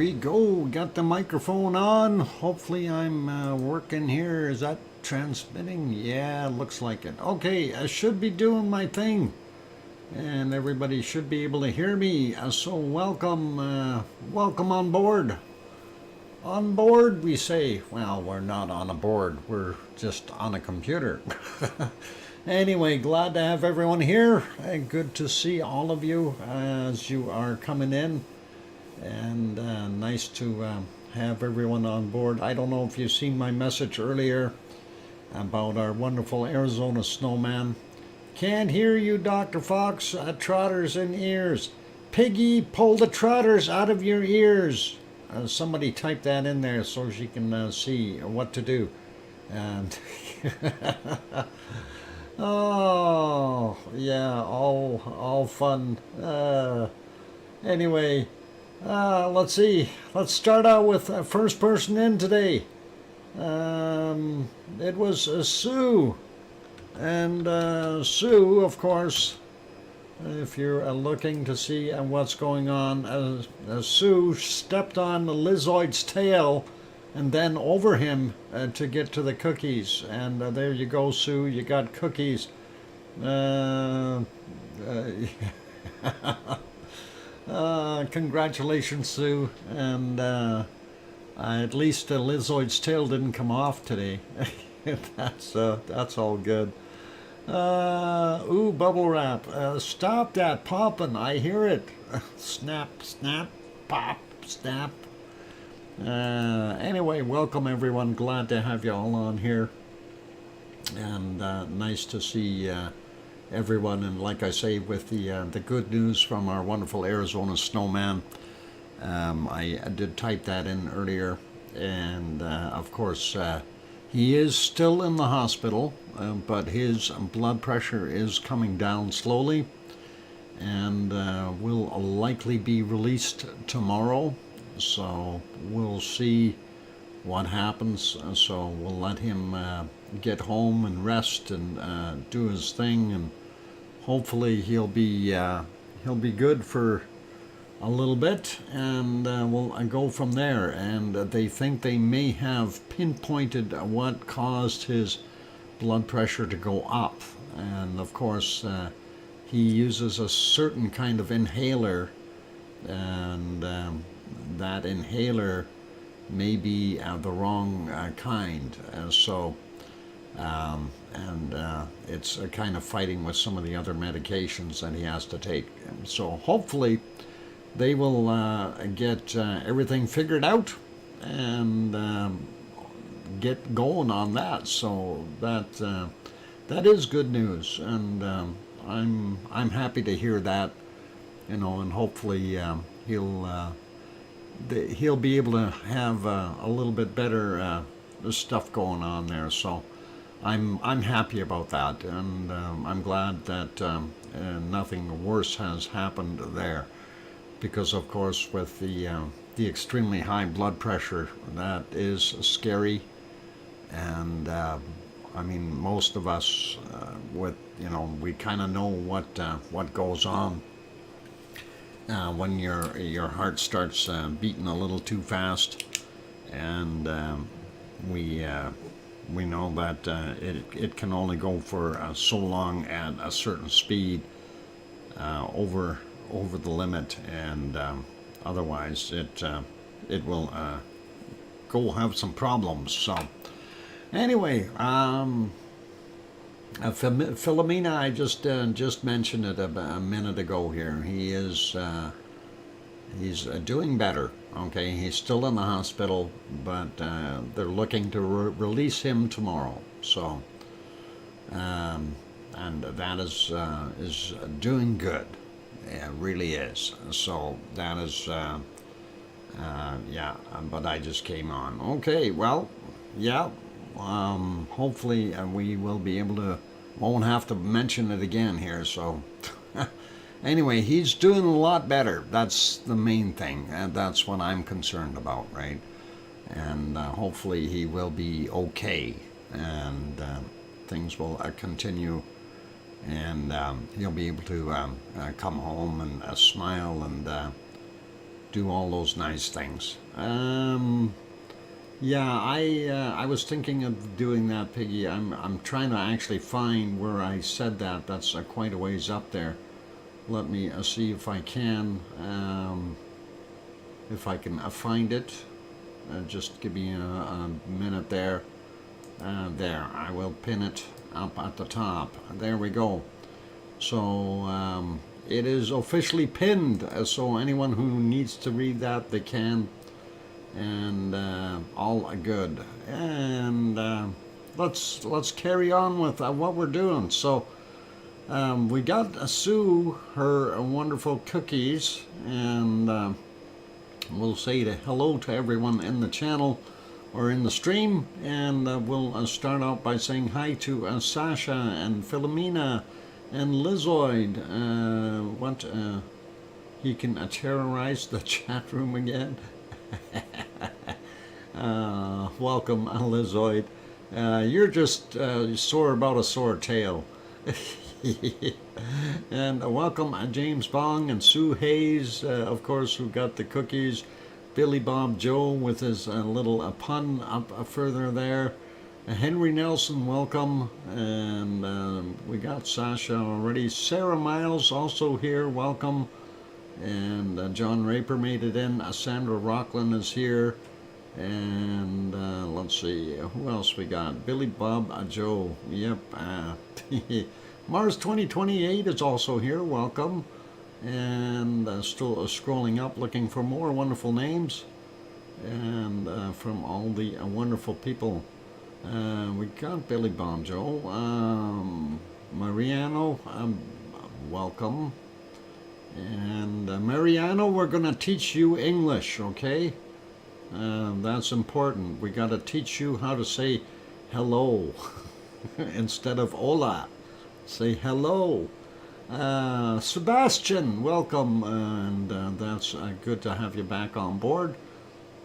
we go. Got the microphone on. Hopefully I'm working here. Is that transmitting? Yeah, looks like it. Okay, I should be doing my thing. And everybody should be able to hear me. So welcome, welcome on board. On board, we say. Well, we're not on a board. We're just on a computer. Anyway, glad to have everyone here. Good to see all of you as you are coming in. And nice to have everyone on board. I don't know if you've seen my message earlier about our wonderful Arizona snowman. Can't hear you, Dr. Fox. Trotters in ears. Piggy, pull the trotters out of your ears. Somebody type that in there so she can see what to do. And oh, yeah, all fun. Anyway, let's see. Let's start out with first person in today. It was Sue. And Sue, of course, if you're looking to see what's going on, Sue stepped on the lizard's tail and then over him to get to the cookies. And there you go, Sue, you got cookies. Congratulations, Sue. And at least the lizard's tail didn't come off today. That's all good. Ooh, bubble wrap. Stop that popping. I hear it. Snap, snap, pop, snap. Anyway, welcome everyone. Glad to have you all on here. And nice to see everyone. And like I say, with the good news from our wonderful Arizona snowman, I did type that in earlier. And of course, he is still in the hospital, but his blood pressure is coming down slowly and will likely be released tomorrow. So we'll see what happens. So we'll let him get home and rest and do his thing, and hopefully he'll be good for a little bit, and we'll go from there. And they think they may have pinpointed what caused his blood pressure to go up. And of course, he uses a certain kind of inhaler, and that inhaler may be the wrong kind. It's kind of fighting with some of the other medications that he has to take. So hopefully they will get everything figured out and get going on that. So that is good news, and I'm happy to hear that, and hopefully he'll be able to have a little bit better stuff going on there. So I'm happy about that, and I'm glad that nothing worse has happened there. Because of course, with the extremely high blood pressure, that is scary. And I mean, most of us we kind of know what goes on when your heart starts beating a little too fast, and we know that it can only go for so long at a certain speed over the limit, and otherwise it will go have some problems. So anyway, Philomena, I just mentioned it a minute ago here. He's doing better. Okay, he's still in the hospital, but they're looking to release him tomorrow. So and that is doing good. It really is. So that is, yeah, but I just came on. Okay, well, yeah, hopefully we will be able to, won't have to mention it again here. So anyway, he's doing a lot better. That's the main thing. And that's what I'm concerned about, right? And hopefully he will be okay, and things will continue. And he'll be able to come home and smile and do all those nice things. Yeah, I was thinking of doing that, Piggy. I'm trying to actually find where I said that. That's quite a ways up there. Let me see if I can find it. Just give me a minute there. There, I will pin it up at the top. There we go. So it is officially pinned. So anyone who needs to read that, they can. And all good. And let's carry on with what we're doing. So we got Sue her wonderful cookies, and we'll say hello to everyone in the channel or in the stream, and we'll start out by saying hi to Sasha and Philomena and Lizoid. He can terrorize the chat room again. Welcome, Lizoid. You're just sore about a sore tail. And welcome, James Bong and Sue Hayes, of course, who got the cookies. Billy Bob Joe with his little pun up further there. Henry Nelson, welcome. And we got Sasha already. Sarah Miles also here, welcome. And John Raper made it in. Sandra Rockland is here. And let's see, who else we got? Billy Bob Joe. Yep. Mars 2028 is also here. Welcome. And still scrolling up, looking for more wonderful names. And from all the wonderful people. We got Billy Bob Joe. Mariano, welcome. And Mariano, we're going to teach you English, okay? That's important. We got to teach you how to say hello instead of hola. Say hello. Sebastian, welcome. And that's good to have you back on board.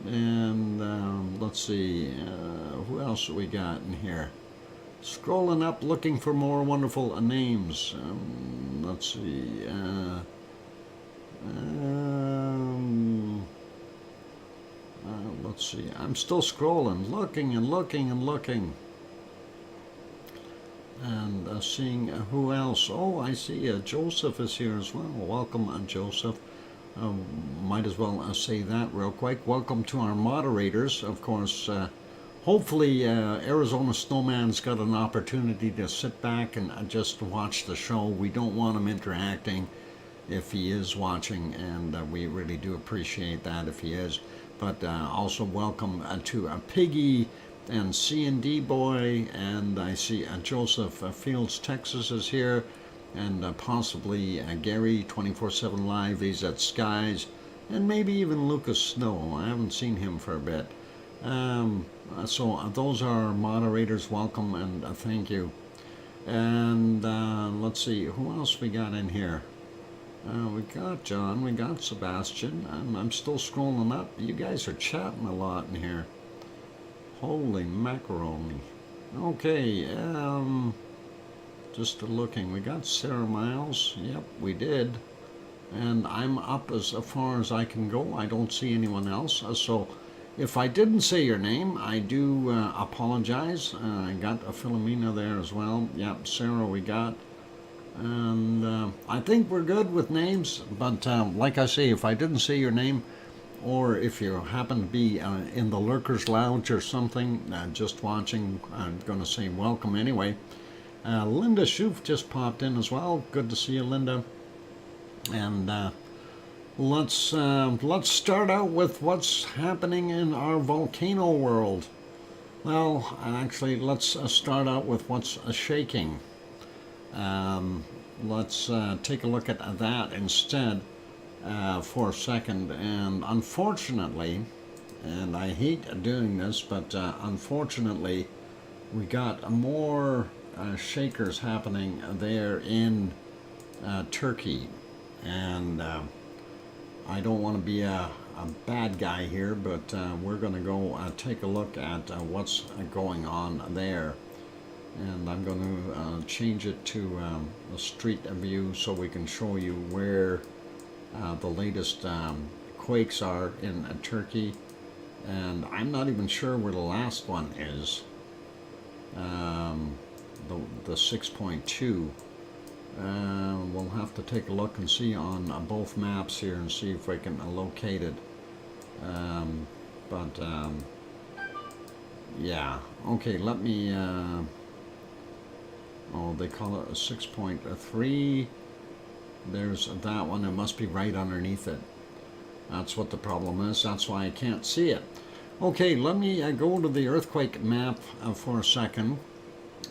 And let's see, who else we got in here? Scrolling up, looking for more wonderful names. Let's see. Let's see. I'm still scrolling, looking and looking and looking. And seeing who else. Oh, I see Joseph is here as well. Welcome, Joseph. Might as well say that real quick. Welcome to our moderators. Of course, hopefully Arizona Snowman's got an opportunity to sit back and just watch the show. We don't want him interacting if he is watching, and we really do appreciate that if he is. But also welcome to Piggy and C&D Boy, and I see Joseph Fields, Texas is here, and possibly Gary 24/7 Live, he's at Skies, and maybe even Lucas Snow. I haven't seen him for a bit. So those are our moderators. Welcome and thank you. And let's see, who else we got in here? We got John, we got Sebastian. I'm still scrolling up. You guys are chatting a lot in here. Holy macaroni. Okay, just looking. We got Sarah Miles. Yep, we did. And I'm up as far as I can go. I don't see anyone else. So if I didn't say your name, I do apologize. I got a Philomena there as well. Yep, Sarah we got. And I think we're good with names, but like I say, if I didn't say your name, or if you happen to be in the Lurkers Lounge or something, just watching, I'm going to say welcome anyway. Linda Schoof just popped in as well. Good to see you, Linda. And let's start out with what's happening in our volcano world. Well, actually, let's start out with what's shaking. Let's take a look at that instead for a second. And unfortunately, and I hate doing this, but unfortunately, we got more shakers happening there in Turkey. And I don't want to be a bad guy here, but we're going to go take a look at what's going on there. And I'm going to change it to a street view so we can show you where the latest quakes are in Turkey, and I'm not even sure where the last one is. The 6.2. We'll have to take a look and see on both maps here and see if we can locate it. Yeah, okay, let me, oh, they call it a 6.3. There's that one, it must be right underneath it. That's what the problem is, that's why I can't see it. Okay, let me go to the earthquake map for a second,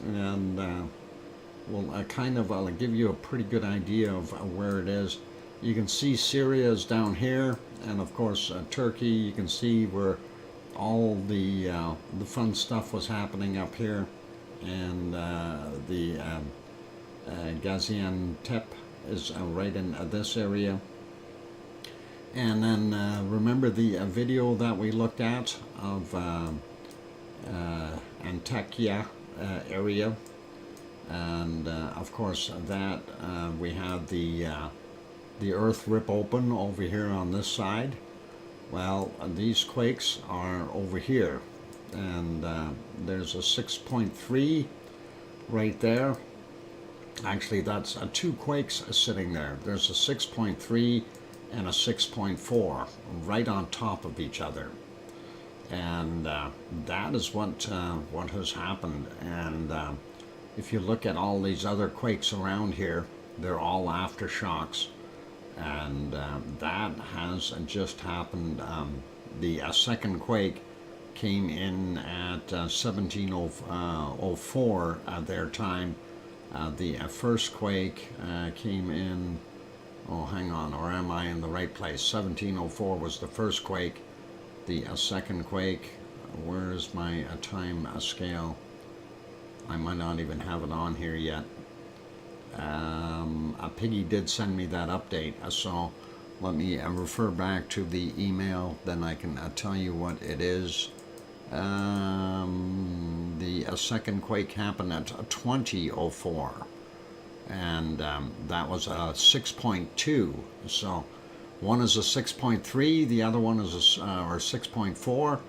and we'll I'll give you a pretty good idea of where it is. You can see Syria is down here, and of course Turkey. You can see where all the fun stuff was happening up here, and the Gaziantep is right in this area. And then remember the video that we looked at of Antakya area, and of course that we had the earth rip open over here on this side. Well, these quakes are over here, and there's a 6.3 right there. Actually, that's two quakes sitting there. There's a 6.3 and a 6.4 right on top of each other, and that is what has happened. And if you look at all these other quakes around here, they're all aftershocks, and that has just happened. The second quake came in at 1704 at their time. The first quake came in, oh, hang on, or am I in the right place? 1704 was the first quake. The second quake, where is my time scale? I might not even have it on here yet. Piggy did send me that update, so let me refer back to the email, then I can tell you what it is. The second quake happened at 2004. And that was a 6.2. So one is a 6.3, the other one is or 6.4.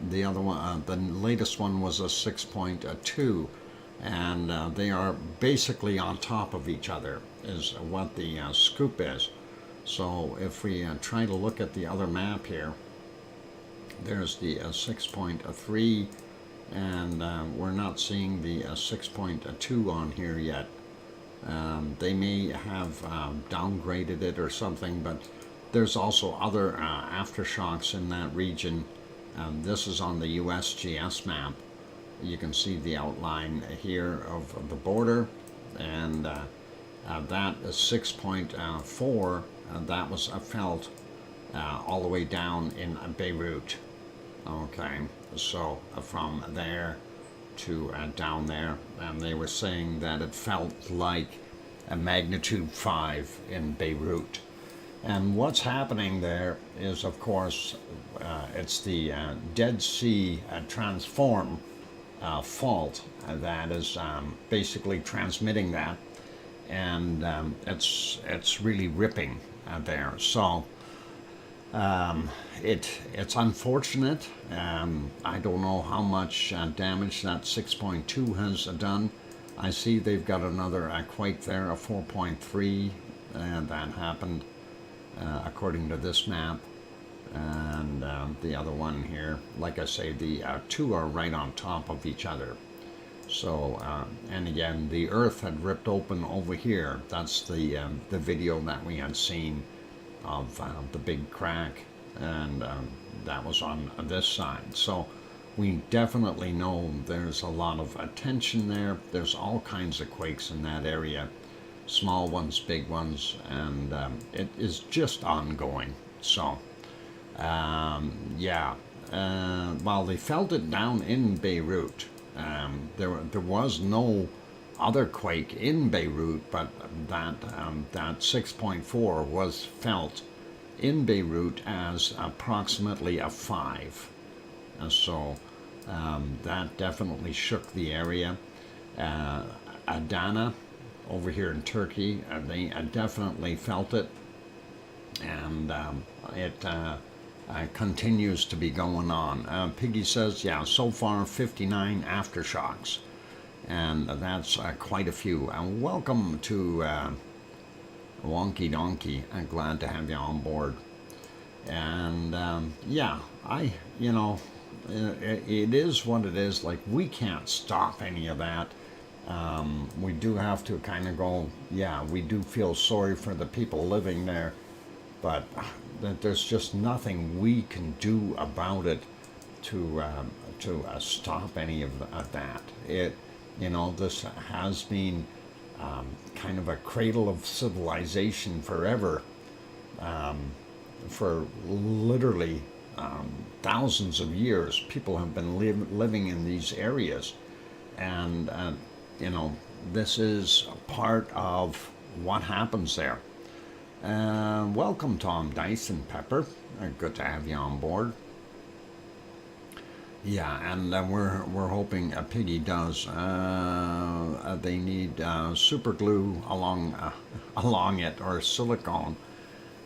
The other one, the latest one, was a 6.2, and they are basically on top of each other, is what the scoop is. So if we try to look at the other map here, there's the 6.3, and we're not seeing the 6.2 on here yet. They may have downgraded it or something, but there's also other aftershocks in that region. This is on the USGS map. You can see the outline here of the border, and that is 6.4. That was felt all the way down in Beirut. Okay, so from there to down there, and they were saying that it felt like a magnitude 5 in Beirut. And what's happening there is, of course, it's the Dead Sea transform fault that is basically transmitting that, and it's really ripping there. So it's unfortunate. I don't know how much damage that 6.2 has done. I see they've got another quake there, a 4.3, that happened according to this map. And the other one here, like I say, the two are right on top of each other. So, and again, the earth had ripped open over here. That's the video that we had seen of the big crack, and that was on this side. So we definitely know there's a lot of attention there. There's all kinds of quakes in that area, small ones, big ones, and it is just ongoing. So yeah, while they felt it down in Beirut, there was no other quake in Beirut, but that 6.4 was felt in Beirut as approximately a 5. So that definitely shook the area. Adana over here in Turkey, they definitely felt it. and it continues to be going on. Piggy says, yeah, so far 59 aftershocks, and that's quite a few. Welcome to Wonky Donkey. I'm glad to have you on board. And yeah, it is what it is. Like, we can't stop any of that. We do have to kind of go, yeah, we do feel sorry for the people living there, but that there's just nothing we can do about it to stop any of that. This has been kind of a cradle of civilization forever, for literally thousands of years. People have been living in these areas, and this is part of what happens there. Welcome, Tom Dyson Pepper. Good to have you on board. Yeah, and we're hoping Piggy does. They need super glue along it, or silicone.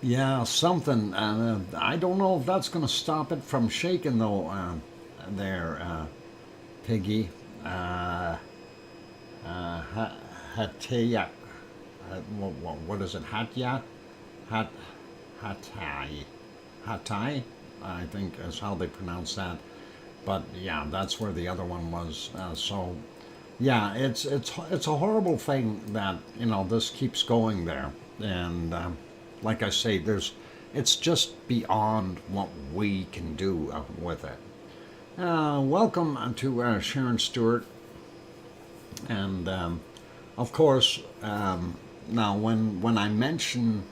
Yeah, something. I don't know if that's going to stop it from shaking, though. Piggy. Hataya. What is it? Hatya? Hatai, I think is how they pronounce that. But yeah, that's where the other one was. So yeah, it's a horrible thing that this keeps going there, and like I say, it's just beyond what we can do with it. Welcome to Sharon Stewart, and of course, now when I mention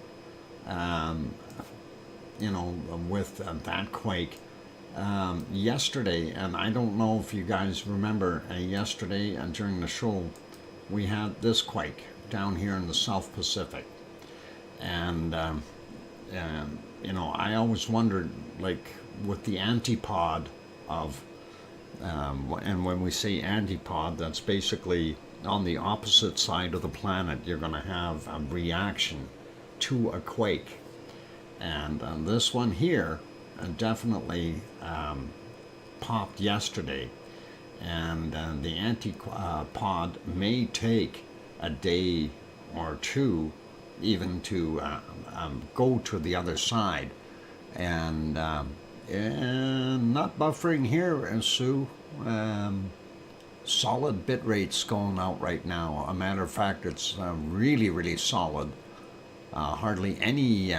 with that quake yesterday, and I don't know if you guys remember, yesterday during the show, we had this quake down here in the South Pacific, and I always wondered, like, with the antipod of, and when we say antipod, that's basically on the opposite side of the planet. You're going to have a reaction to a quake, and this one here definitely popped yesterday, and the antipod may take a day or two even to go to the other side, and not buffering here, Sue. Solid bit rates going out right now. A matter of fact, it's really, really solid. Hardly any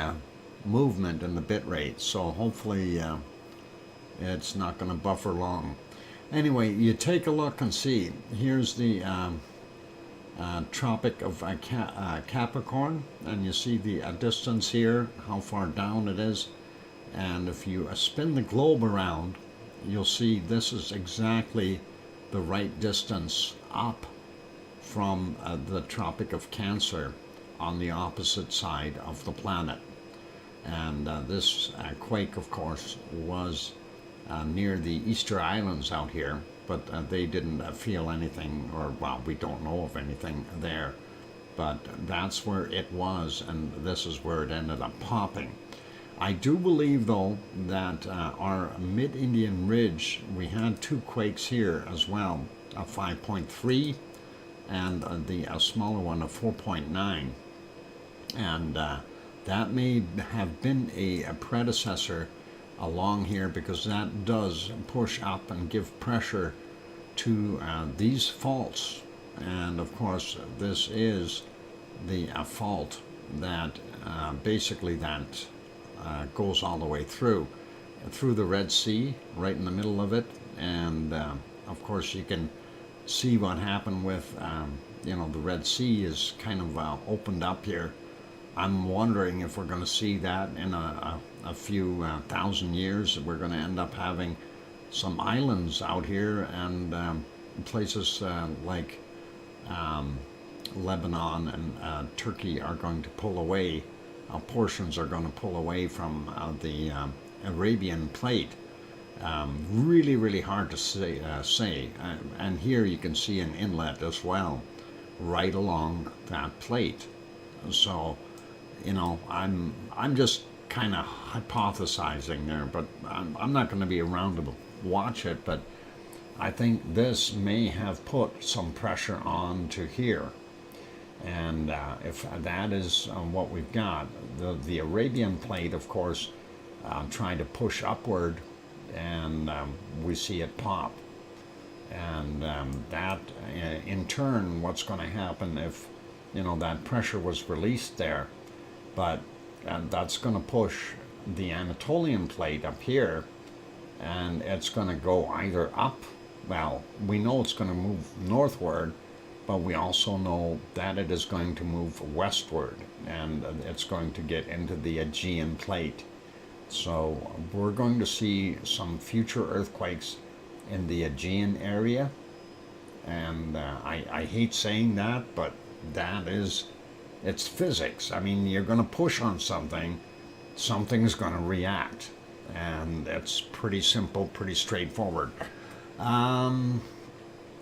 movement in the bit rate, so hopefully it's not going to buffer long. Anyway, you take a look and see. Here's the Tropic of Capricorn, and you see the distance here, how far down it is. And if you spin the globe around, you'll see this is exactly the right distance up from the Tropic of Cancer on the opposite side of the planet. And this quake, of course, was near the Easter Islands out here, but they didn't feel anything, or, well, we don't know of anything there. But that's where it was, and this is where it ended up popping. I do believe, though, that our mid-Indian ridge, we had two quakes here as well, a 5.3 and the smaller one, a 4.9. And that may have been a predecessor along here, because that does push up and give pressure to these faults. And of course, this is the fault that basically that goes all the way through the Red Sea, right in the middle of it. And of course, you can see what happened with the Red Sea is kind of opened up here. I'm wondering if we're going to see that in a few thousand years. We're going to end up having some islands out here, and places like Lebanon and Turkey are going to pull away. Portions are going to pull away from the Arabian plate. Really, really hard to say. And here you can see an inlet as well, right along that plate. So you know, I'm just kind of hypothesizing there, but I'm not going to be around to watch it. But I think this may have put some pressure on to here. And if that is what we've got, the Arabian plate, of course, trying to push upward, and we see it pop. And that, in turn, what's going to happen if, you know, that pressure was released there? But that's going to push the Anatolian plate up here, and it's going to go either up. Well, we know it's going to move northward, but we also know that it is going to move westward, and it's going to get into the Aegean plate. So we're going to see some future earthquakes in the Aegean area, and I hate saying that, but that is, it's physics. I mean, you're going to push on something, something's going to react, and it's pretty simple, pretty straightforward.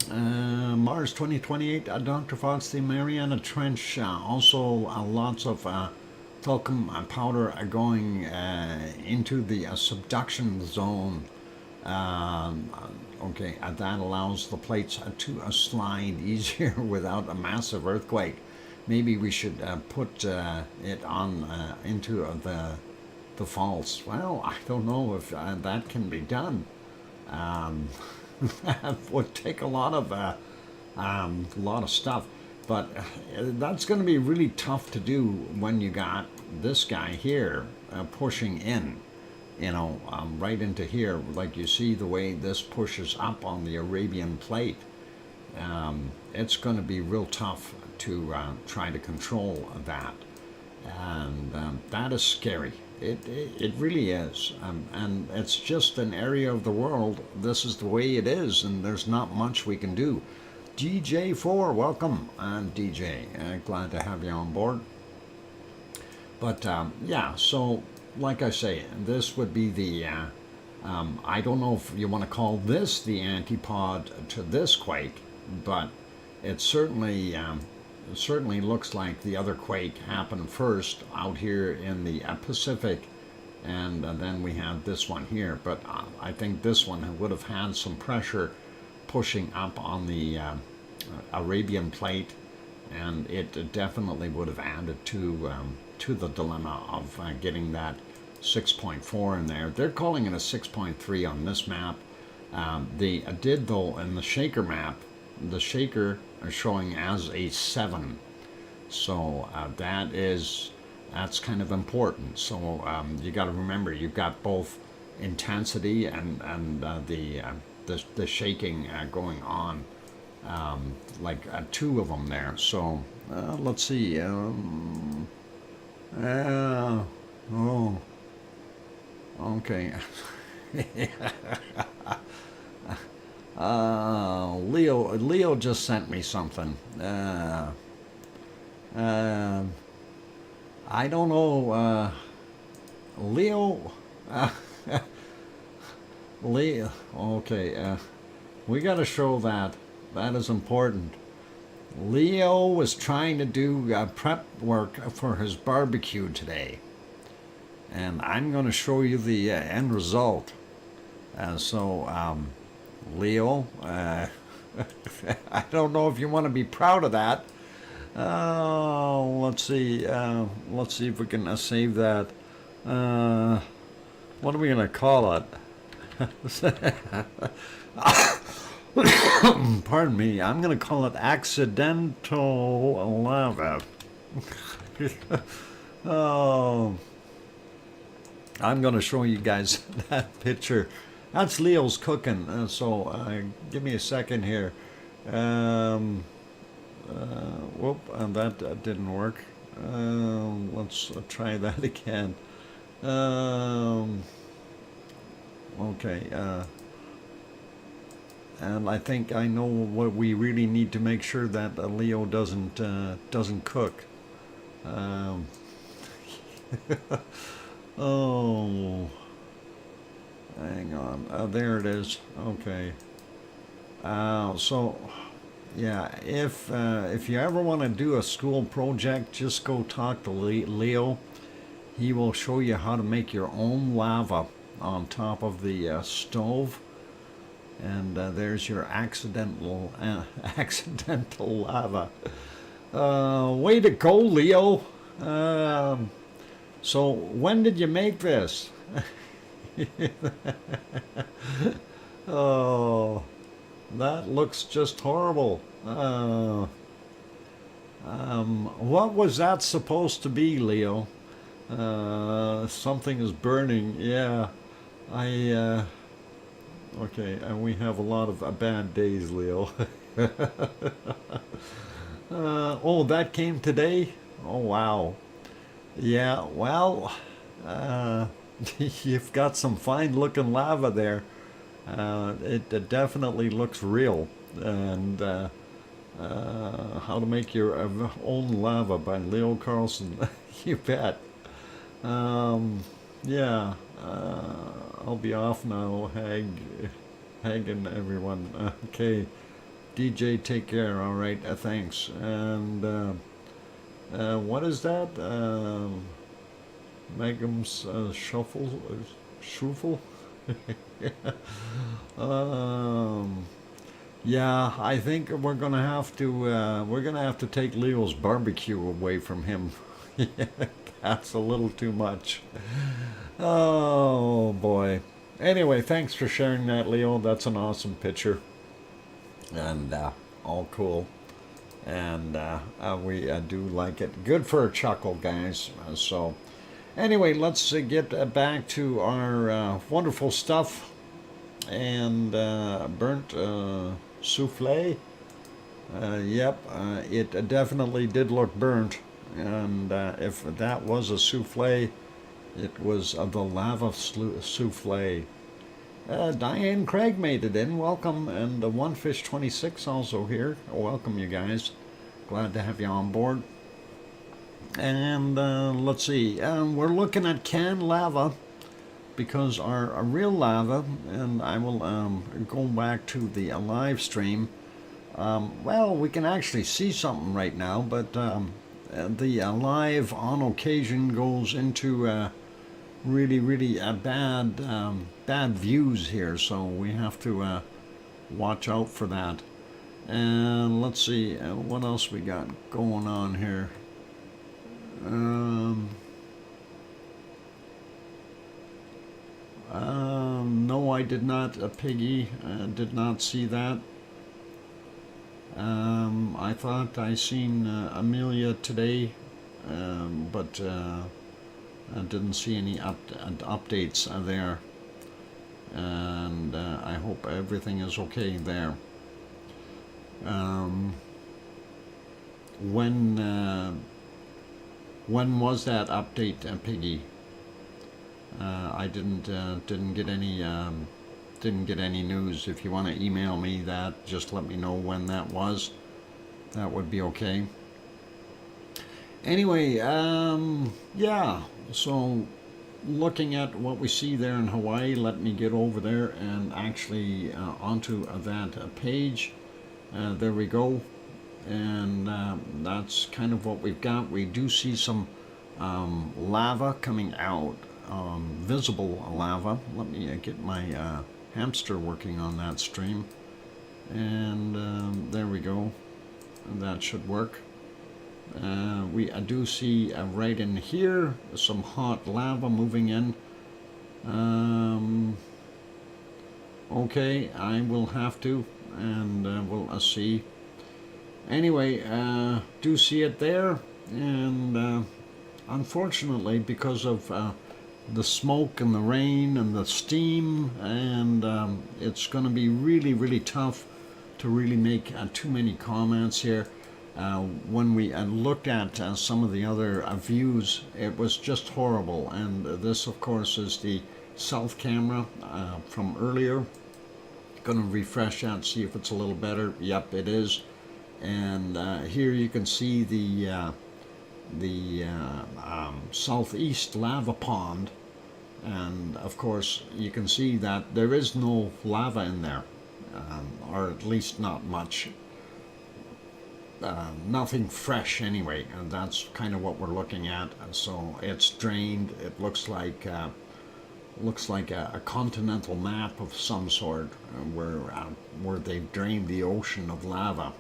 Mars 2028, Dr. Fox, the Mariana Trench, also lots of talcum powder going into the subduction zone. Okay, that allows the plates to slide easier without a massive earthquake. Maybe we should put it on into the faults. Well, I don't know if that can be done. That would take a lot of stuff, but that's going to be really tough to do when you got this guy here pushing in, you know, right into here. Like you see the way this pushes up on the Arabian plate. It's going to be real tough to try to control that, and that is scary. It really is, and it's just an area of the world. This is the way it is, and there's not much we can do. DJ4, welcome, and DJ, glad to have you on board. But yeah, so like I say, this would be the I don't know if you want to call this the antipod to this quake, but it certainly looks like the other quake happened first out here in the Pacific, and then we have this one here. But I think this one would have had some pressure pushing up on the Arabian plate, and it definitely would have added to the dilemma of getting that 6.4 in there. They're calling it a 6.3 on this map. They did, though, in the shaker map, the shaker are showing as a 7, so that's kind of important. So you got to remember, you've got both intensity and the shaking going on, like two of them there. So let's see. Oh, okay. Leo just sent me something. I don't know. Leo. Leo. Okay. We got to show that. That is important. Leo was trying to do prep work for his barbecue today, and I'm going to show you the end result. Leo, I don't know if you want to be proud of that. Let's see if we can save that. What are we going to call it? Pardon me, I'm going to call it accidental lava. Oh, I'm going to show you guys that picture. That's Leo's cooking, give me a second here. Whoop, and that didn't work. Let's try that again. Okay, and I think I know what we really need to make sure that Leo doesn't cook. Oh, hang on. There it is. Okay. So Yeah, if you ever want to do a school project, just go talk to Leo. He will show you how to make your own lava on top of the stove. And there's your accidental lava. Way to go, Leo. So when did you make this? Oh, that looks just horrible. What was that supposed to be, Leo? Something is burning. Yeah, okay, and we have a lot of bad days, Leo. Oh, that came today? Oh, wow. Yeah, well, you've got some fine looking lava there. It definitely looks real. And How to Make Your Own Lava by Leo Carlson. You bet. Yeah, I'll be off now. Hagging everyone. Okay, DJ, take care. All right, thanks. And what is that? Megan's shuffle. Yeah, I think we're gonna have to take Leo's barbecue away from him. That's a little too much. Oh boy. Anyway, thanks for sharing that, Leo. That's an awesome picture, and all cool. And we do like it. Good for a chuckle, guys. So, anyway, let's get back to our wonderful stuff. And burnt souffle. Yep, it definitely did look burnt. And if that was a souffle, it was the lava souffle. Diane Craig made it in. Welcome. And OneFish26 also here. Welcome, you guys. Glad to have you on board. And let's see. We're looking at canned lava, because our real lava, and I will go back to the live stream. Well, we can actually see something right now, but the live on occasion goes into really bad views here, so we have to watch out for that. And let's see what else we got going on here. No, I did not, Piggy. Did not see that. I thought I seen Amelia today, but I didn't see any updates there. And I hope everything is okay there. When was that update, Piggy? I didn't get any news. If you want to email me that, just let me know when that was. That would be okay. Anyway, yeah. So, looking at what we see there in Hawaii, let me get over there and actually onto that page. There we go. And that's kind of what we've got. We do see some lava coming out. Visible lava. Let me get my hamster working on that stream, and there we go. That should work. I do see right in here some hot lava moving in. Okay, I will have to, and we'll see. Anyway, do see it there, and unfortunately, because of the smoke and the rain and the steam, and it's going to be really tough to really make too many comments here. When we looked at some of the other views, it was just horrible. And this, of course, is the south camera from earlier. Going to refresh that, see if it's a little better. Yep, it is. And here you can see the southeast lava pond, and of course you can see that there is no lava in there, or at least not much. nothing fresh anyway, and that's kind of what we're looking at. So it's drained. It looks like a continental map of some sort, where they've drained the ocean of lava,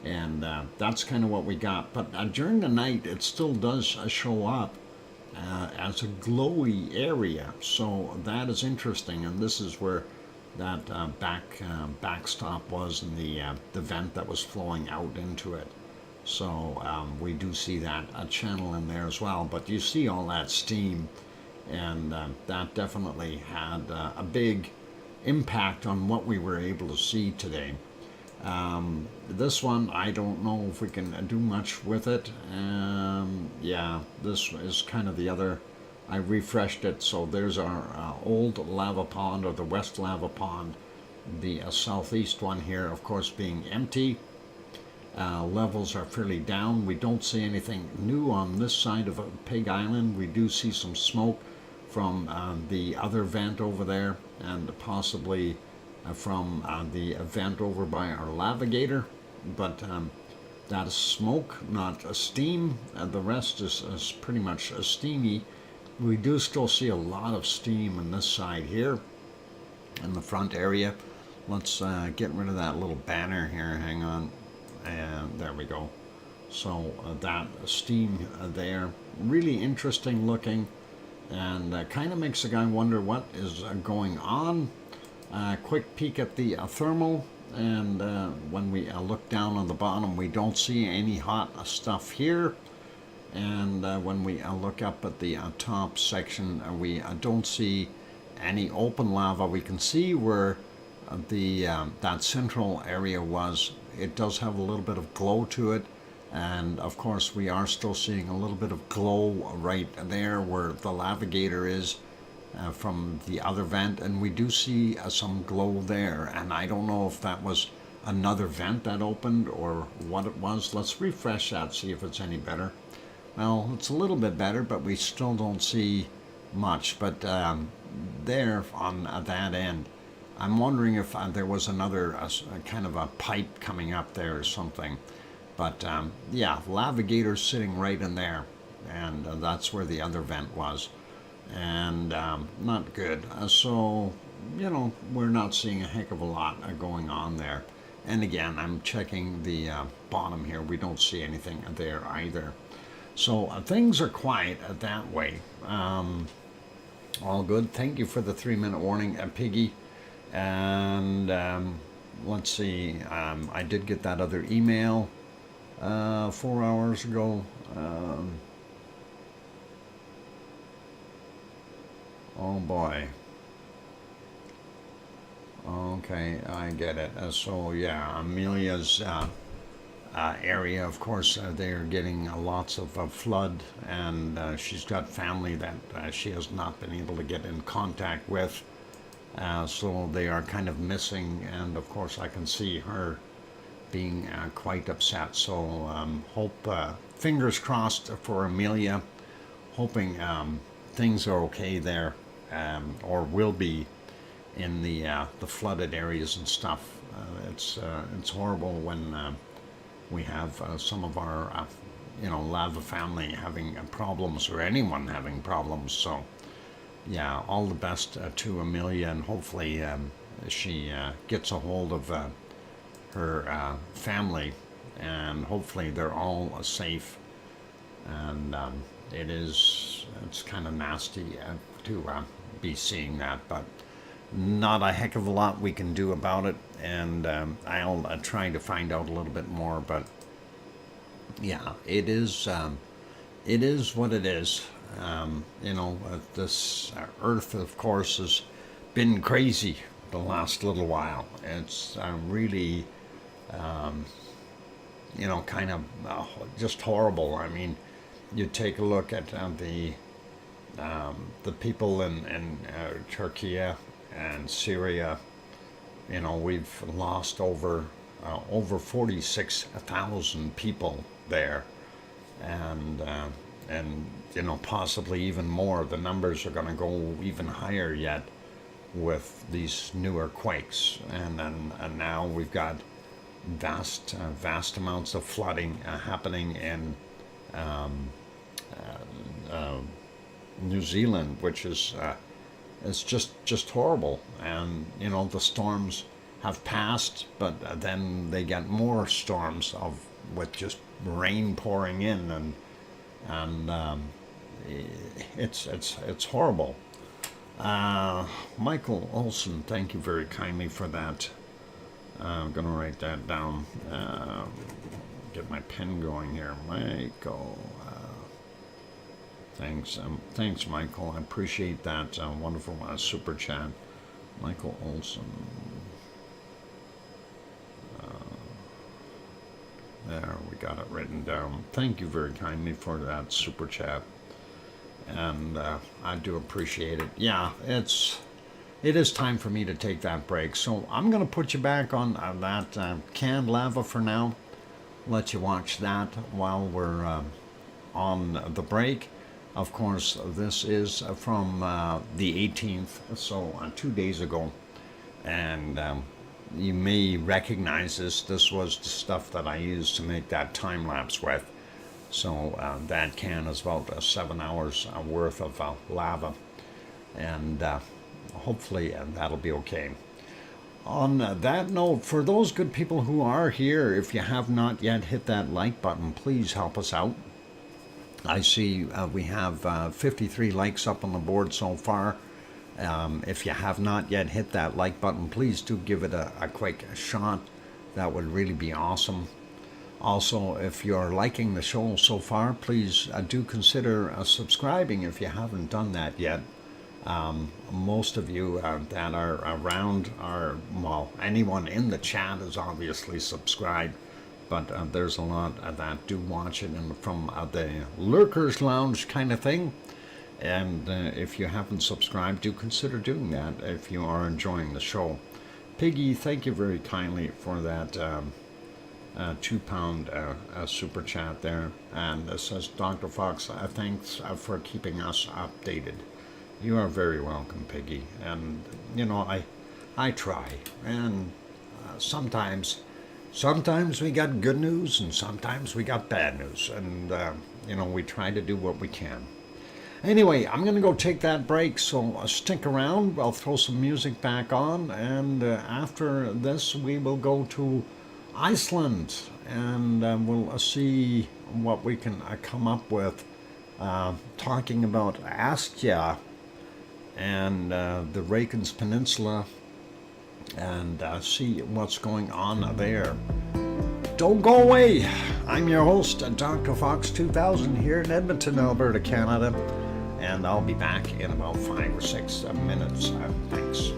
and that's kind of what we got. But during the night, it still does show up as a glowy area, so that is interesting. And this is where that backstop was, and the vent that was flowing out into it. So we do see that a channel in there as well. But you see all that steam, and that definitely had a big impact on what we were able to see today. This one, I don't know if we can do much with it. Yeah, this is kind of the other. I refreshed it, so there's our old lava pond, or the west lava pond. The southeast one here, of course, being empty. Levels are fairly down. We don't see anything new on this side of Pig Island. We do see some smoke from the other vent over there, and possibly from the vent over by our Lavigator, but that is smoke, not a steam. The rest is pretty much steamy. We do still see a lot of steam on this side here in the front area. Let's get rid of that little banner here. Hang on, and there we go. So that steam there, really interesting looking, and kind of makes the guy wonder what is going on. Quick peek at the thermal, and when we look down on the bottom, we don't see any hot stuff here. And when we look up at the top section, we don't see any open lava. We can see where that central area was. It does have a little bit of glow to it, and of course we are still seeing a little bit of glow right there where the Lavigator is. From the other vent, and we do see some glow there, and I don't know if that was another vent that opened or what it was. Let's refresh that, see if it's any better. Well, it's a little bit better, but we still don't see much. But there on that end, I'm wondering if there was another kind of a pipe coming up there or something. But yeah, Lavigator's sitting right in there, and that's where the other vent was. And not good. So, we're not seeing a heck of a lot going on there. And again, I'm checking the bottom here. We don't see anything there either. So things are quiet that way. All good. Thank you for the 3-minute warning, Piggy. And let's see. I did get that other email 4 hours ago. Oh boy. Okay, I get it. So yeah, Amelia's area, of course, they're getting lots of flood, and she's got family that she has not been able to get in contact with. So they are kind of missing, and of course I can see her being quite upset. So hope, fingers crossed for Amelia, hoping things are okay there. Or will be in the flooded areas and stuff. It's horrible when we have some of our lava family having problems, or anyone having problems. So yeah, all the best to Amelia, and hopefully she gets a hold of her family, and hopefully they're all safe. And it's kind of nasty to be seeing that, but not a heck of a lot we can do about it. And I'll try to find out a little bit more. But yeah, it is what it is. This Earth, of course, has been crazy the last little while. It's really, kind of just horrible. I mean, you take a look at the people in Turkey and Syria. We've lost over 46,000 people there, and possibly even more. The numbers are going to go even higher yet with these newer quakes, and now we've got vast amounts of flooding happening in New Zealand, which is just horrible. And you know, the storms have passed, but then they get more storms with just rain pouring in, and it's horrible. Michael Olson, thank you very kindly for that. I'm gonna write that down. Get my pen going here, Michael. Thanks, Michael. I appreciate that wonderful super chat, Michael Olson. There, we got it written down. Thank you very kindly for that super chat, and I do appreciate it. Yeah, it is time for me to take that break, so I'm going to put you back on that canned lava for now. Let you watch that while we're on the break. Of course, this is from the 18th, so 2 days ago, and you may recognize this. This was the stuff that I used to make that time lapse with. So that can is about 7 hours worth of lava, and hopefully that'll be okay. On that note, for those good people who are here, if you have not yet hit that like button, please help us out. I see we have 53 likes up on the board so far. If you have not yet hit that like button, please do give it a quick shot. That would really be awesome. Also, if you're liking the show so far, please do consider subscribing if you haven't done that yet. Most of you that are around are, well, anyone in the chat is obviously subscribed, but there's a lot that do watch it from the Lurkers Lounge kind of thing. And if you haven't subscribed, do consider doing that if you are enjoying the show. Piggy, thank you very kindly for that £2 super chat there. And it says, Dr. Fox, thanks for keeping us updated. You are very welcome, Piggy. And, you know, I try. And sometimes we got good news and sometimes we got bad news. And, you know, we try to do what we can. Anyway, I'm going to go take that break, so stick around. I'll throw some music back on, and after this we will go to Iceland, and we'll see what we can come up with, talking about Askia and the Reykjanes Peninsula, and see what's going on there. Don't go away. I'm your host, Dr. Fox2000, here in Edmonton, Alberta, Canada. And I'll be back in about 5 or 6 minutes. Thanks.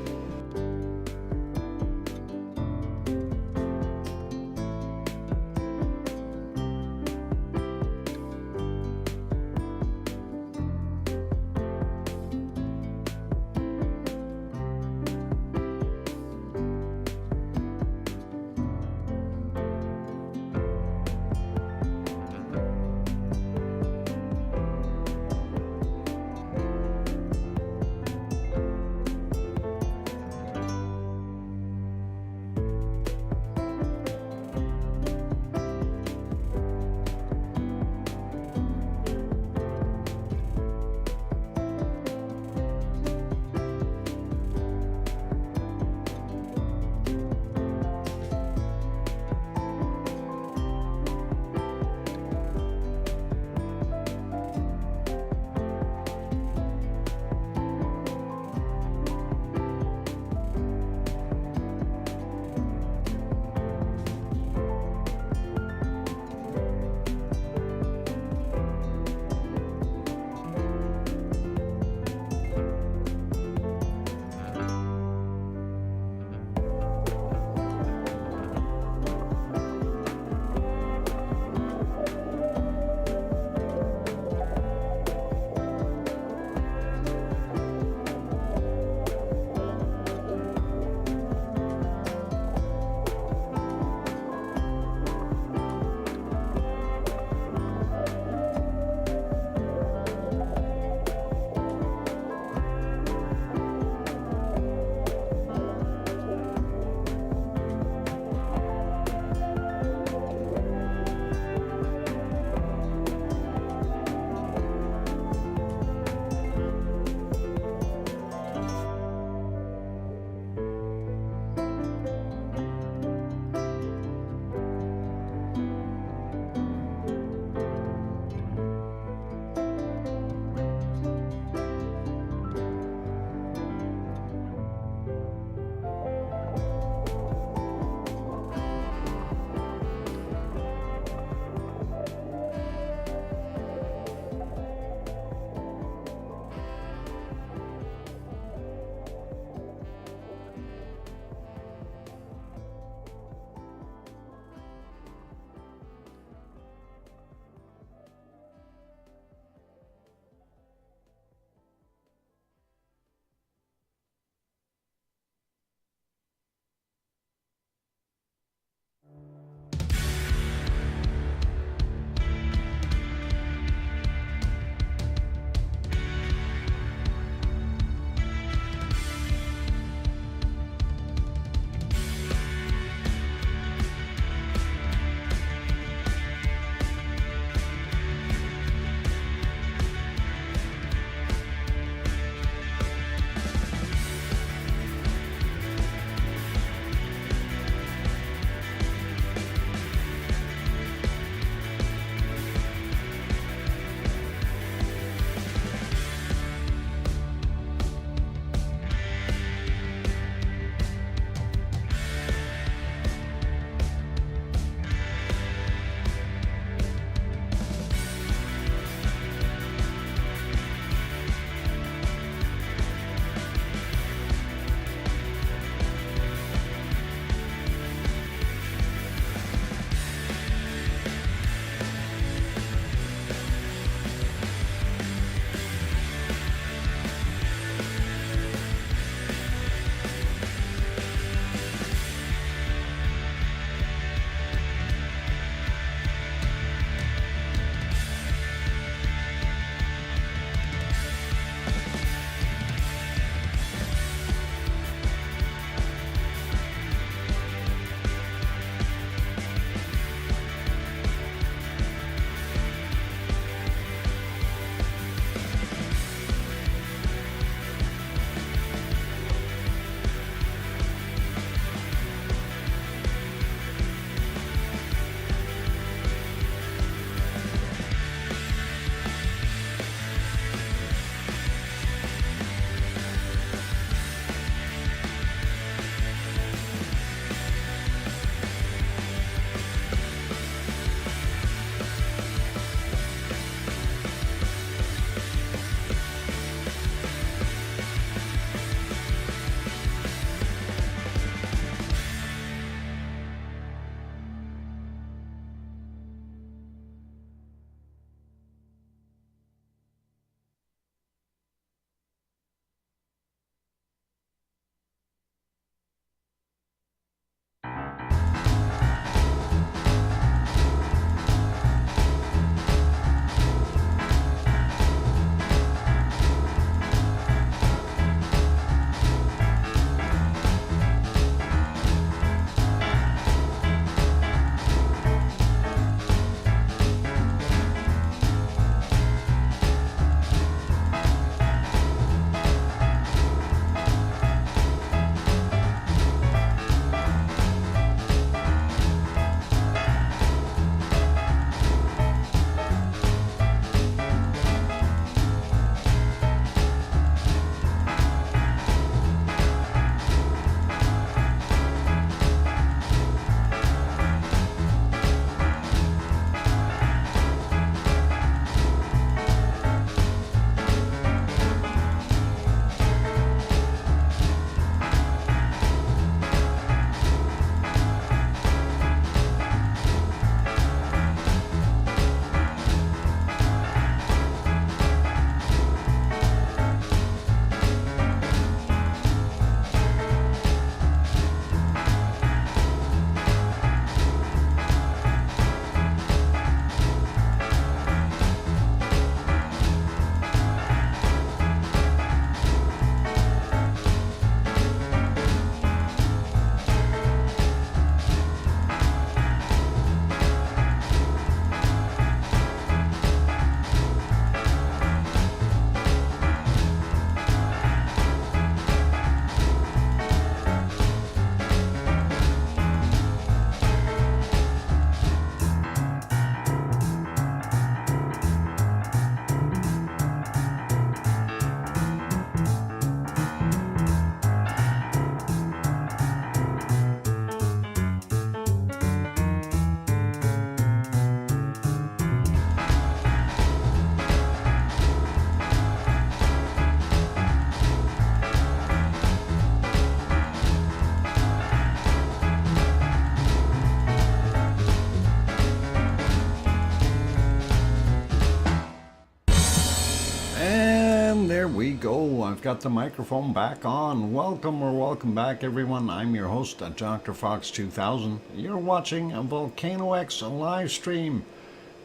there we go. I've got the microphone back on. Welcome back, everyone. I'm your host, DrFox2000. You're watching a VolcanoX live stream.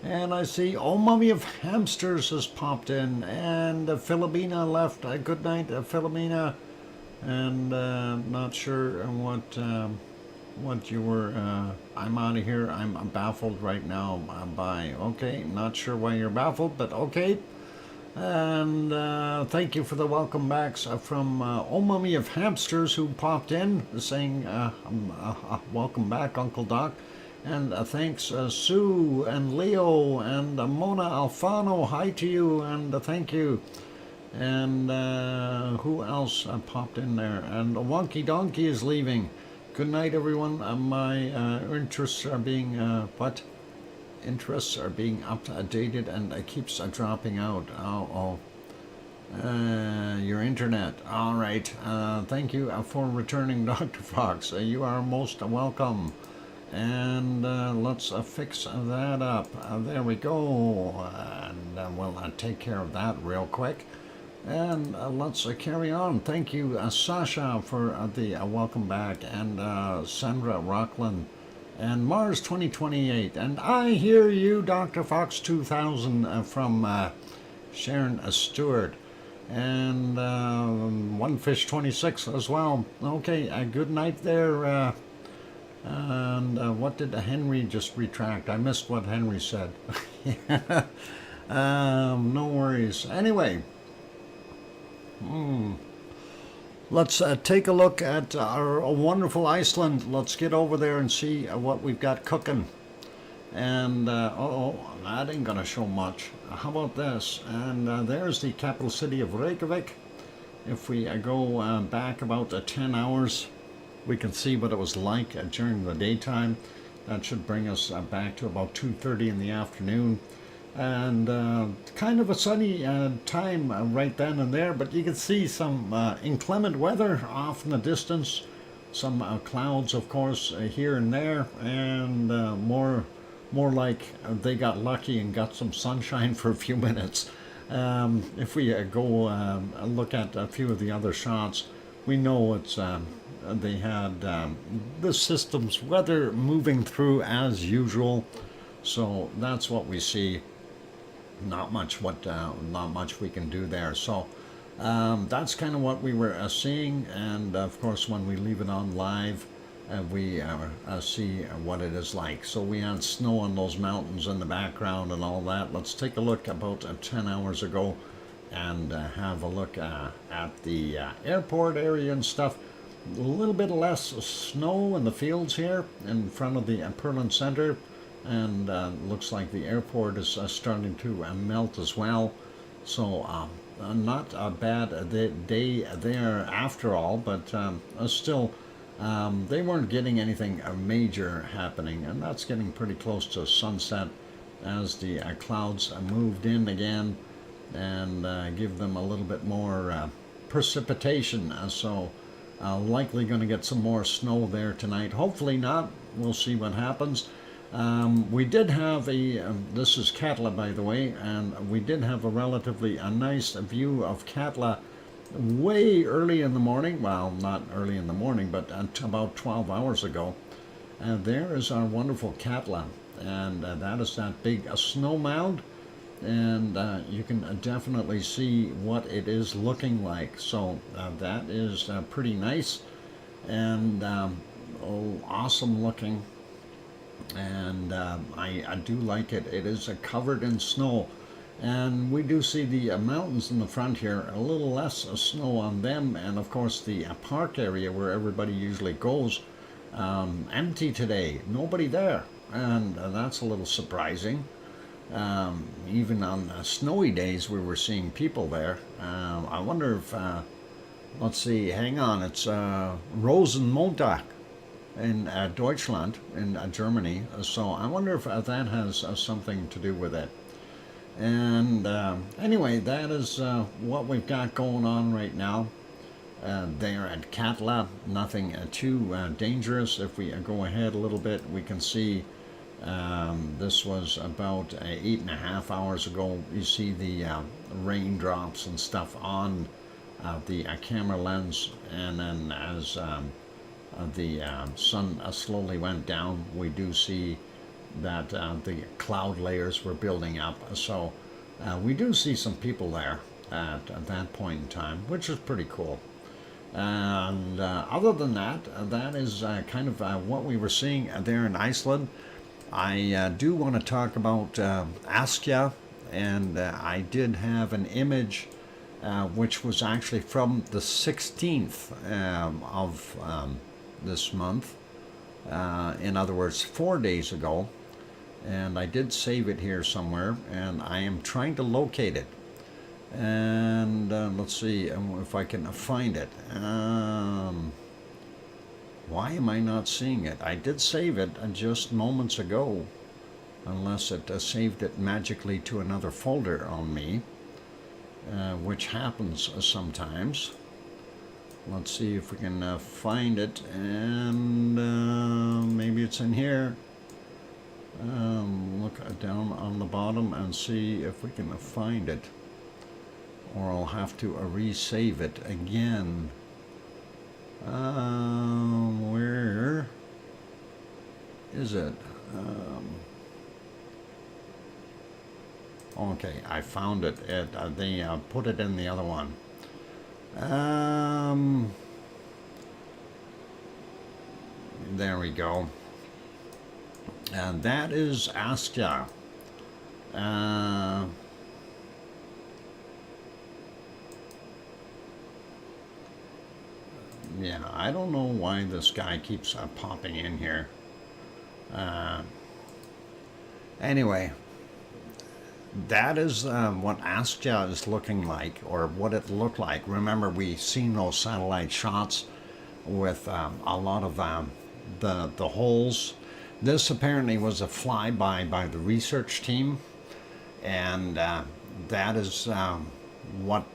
And I see Mummy of Hamsters has popped in. And Philomena left. Good night, Philomena. And not sure what you were. I'm out of here. I'm baffled right now by. Okay, not sure why you're baffled, but okay. And thank you for the welcome backs from Mummy of Hamsters, who popped in saying welcome back, Uncle Doc. And thanks Sue and Leo and Mona Alfano, hi to you, and thank you. And who else popped in there? And Wonky Donkey is leaving. Good night, everyone. My interests are being interests are being updated, and it keeps dropping out. Your internet. All right. Thank you for returning, Dr. Fox. You are most welcome. And let's fix that up. There we go. And we'll take care of that real quick. And let's carry on. Thank you, Sasha, for the welcome back, and Sandra Rockland. And Mars 2028, and I hear you, Dr. Fox 2000 from Sharon Stewart, and One Fish 26 as well. Okay, good night there. And what did Henry just retract? I missed what Henry said. No worries. Anyway, let's take a look at our wonderful Iceland. Let's get over there and see what we've got cooking. And, that ain't gonna show much. How about this? And there's the capital city of Reykjavik. If we go back about 10 hours, we can see what it was like during the daytime. That should bring us back to about 2:30 in the afternoon. And kind of a sunny time right then and there, but you can see some inclement weather off in the distance, some clouds, of course, here and there, and more like they got lucky and got some sunshine for a few minutes. If we go look at a few of the other shots, we know it's they had the system's weather moving through as usual, so that's what we see. Not much we can do there. So that's kind of what we were seeing, and of course when we leave it on live, we see what it is like. So we had snow on those mountains in the background and all that. Let's take a look about 10 hours ago and have a look at the airport area and stuff. A little bit less snow in the fields here in front of the Perlin Center. And looks like the airport is starting to melt as well. So not a bad day there after all, but still they weren't getting anything major happening, and that's getting pretty close to sunset as the clouds moved in again and give them a little bit more precipitation. So likely going to get some more snow there tonight. Hopefully not. We'll see what happens. We did have this is Katla, by the way, and we did have a relatively nice view of Katla way early in the morning. Well, not early in the morning, but about 12 hours ago. And there is our wonderful Katla, and that is that big snow mound, and you can definitely see what it is looking like. So that is pretty nice, and awesome looking. And I do like it. It is covered in snow, and we do see the mountains in the front here, a little less snow on them, and of course the park area where everybody usually goes, empty today, nobody there, and that's a little surprising. Even on snowy days we were seeing people there. I wonder if let's see, hang on, it's Rosenmontag in Deutschland, in Germany. So I wonder if that has something to do with it. And anyway, that is what we've got going on right now there at Katla. Nothing too dangerous. If we go ahead a little bit, we can see This was about 8.5 hours ago. You see the raindrops and stuff on the camera lens, and then as the sun slowly went down, we do see that the cloud layers were building up. So we do see some people there at that point in time, which is pretty cool. And other than that, that is kind of what we were seeing there in Iceland. I do want to talk about Askia, and I did have an image which was actually from the 16th of this month. In other words, 4 days ago. And I did save it here somewhere, and I am trying to locate it. And let's see if I can find it. Why am I not seeing it? I did save it just moments ago, unless it saved it magically to another folder on me, which happens sometimes. Let's see if we can find it, and maybe it's in here. Look down on the bottom and see if we can find it, or I'll have to resave it again. Where is it? Okay, I found it. They put it in the other one. There we go. And that is Askia. Yeah, I don't know why this guy keeps popping in here. Anyway, that is what Askia is looking like, or what it looked like. Remember, we seen those satellite shots with a lot of the holes. This apparently was a flyby by the research team, and that is what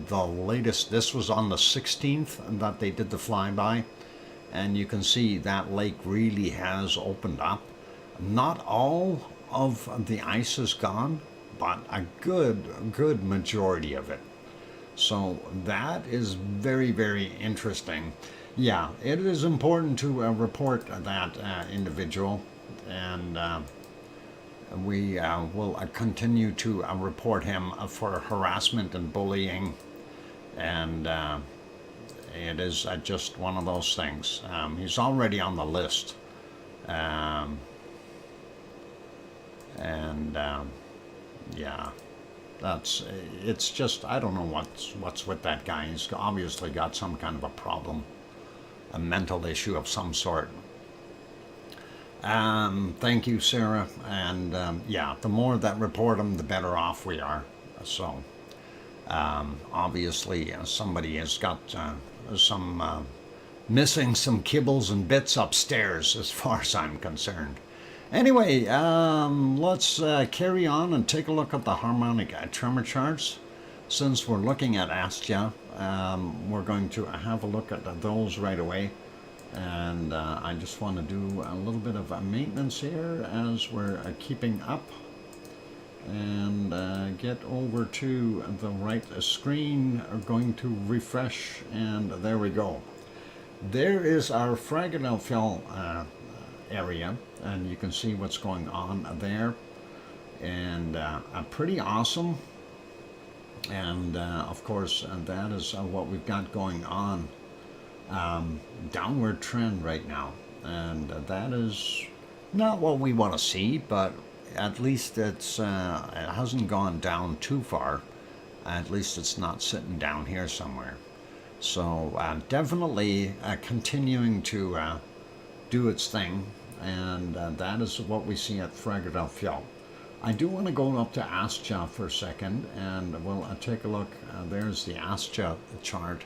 the latest. This was on the 16th that they did the flyby, and you can see that lake really has opened up. Not all of the ice is gone, but a good majority of it. So that is very, very interesting. Yeah, it is important to report that individual, and we will continue to report him for harassment and bullying, and it is just one of those things. He's already on the list, yeah, it's just, I don't know what's with that guy. He's obviously got some kind of a problem, a mental issue of some sort. Thank you, Sarah. And yeah, the more that report them, the better off we are. So obviously somebody has got some missing some kibbles and bits upstairs, as far as I'm concerned. Anyway, let's carry on and take a look at the harmonic tremor charts. Since we're looking at Askia, we're going to have a look at those right away. And I just want to do a little bit of maintenance here as we're keeping up. And get over to the right screen. We're going to refresh, and there we go. There is our Fragile area, and you can see what's going on there, and pretty awesome. And of course, that is what we've got going on. Downward trend right now, and that is not what we want to see, but at least it hasn't gone down too far. At least it's not sitting down here somewhere. So definitely continuing to do its thing. And that is what we see at Fragile. I do want to go up to Askia for a second, and we'll take a look. There's the Askia chart,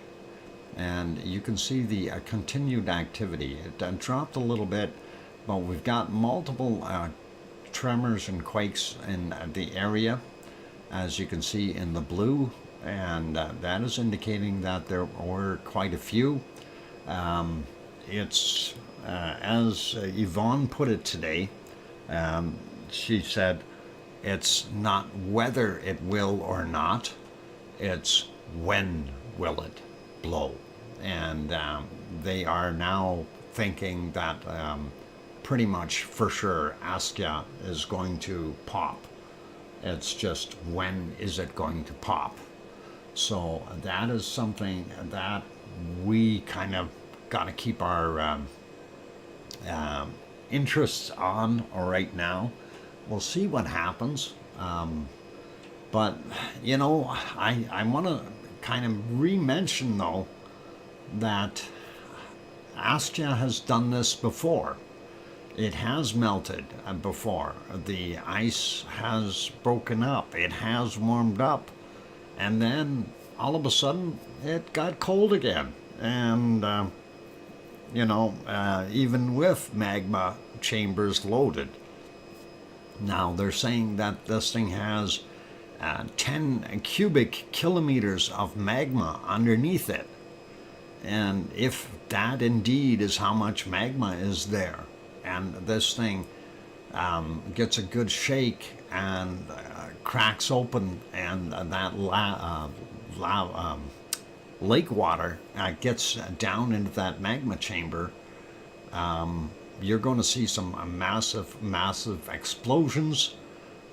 and you can see the continued activity. It dropped a little bit, but we've got multiple tremors and quakes in the area, as you can see in the blue, and that is indicating that there were quite a few. It's as Yvonne put it today, She said, it's not whether it will or not, it's when will it blow. And they are now thinking that pretty much for sure Askia is going to pop. It's just when is it going to pop. So that is something that we kind of got to keep our interests on right now. We'll see what happens. But, you know, I want to kind of re-mention, though, that Askia has done this before. It has melted before. The ice has broken up. It has warmed up. And then all of a sudden it got cold again. And, you know, even with magma chambers loaded. Now they're saying that this thing has 10 cubic kilometers of magma underneath it. And if that indeed is how much magma is there, and this thing gets a good shake and cracks open, and that lake water gets down into that magma chamber, you're going to see some massive explosions,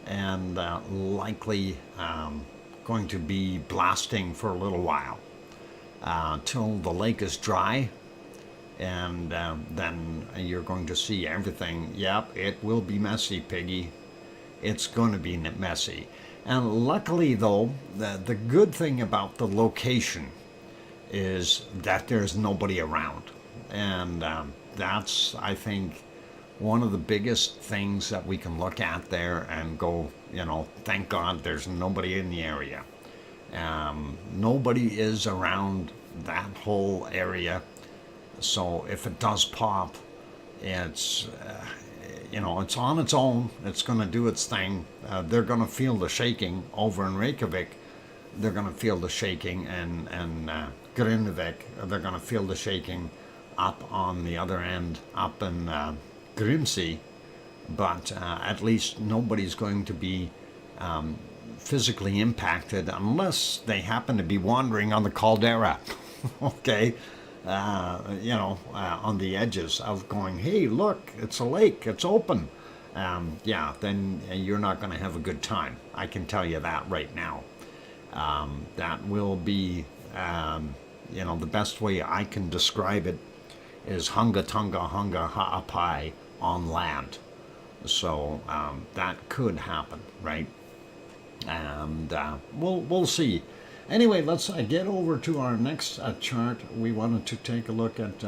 and likely going to be blasting for a little while till the lake is dry. And then you're going to see everything. Yep, it will be messy, Piggy. It's going to be messy. And luckily, though, the good thing about the location is that there's nobody around. And that's, I think, one of the biggest things that we can look at there and go, you know, thank God there's nobody in the area. Nobody is around that whole area. So if it does pop, it's, you know, it's on its own. It's going to do its thing. They're going to feel the shaking over in Reykjavik. They're going to feel the shaking, and Grindavik, they're going to feel the shaking up on the other end, up in Grimsey. But at least nobody's going to be physically impacted unless they happen to be wandering on the caldera. Okay? You know, on the edges of going, hey, look, it's a lake, it's open. Yeah, then you're not going to have a good time. I can tell you that right now. That will be, you know, the best way I can describe it is hunga tunga hunga ha'apai on land. So that could happen, right? And we'll see. Anyway, let's get over to our next chart. We wanted to take a look at,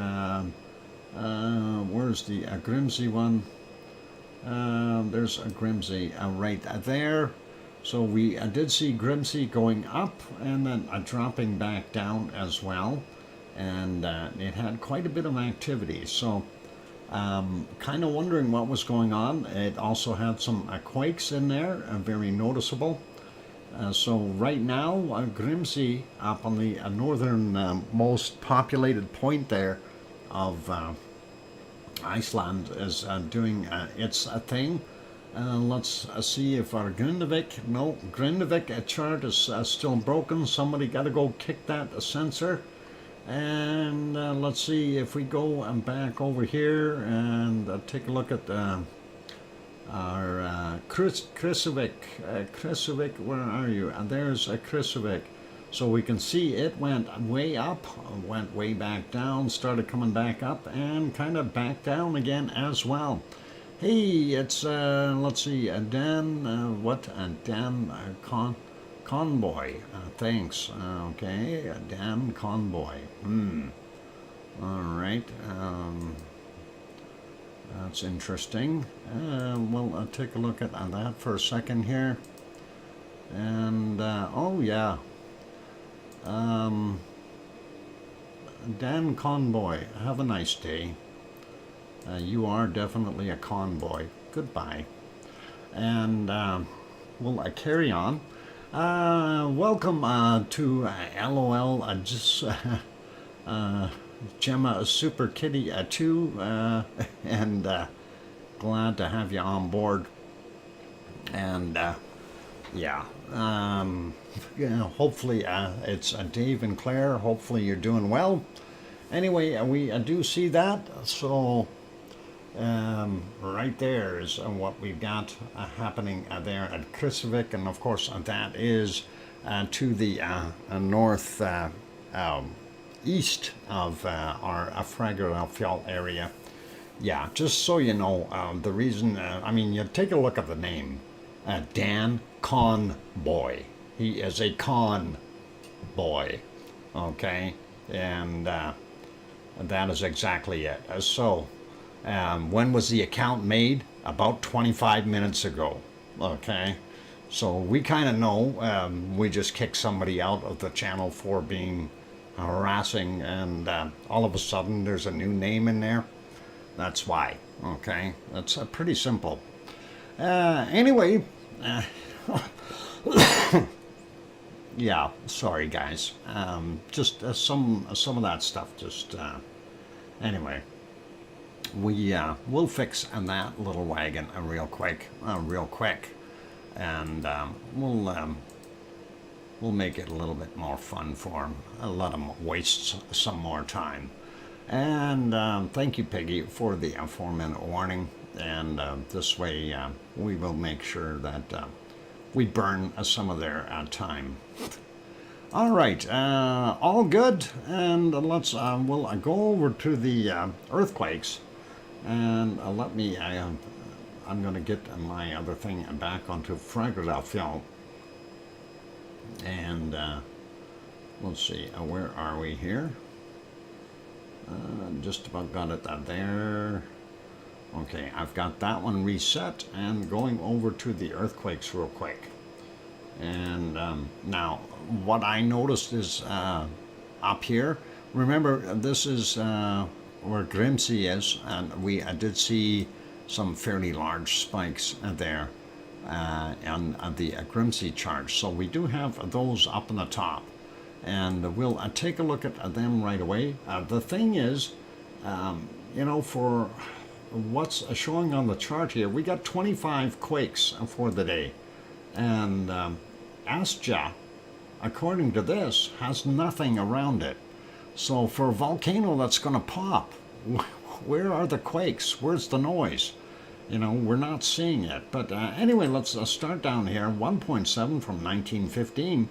where's the Grimsey one? There's a Grimsey right there. So we did see Grimsey going up and then dropping back down as well. And it had quite a bit of activity. So kind of wondering what was going on. It also had some quakes in there, very noticeable. So right now, Grimsey, up on the northern most populated point there of Iceland, is doing its thing. Let's see if our Grindavik, no, Grindavik chart is still broken. Somebody got to go kick that sensor. And let's see if we go back over here and take a look at our Krasavik. Krasavik, where are you? There's a Krasavik. So we can see it went way up, went way back down, started coming back up, and kind of back down again as well. Hey, it's, let's see, Dan, what? Dan Conboy. Thanks. Okay, Dan Conboy. All right. That's interesting. We'll take a look at that for a second here. And, oh yeah. Dan Conboy, have a nice day. You are definitely a convoy. Goodbye. And we'll carry on. Welcome to LOL, Gemma Super Kitty 2, and glad to have you on board. And yeah, hopefully it's Dave and Claire. Hopefully you're doing well. Anyway, we do see that. So right there is what we've got happening there at Kristevik, and of course that is to the north east of our Fragerfjall area. Yeah, just so you know, the reason, I mean, you take a look at the name, Dan Con Boy. He is a con boy, okay? And that is exactly it. So, when was the account made? About 25 minutes ago, okay? So we kind of know. We just kicked somebody out of the channel for being harassing, and all of a sudden there's a new name in there. That's why, okay? That's pretty simple. Anyway, yeah, sorry guys. Just some of that stuff. Just anyway, we'll fix that little wagon real quick, and we'll make it a little bit more fun for him. I'll let him waste some more time. And thank you, Peggy, for the 4-minute warning. And this way, we will make sure that we burn some of their time. All right, all good. And let's we'll go over to the earthquakes. And let me. I'm going to get my other thing back onto Fragerfjall. And let's see, where are we here? Just about got it there. Okay, I've got that one reset and going over to the earthquakes real quick. And now, what I noticed is up here, remember this is where Grimsey is, and we did see some fairly large spikes there on the Grimsey chart. So we do have those up on the top. And we'll take a look at them right away. The thing is, you know, for what's showing on the chart here, we got 25 quakes for the day. And Askia, according to this, has nothing around it. So for a volcano that's going to pop, where are the quakes? Where's the noise? You know, we're not seeing it. But anyway, let's start down here. 1.7 from 1915.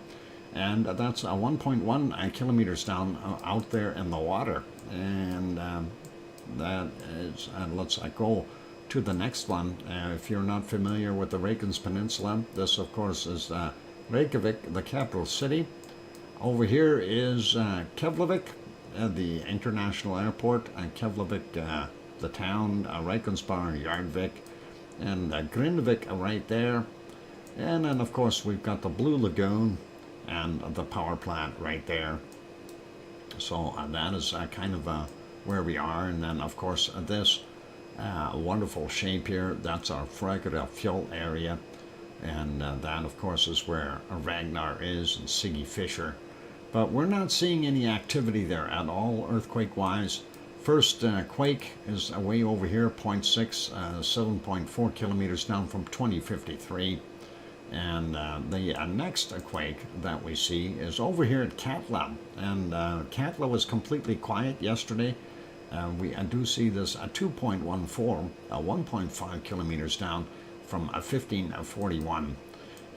And that's 1.1 kilometers down out there in the water. And that is, let's go to the next one. If you're not familiar with the Reykjanes Peninsula, this of course is Reykjavik, the capital city. Over here is Keflavik, the international airport, Keflavik, the town, Reykjanesbær, Jarðvík, and Grindavik right there. And then of course we've got the Blue Lagoon and the power plant right there. So that is kind of where we are. And then of course this wonderful shape here, that's our Fragerfjall area, and that of course is where Ragnar is and Siggy Fisher. But we're not seeing any activity there at all earthquake wise. First quake is way over here, 0.6, 7.4 kilometers down from 2053. And the next quake that we see is over here at Katla. And Katla was completely quiet yesterday. We do see this at 2.14, 1.5 kilometers down from 1541.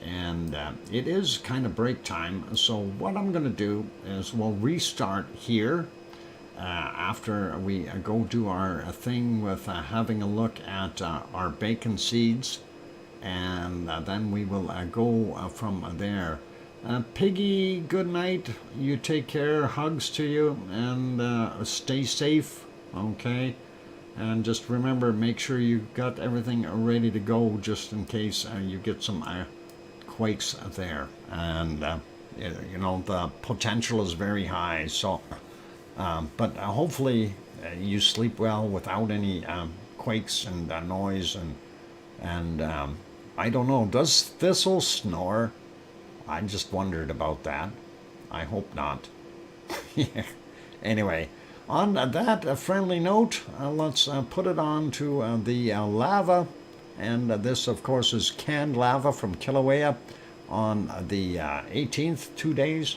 And it is kind of break time. So what I'm going to do is we'll restart here after we go do our thing with having a look at our bacon seeds. And then we will go from there. Piggy, good night. You take care. Hugs to you, and stay safe. Okay, and just remember, make sure you got everything ready to go, just in case you get some quakes there. And you know, the potential is very high. So, but hopefully you sleep well without any quakes and noise and. I don't know, does Thistle snore? I just wondered about that. I hope not. Yeah. Anyway, On that friendly note, let's put it on to the lava. And this, of course, is canned lava from Kilauea on the 18th, 2 days.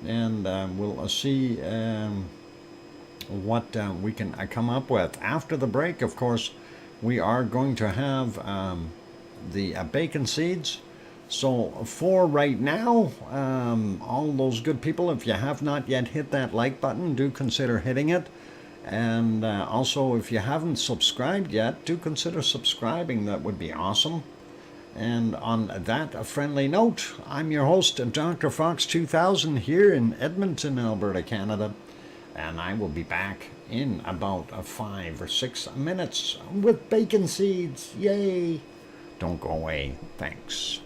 And we'll see what we can come up with. After the break, of course, we are going to have the bacon seeds. So for right now, all those good people, if you have not yet hit that like button, do consider hitting it. And also, if you haven't subscribed yet, do consider subscribing. That would be awesome. And on that friendly note, I'm your host, DrFox2000, here in Edmonton, Alberta, Canada. And I will be back in about 5 or 6 minutes with bacon seeds. Yay! Don't go away. Thanks.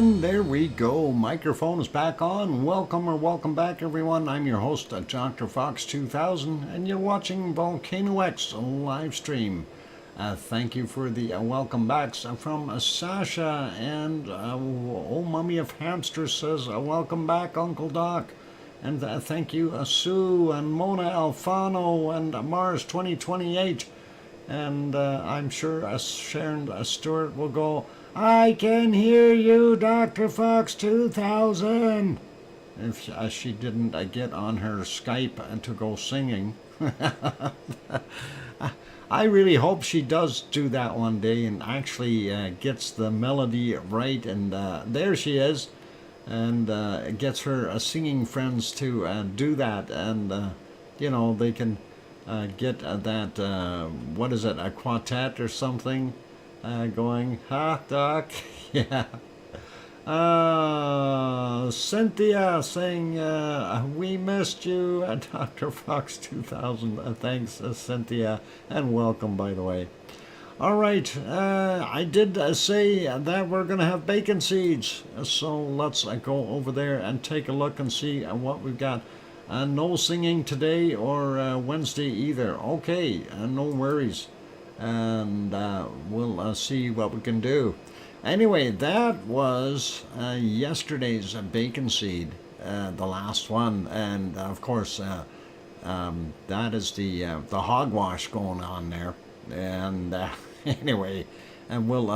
And there we go. Microphone is back on. Welcome or welcome back, everyone. I'm your host, DrFox2000, and you're watching VolcanoX live stream. Thank you for the welcome backs from Sasha, and old Mummy of Hamster says, welcome back, Uncle Doc. And thank you, Sue and Mona Alfano and Mars 2028. And I'm sure Sharon Stewart will go, I can hear you, Dr. Fox 2000. If she didn't get on her Skype to go singing. I really hope she does do that one day and actually gets the melody right. And there she is. And gets her singing friends to do that. And, you know, they can get that, what is it, a quartet or something? Going, ha, Doc, yeah. Cynthia saying, we missed you, Dr. Fox 2000. Thanks, Cynthia, and welcome, by the way. All right, I did say that we're going to have bacon seeds, so let's go over there and take a look and see what we've got. No singing today or Wednesday either. Okay, no worries. And we'll see what we can do. Anyway, that was yesterday's bacon seed, the last one, and of course that is the hogwash going on there. And anyway, and we'll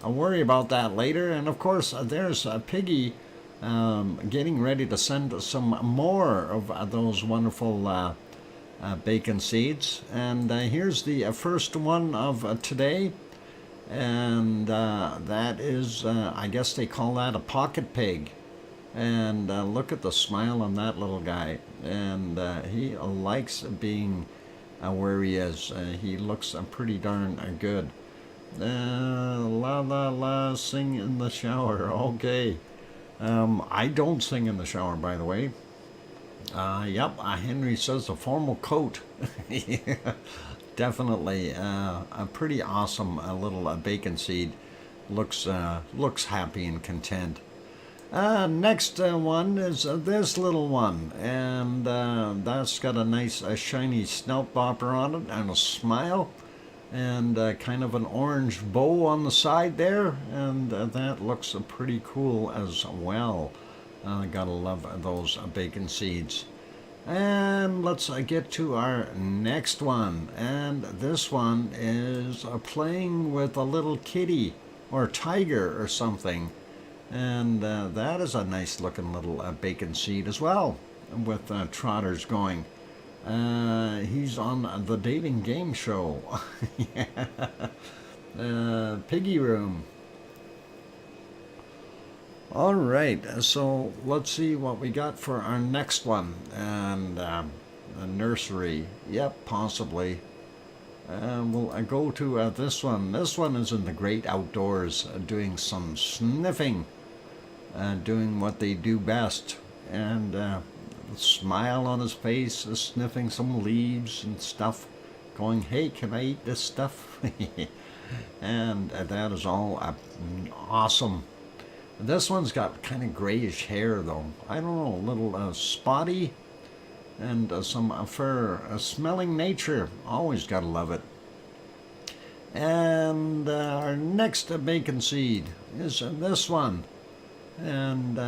worry about that later. And of course, there's Piggy getting ready to send some more of those wonderful bacon seeds. And here's the first one of today, and that is I guess they call that a pocket pig. And look at the smile on that little guy, and he likes being where he is. He looks pretty darn good. La la la, sing in the shower. Okay. I don't sing in the shower, by the way. Yep, Henry says a formal coat. Definitely a pretty awesome little bacon seed. Looks happy and content. Next one is this little one, and that's got a nice shiny snout bopper on it and a smile, and kind of an orange bow on the side there, and that looks pretty cool as well. Gotta love those bacon seeds. And let's get to our next one. And this one is playing with a little kitty or tiger or something. And that is a nice looking little bacon seed as well, with trotters going. He's on the dating game show. Yeah. Piggy Room. All right, so let's see what we got for our next one. And a nursery, yep, possibly. We'll go to this one. This one is in the great outdoors, doing some sniffing, doing what they do best. And a smile on his face, sniffing some leaves and stuff, going, hey, can I eat this stuff? And that is all awesome. This one's got kind of grayish hair, though. I don't know, a little spotty, and some fur. Smelling nature, always gotta love it. And our next bacon seed is this one. And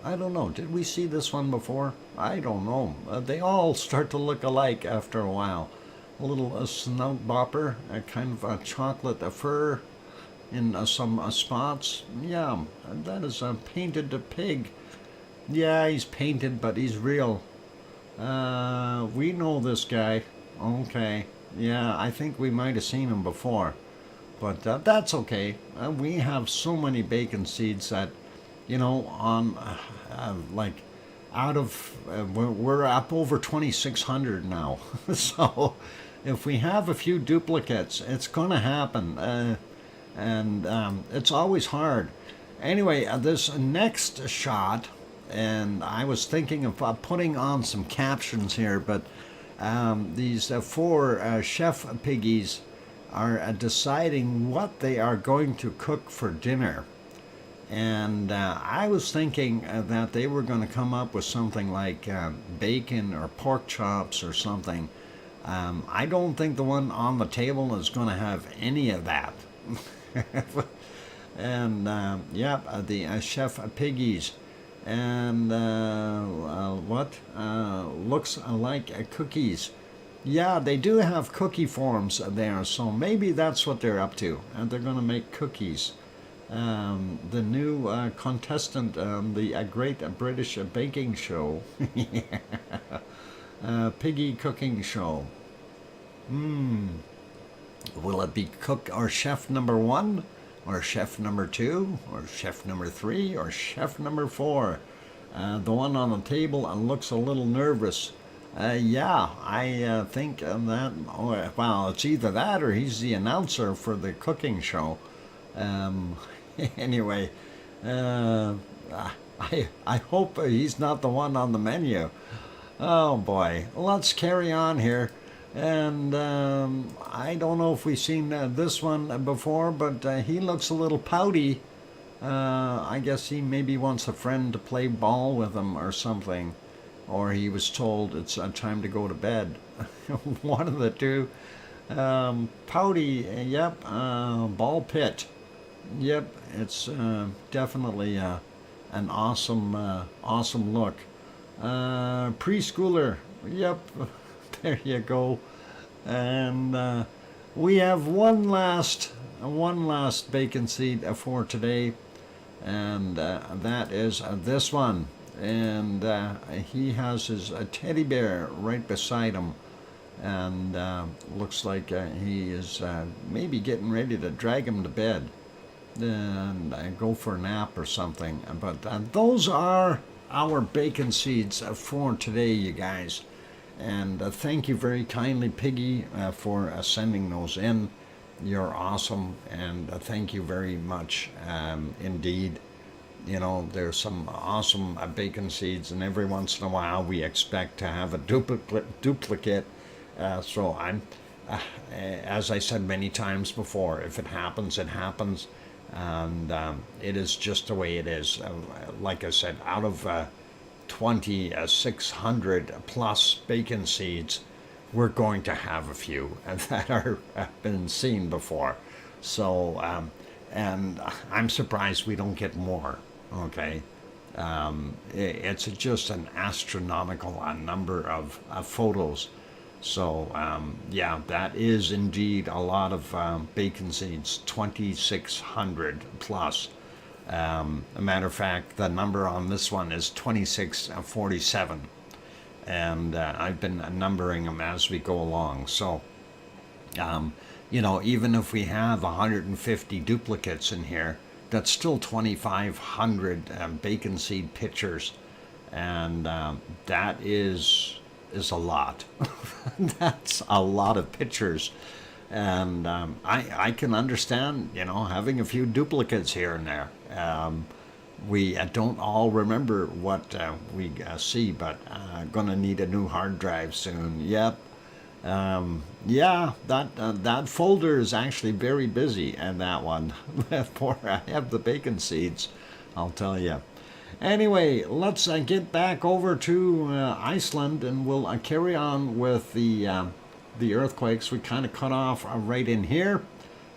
I don't know, did we see this one before? I don't know. They all start to look alike after a while. A little snout bopper, a kind of a chocolate fur in some spots. Yeah, that is a painted pig. Yeah, he's painted, but he's real. We know this guy. Okay. Yeah, I think we might have seen him before. But that's okay. We have so many bacon seeds that, you know, on like out of, we're up over 2,600 now. So if we have a few duplicates, it's going to happen. And it's always hard. Anyway, this next shot, and I was thinking of putting on some captions here, but these four chef piggies are deciding what they are going to cook for dinner. And I was thinking that they were going to come up with something like bacon or pork chops or something. I don't think the one on the table is going to have any of that. And yeah, the Chef Piggies. And what? Looks like cookies. Yeah, they do have cookie forms there, so maybe that's what they're up to. And they're going to make cookies. The new contestant on the Great British Baking Show. Piggy Cooking Show. Will it be cook or chef number 1? Or chef number 2? Or chef number 3? Or chef number 4? The one on the table looks a little nervous. Yeah, I think that, well, it's either that or he's the announcer for the cooking show. Anyway, I hope he's not the one on the menu. Oh boy, let's carry on here. And I don't know if we've seen this one before, but he looks a little pouty. I guess he maybe wants a friend to play ball with him or something. Or he was told it's time to go to bed. One of the two. Pouty, yep, ball pit. Yep, it's definitely an awesome look. Preschooler, yep, there you go. And we have one last bacon seed for today, and that is this one. And he has his teddy bear right beside him, and looks like he is maybe getting ready to drag him to bed and go for a nap or something. But those are our bacon seeds for today, you guys. And thank you very kindly, Piggy, for sending those in. You're awesome, and thank you very much indeed. You know, there's some awesome bacon seeds, and every once in a while we expect to have a duplicate. So I'm, as I said many times before, if it happens, it happens. And it is just the way it is. Like I said, out of 2,600 plus bacon seeds, we're going to have a few that have been seen before. So, and I'm surprised we don't get more. Okay, it's just an astronomical number of photos. So yeah, that is indeed a lot of bacon seeds, 2,600 plus. A matter of fact, the number on this one is 2647, and I've been numbering them as we go along. So, you know, even if we have 150 duplicates in here, that's still 2,500 bacon seed pictures, and that is a lot. That's a lot of pictures, and I can understand, you know, having a few duplicates here and there. We don't all remember what we see, but gonna need a new hard drive soon. Yep. Yeah, that folder is actually very busy, and that one for I have the bacon seeds, I'll tell you. Anyway, let's get back over to Iceland, and we'll carry on with the earthquakes. We kind of cut off right in here,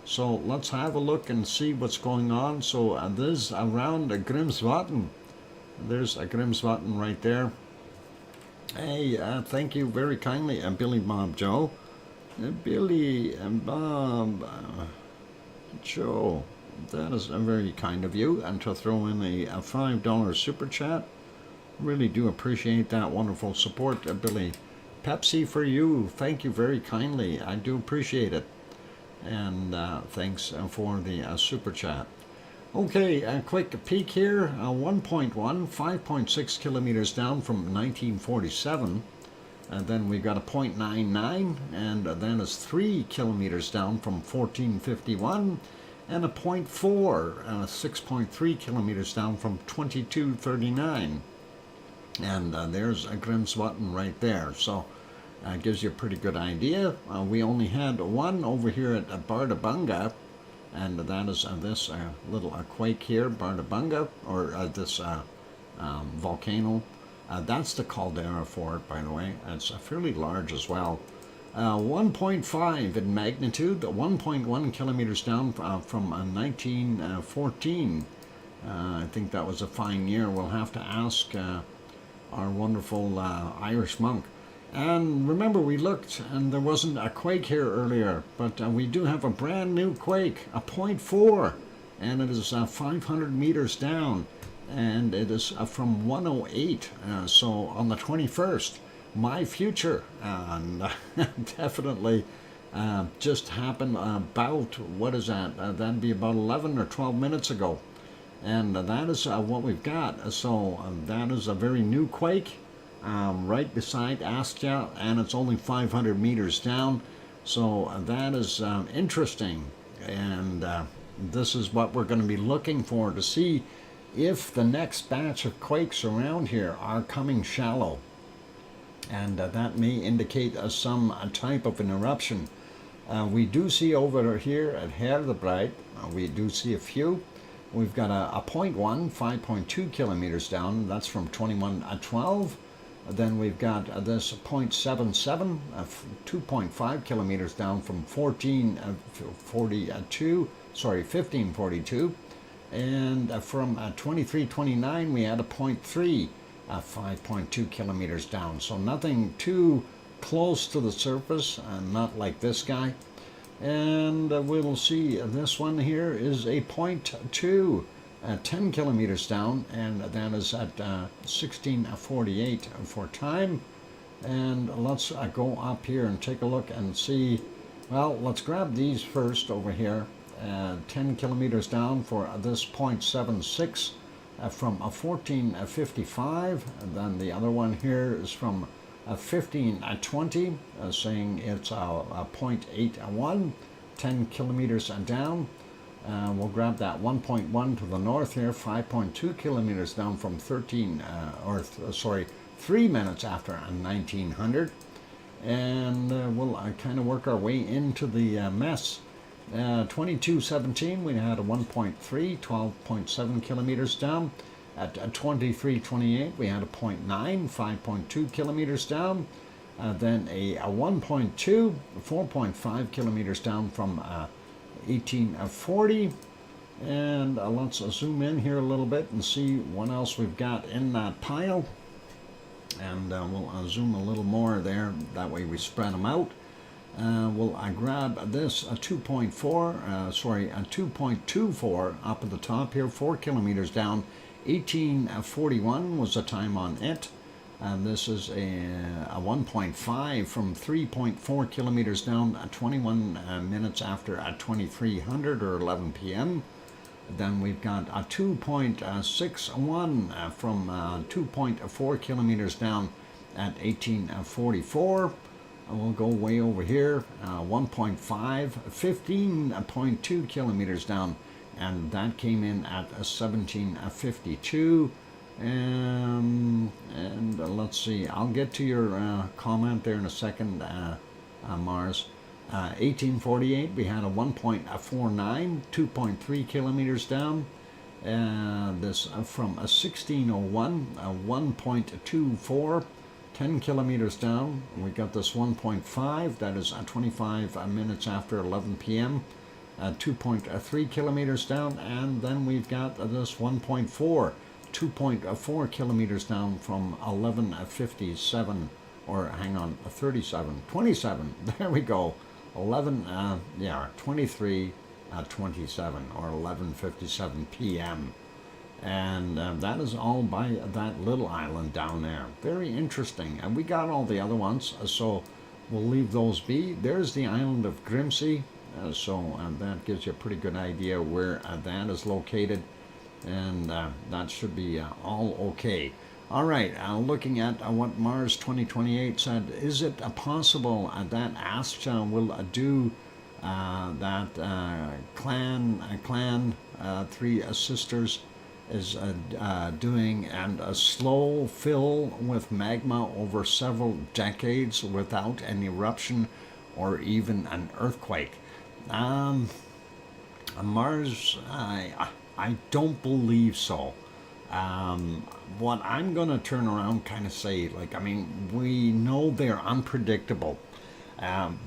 so let's have a look and see what's going on. So this around Grimsvatn. There's a Grimsvatn right there. Hey, thank you very kindly, Billy Bob Joe. Billy and Bob Joe, that is very kind of you, and to throw in a $5 super chat. Really do appreciate that wonderful support, Billy. Pepsi for you, thank you very kindly. I do appreciate it. And thanks for the super chat. Okay, a quick peek here. 1.1, 5.6 kilometers down from 1947. And then we got a 0.99, and then it's 3 kilometers down from 1451. And a 0.4, 6.3 kilometers down from 2239. And there's a Grimsvatn right there. So gives you a pretty good idea. We only had one over here at Bardabunga. and that is this little quake here, Bardabunga, or this volcano. That's the caldera for it, by the way. It's fairly large as well. 1.5 in magnitude, 1.1 kilometers down from 1914. I think that was a fine year. We'll have to ask our wonderful Irish monk. And remember, we looked and there wasn't a quake here earlier, but we do have a brand new quake, a 0.4, and it is 500 meters down, and it is from 108, so on the 21st. My future, and definitely just happened about, what is that? That'd be about 11 or 12 minutes ago. And that is what we've got. So that is a very new quake right beside Askia, and it's only 500 meters down. So that is interesting. And this is what we're going to be looking for to see if the next batch of quakes around here are coming shallow. And that may indicate some type of an eruption. We do see over here at Herdebreit, we do see a few. We've got a 0.1, 5.2 kilometers down. That's from 2112. Then we've got this 0.77, 2.5 kilometers down from 1542. And from 2329, we had a 0.3. 5.2 kilometers down, so nothing too close to the surface, not like this guy. And we'll see this one here is a 0.2, 10 kilometers down, and that is at 1648 for time. And let's go up here and take a look and see. Well, let's grab these first over here. 10 kilometers down for this 0.76. From 1455, and then the other one here is from 1520, saying it's a 0.81, 10 kilometers down. We'll grab that 1.1 to the north here, 5.2 kilometers down from 3 minutes after 1900, and we'll kind of work our way into the mess. 2217, we had a 1.3, 12.7 kilometers down. At 2328, we had a 0.9, 5.2 kilometers down. Then a 1.2, 4.5 kilometers down from 1840. And let's zoom in here a little bit and see what else we've got in that pile. And we'll zoom a little more there. That way we spread them out. We'll grab this 2.24 up at the top here, 4 kilometers down. 1841 was the time on it. This is a 1.5 from 3.4 kilometers down, 21 minutes after 2300 or 11 p.m. Then we've got a 2.61 from 2.4 kilometers down at 1844. We'll go way over here, 1.5, 15.2 kilometers down, and that came in at 1752. And let's see, I'll get to your comment there in a second, Mars. 1848, we had a 1.49, 2.3 kilometers down. This from 1601, 1.24. 10 kilometers down, we got this 1.5, that is 25 minutes after 11 p.m., 2.3 kilometers down, and then we've got this 1.4, 2.4 kilometers down from 1157, or hang on, 37, 27, there we go, 23, 27, or 11:57 p.m., and that is all by that little island down there. Very interesting. And we got all the other ones, so we'll leave those be. There's the island of Grimsey, so that gives you a pretty good idea where that is located, and that should be all okay. All right, looking at what Mars 2028 said, is it possible that Askia will do that clan, Three Sisters, is doing and a slow fill with magma over several decades without an eruption or even an earthquake? Mars, I don't believe so. What I'm going to turn around kind of say, like, I mean, we know they're unpredictable,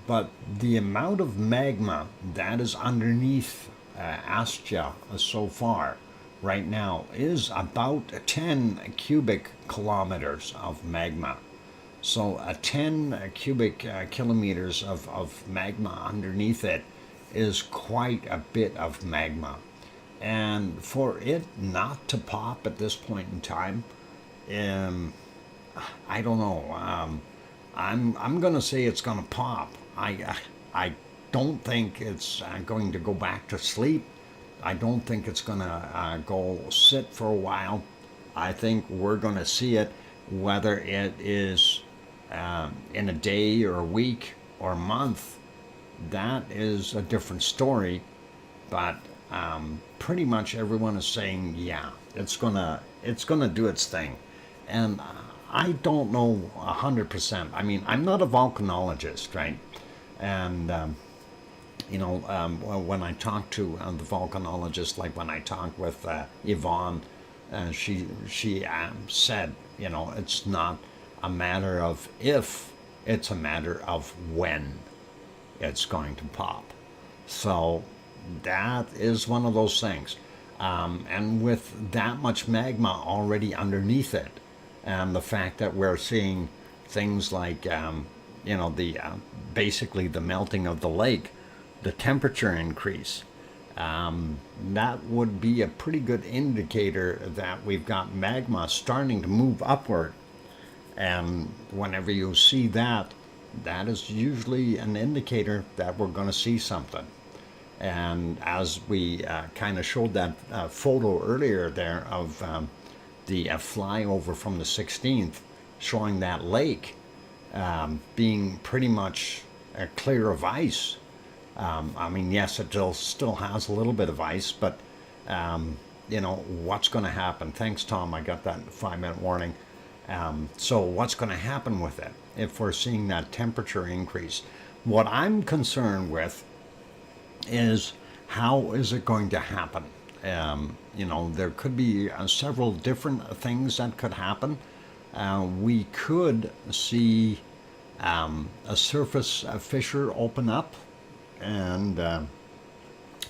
but the amount of magma that is underneath Askia so far, right now, is about 10 cubic kilometers of magma. So 10 cubic kilometers of magma underneath it is quite a bit of magma. And for it not to pop at this point in time, I don't know. I'm gonna say it's gonna pop. I don't think it's going to go back to sleep. I don't think it's gonna go sit for a while. I think we're gonna see it, whether it is in a day or a week or a month. That is a different story, but pretty much everyone is saying, yeah, it's gonna do its thing, and I don't know 100%. I mean, I'm not a volcanologist, right? And when I talk to the volcanologist, like when I talked with Yvonne, she said, it's not a matter of if, it's a matter of when it's going to pop. So that is one of those things. And with that much magma already underneath it, and the fact that we're seeing things like, basically the melting of the lake, the temperature increase, that would be a pretty good indicator that we've got magma starting to move upward. And whenever you see that, that is usually an indicator that we're going to see something. And as we kind of showed that photo earlier there of the flyover from the 16th, showing that lake being pretty much clear of ice. I mean, yes, it still has a little bit of ice, but what's going to happen? Thanks, Tom. I got that 5-minute warning. So what's going to happen with it if we're seeing that temperature increase? What I'm concerned with is, how is it going to happen? There could be several different things that could happen. We could see a surface fissure open up, and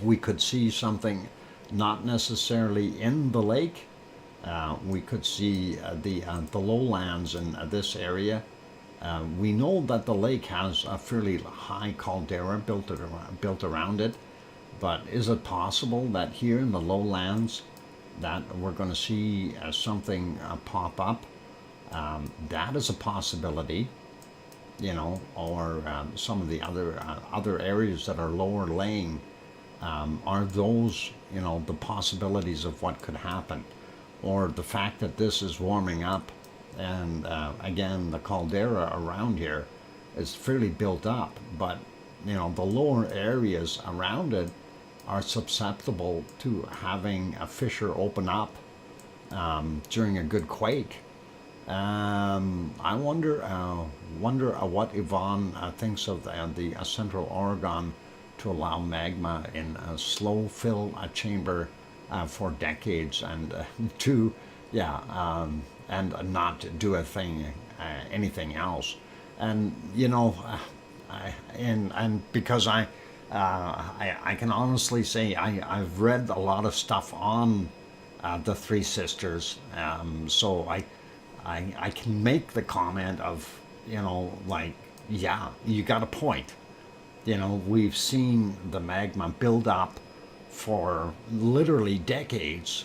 we could see something not necessarily in the lake. We could see the lowlands in this area. We know that the lake has a fairly high caldera built around it, but is it possible that here in the lowlands that we're going to see something pop up? That is a possibility, or some of the other areas that are lower laying. Are those, the possibilities of what could happen? Or the fact that this is warming up, and again, the caldera around here is fairly built up, but the lower areas around it are susceptible to having a fissure open up during a good quake. I wonder what Yvonne thinks of the Central Oregon to allow magma in a slow fill chamber for decades, and and not do anything else. And because I can honestly say I've read a lot of stuff on the Three Sisters, so I can make the comment of, you got a point. We've seen the magma build up for literally decades,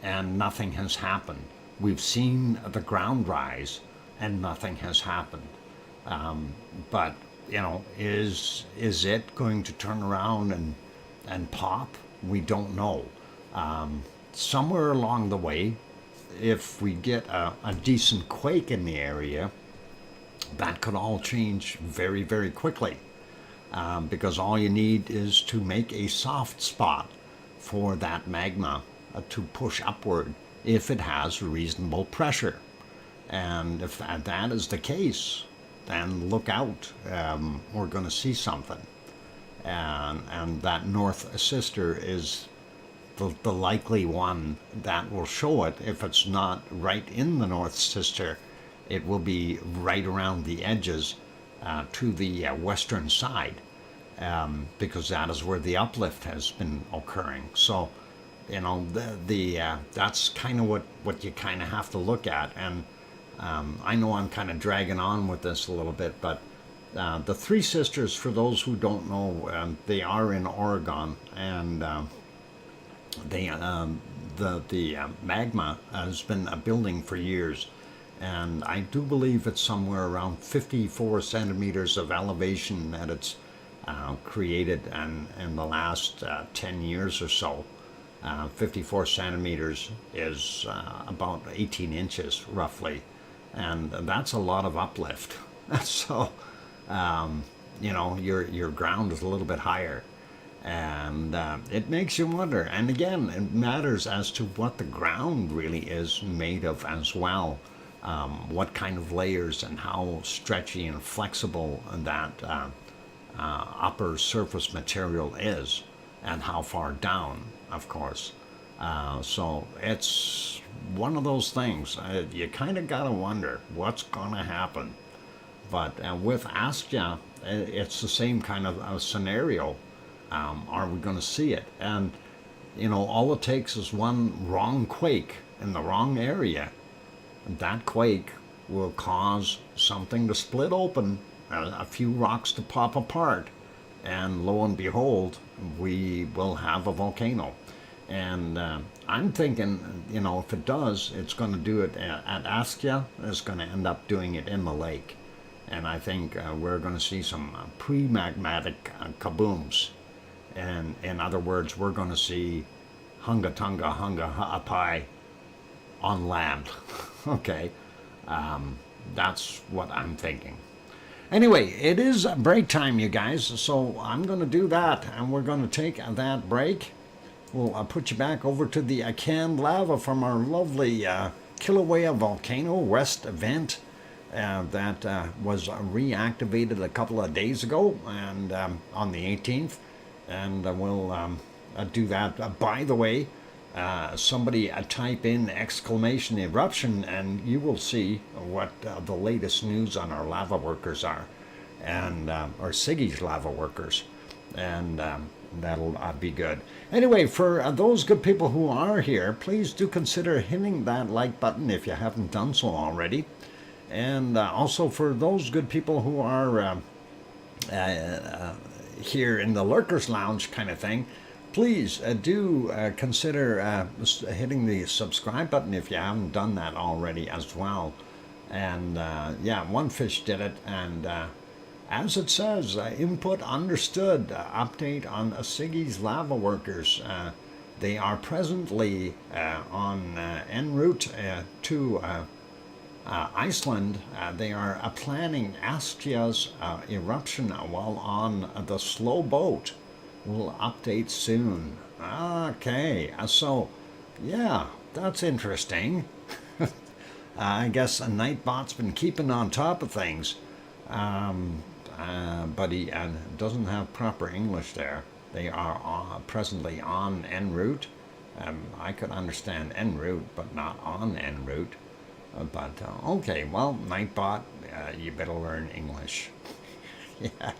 and nothing has happened. We've seen the ground rise, and nothing has happened. But is it going to turn around and pop? We don't know. Somewhere along the way, if we get a decent quake in the area, that could all change very, very quickly. Because all you need is to make a soft spot for that magma to push upward if it has reasonable pressure. And if that is the case, then look out. We're going to see something. and that north sister is the likely one that will show it. If it's not right in the north sister, it will be right around the edges to the western side, because that is where the uplift has been occurring. So, you know, that's kind of what you kind of have to look at. And I know I'm kind of dragging on with this a little bit, but the Three Sisters, for those who don't know, they are in Oregon, and the magma has been building for years, and I do believe it's somewhere around 54 centimeters of elevation that it's created in the last 10 years or so. 54 centimeters is about 18 inches roughly, and that's a lot of uplift. So you know, your ground is a little bit higher, and it makes you wonder. And again, it matters as to what the ground really is made of as well, what kind of layers and how stretchy and flexible that upper surface material is, and how far down, of course. So it's one of those things. You kind of gotta wonder what's gonna happen. But with Askia, it's the same kind of scenario. Are we going to see it? And, you know, all it takes is one wrong quake in the wrong area. And that quake will cause something to split open, a few rocks to pop apart, and lo and behold, we will have a volcano. And I'm thinking, you know, if it does, it's going to do it at Askia. It's going to end up doing it in the lake. And I think we're going to see some pre-magmatic kabooms. And in other words, we're going to see Hunga Tunga Hunga Ha'apai on land. Okay, that's what I'm thinking. Anyway, it is break time, you guys, so I'm going to do that, and we're going to take that break. We'll put you back over to the canned lava from our lovely Kilauea Volcano West event. That was reactivated a couple of days ago, and on the 18th, and we'll do that. By the way, somebody type in exclamation eruption, and you will see what the latest news on our lava workers are, and our Siggy's lava workers, and that'll be good. Anyway, for those good people who are here, please do consider hitting that like button if you haven't done so already. And also for those good people who are here in the Lurkers Lounge kind of thing, please do consider hitting the subscribe button if you haven't done that already as well. And yeah, One Fish did it, and as it says, input understood, update on Siggy's lava workers. They are presently on en route to Iceland. They are planning Askia's eruption while on the slow boat. We'll update soon. Okay, so yeah, that's interesting. I guess Nightbot's been keeping on top of things, but he doesn't have proper English there. They are presently on en route. I could understand en route, but not on en route. But okay, well, Nightbot, you better learn English. Yeah.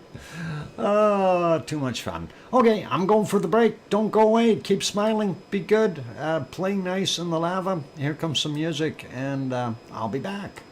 Oh, too much fun. Okay, I'm going for the break. Don't go away. Keep smiling. Be good. Play nice in the lava. Here comes some music, and I'll be back.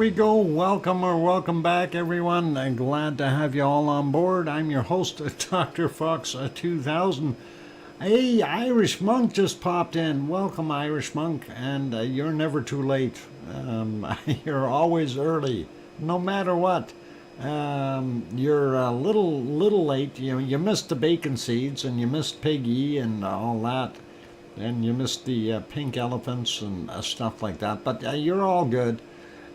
we go. Welcome back, everyone. I'm glad to have you all on board. I'm your host, DrFox2000. Hey, Irish Monk just popped in. Welcome, Irish Monk, and you're never too late. You're always early, no matter what. You're a little late. You missed the bacon seeds, and you missed Piggy and all that, and you missed the pink elephants and stuff like that. But you're all good.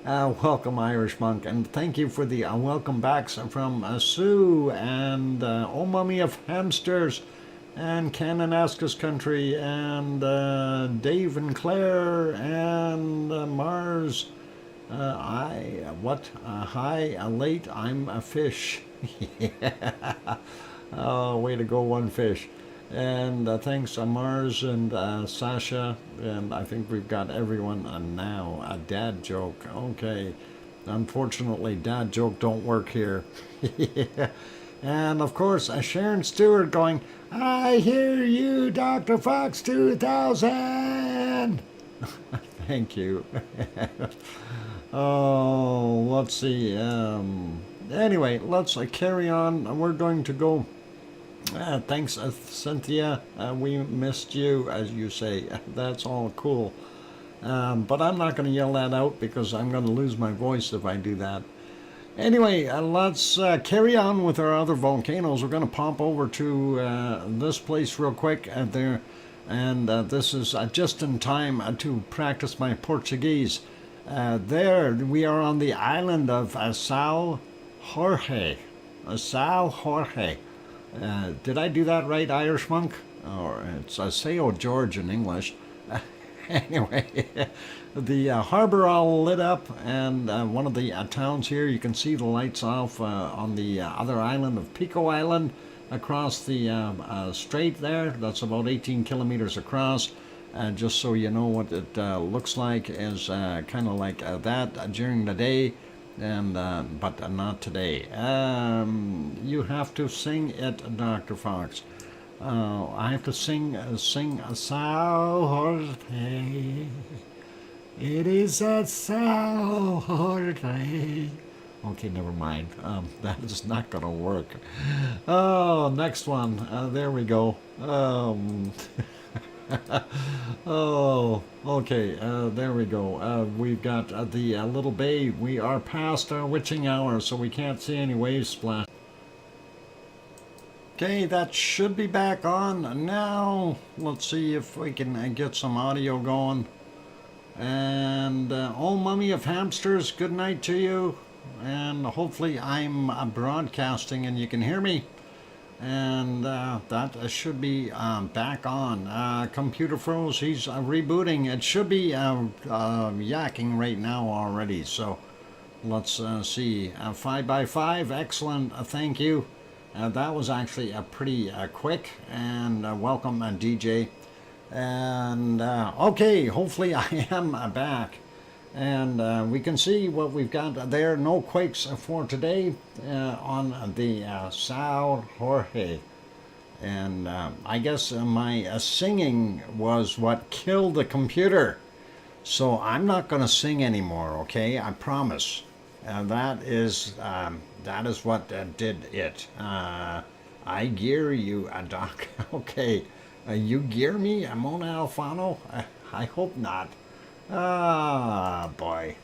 Welcome, Irish Monk, and thank you for the welcome backs from Sue and Oh Mummy of Hamsters and Kananaskis Country and Dave and Claire and Mars. Hi, late, I'm a fish. Yeah. Oh, way to go, one fish. And thanks Mars and Sasha, and I think we've got everyone now. A dad joke, okay. Unfortunately, dad joke don't work here. Yeah. And of course, Sharon Stewart going, I hear you, Dr. Fox 2000. Thank you. Oh, let's see. Anyway, let's carry on. We're going to go. Thanks, Cynthia. We missed you, as you say. That's all cool. But I'm not going to yell that out because I'm going to lose my voice if I do that. Anyway, let's carry on with our other volcanoes. We're going to pop over to this place real quick there. And this is just in time to practice my Portuguese. There, we are on the island of São Jorge. São Jorge. Did I do that right, Irish monk? Or it's Sao George in English. Anyway, the harbor all lit up, and one of the towns here, you can see the lights off on the other island of Pico Island across the strait there. That's about 18 kilometers across. Just so you know what it looks like, is kind of like that during the day, and but not today. You have to sing it, Dr. Fox. I have to sing São Jorge. It is a São Jorge. Okay, never mind. That is not going to work. Oh, next one. There we go. Oh, okay. There we go. We've got the little bay. We are past our witching hour, so we can't see any waves splash. Okay, that should be back on now. Let's see if we can get some audio going. And oh, mummy of hamsters, good night to you. And hopefully I'm broadcasting and you can hear me. And that should be back on. Computer froze, he's rebooting. It should be yakking right now already. So let's see. 5x5, excellent, thank you. That was actually pretty quick, and welcome DJ. And okay, hopefully I am back, and we can see what we've got there. No quakes for today on the São Jorge, and I guess my singing was what killed the computer, so I'm not going to sing anymore, okay, I promise. That is what did it. I gear you, Doc. Okay, you gear me, Mona Alfano? I hope not. Ah, boy.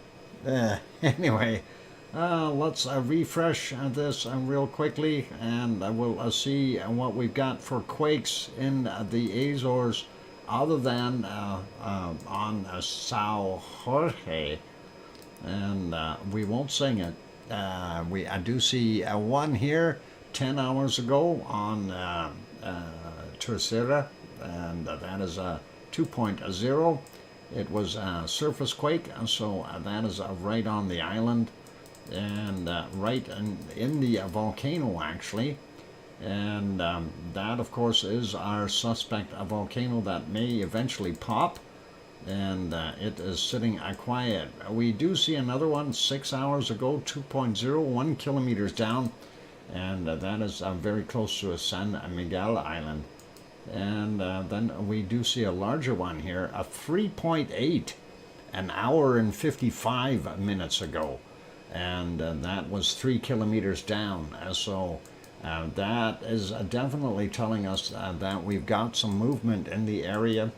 Anyway, let's refresh this real quickly, and we'll see what we've got for quakes in the Azores, other than on São Jorge. And we won't sing it. I do see one here 10 hours ago on Terceira, and that is a 2.0. It was a surface quake, so that is right on the island, and right in the volcano actually. And that, of course, is our suspect volcano that may eventually pop. And it is sitting quiet. We do see another one 6 hours ago, 2.0, 1 kilometers down, and that is very close to San Miguel Island. And then we do see a larger one here, a 3.8, an hour and 55 minutes ago, and that was 3 kilometers down. So that is definitely telling us that we've got some movement in the area.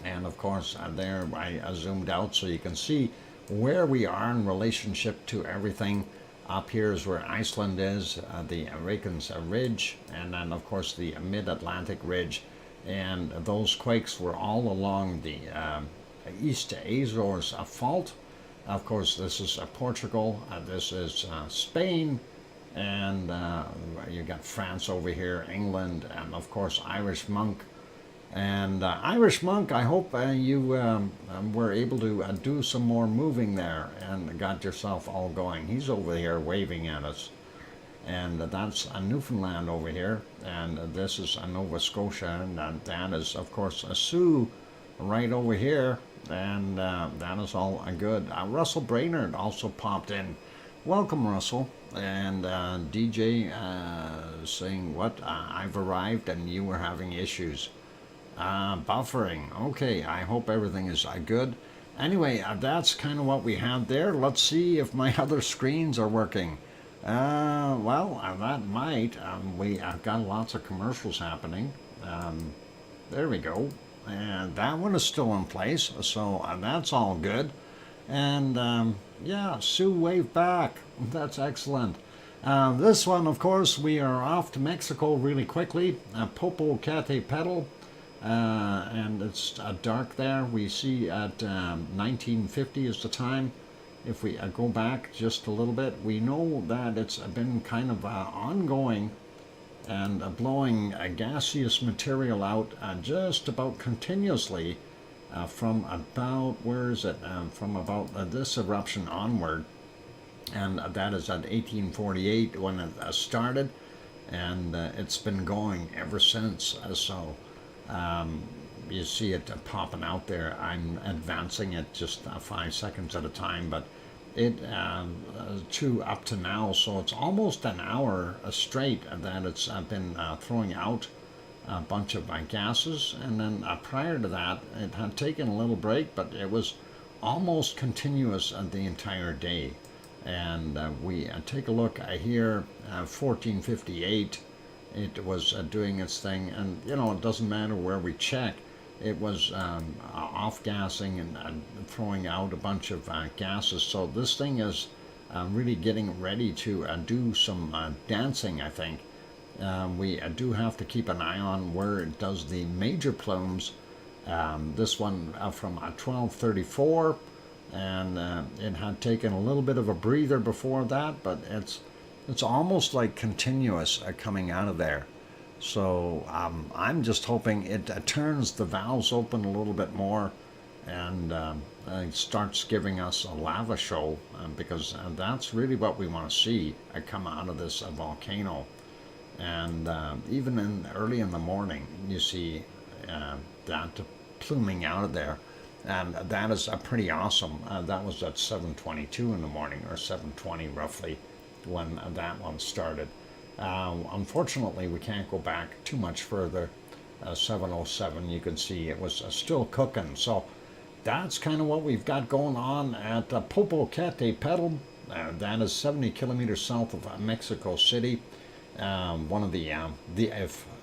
And of course, there I zoomed out so you can see where we are in relationship to everything. Up here is where Iceland is, the Reykjanes Ridge, and then of course the Mid-Atlantic Ridge. And those quakes were all along the East Azores fault. Of course, this is Portugal, this is Spain, and you got France over here, England, and of course Irish Monk. And Irish Monk, I hope you were able to do some more moving there and got yourself all going. He's over here waving at us. and that's Newfoundland over here, and this is Nova Scotia, and that is, of course, a Sioux right over here, and that is all good. Russell Brainerd also popped in. Welcome, Russell. And DJ saying, what? I've arrived and you were having issues. Buffering. Okay, I hope everything is good. Anyway, that's kind of what we have there. Let's see if my other screens are working. Well, that might. I've got lots of commercials happening. There we go. And that one is still in place, so that's all good. And yeah, Sue wave back. That's excellent. This one, of course, we are off to Mexico really quickly. Popocatépetl, and it's dark there. We see at 1950 is the time. If we go back just a little bit, we know that it's been kind of ongoing and blowing gaseous material out just about continuously from about, where is it, from about this eruption onward, and that is at 1848 when it started, and it's been going ever since. So you see it popping out there. I'm advancing it just 5 seconds at a time, but it up to now, so it's almost an hour straight that it's been throwing out a bunch of gases, and then prior to that it had taken a little break, but it was almost continuous the entire day. And we take a look here, 1458, it was doing its thing, and you know, it doesn't matter where we check, it was off-gassing and throwing out a bunch of gases. So this thing is really getting ready to do some dancing, I think. We do have to keep an eye on where it does the major plumes. This one from 1234, and it had taken a little bit of a breather before that, but it's almost like continuous coming out of there. So I'm just hoping it turns the valves open a little bit more, and starts giving us a lava show, because that's really what we want to see come out of this volcano. And even early in the morning, you see that pluming out of there, and that is pretty awesome. That was at 7:22 in the morning, or 7:20 roughly, when that one started. Unfortunately, we can't go back too much further. 7:07, you can see it was still cooking. So that's kind of what we've got going on at Popocatépetl. That is 70 kilometers south of Mexico City. One of the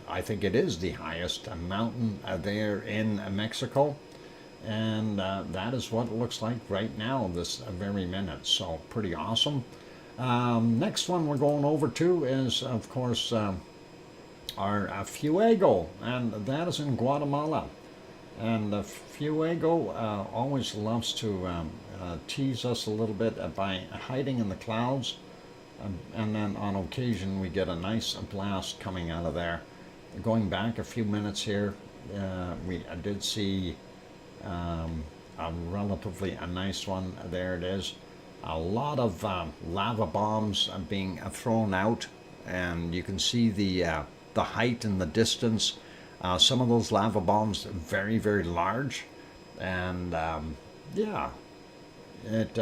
I think it is the highest mountain there in Mexico, and that is what it looks like right now, this very minute. So pretty awesome. Next one we're going over to is, of course, our Fuego, and that is in Guatemala. And Fuego always loves to tease us a little bit by hiding in the clouds. And then on occasion we get a nice blast coming out of there. Going back a few minutes here, we did see a relatively nice one. There it is. A lot of lava bombs being thrown out, and you can see the height and the distance. Some of those lava bombs very, very large, and yeah, it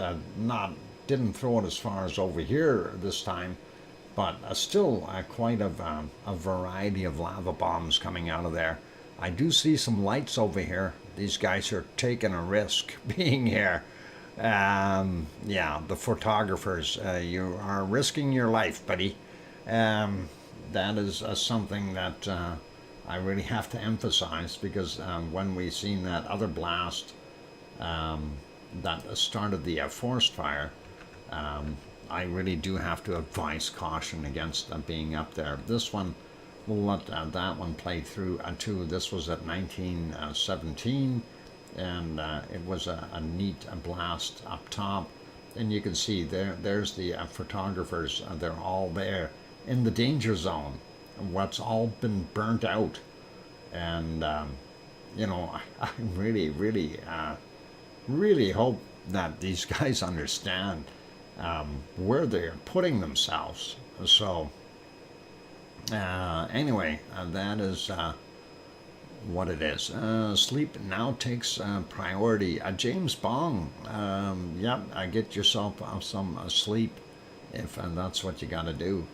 didn't throw it as far as over here this time, but still quite a variety of lava bombs coming out of there. I do see some lights over here. These guys are taking a risk being here. Yeah, the photographers, you are risking your life, buddy. That is something that I really have to emphasize, because when we seen that other blast that started the forest fire, I really do have to advise caution against being up there. This one, we'll let that one play through too. This was at 1917, and it was a neat blast up top. And you can see there's the photographers. They're all there in the danger zone. What's all been burnt out, and you know, I really, really, really hope that these guys understand where they're putting themselves. So anyway, that is what it is. Sleep now takes priority. James Bong, yep, get yourself some sleep if that's what you got to do.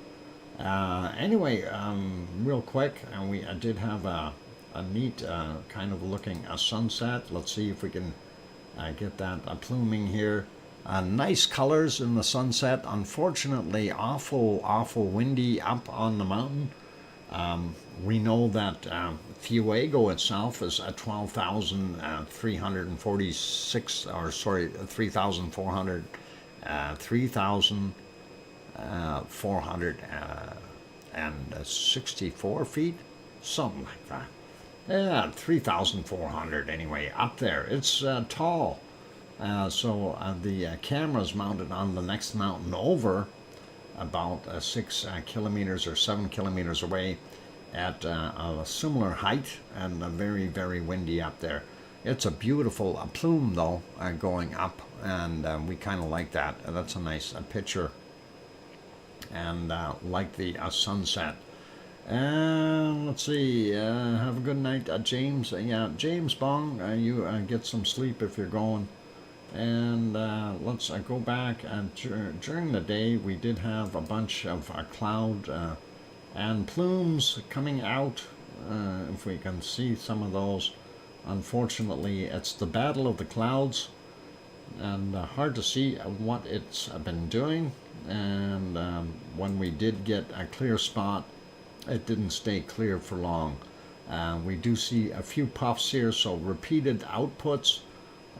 Anyway, real quick, we did have a neat kind of looking sunset. Let's see if we can get that pluming here. Nice colors in the sunset. Unfortunately, awful windy up on the mountain. We know that Fuego itself is at 12,346, or sorry, 3,400, 3,464 feet, something like that. Yeah, 3,400 anyway, up there. It's tall. So the camera's mounted on the next mountain over, about 6 kilometers or 7 kilometers away, at a similar height, and very windy up there. It's a beautiful plume though, going up, and we kind of like that. That's a nice picture, and like the sunset. And let's see, have a good night, James. Yeah, James Bong, you get some sleep if you're going. And let's go back. During the day, we did have a bunch of cloud and plumes coming out, if we can see some of those. Unfortunately, it's the battle of the clouds, and hard to see what it's been doing. And when we did get a clear spot, it didn't stay clear for long. We do see a few puffs here, so repeated outputs,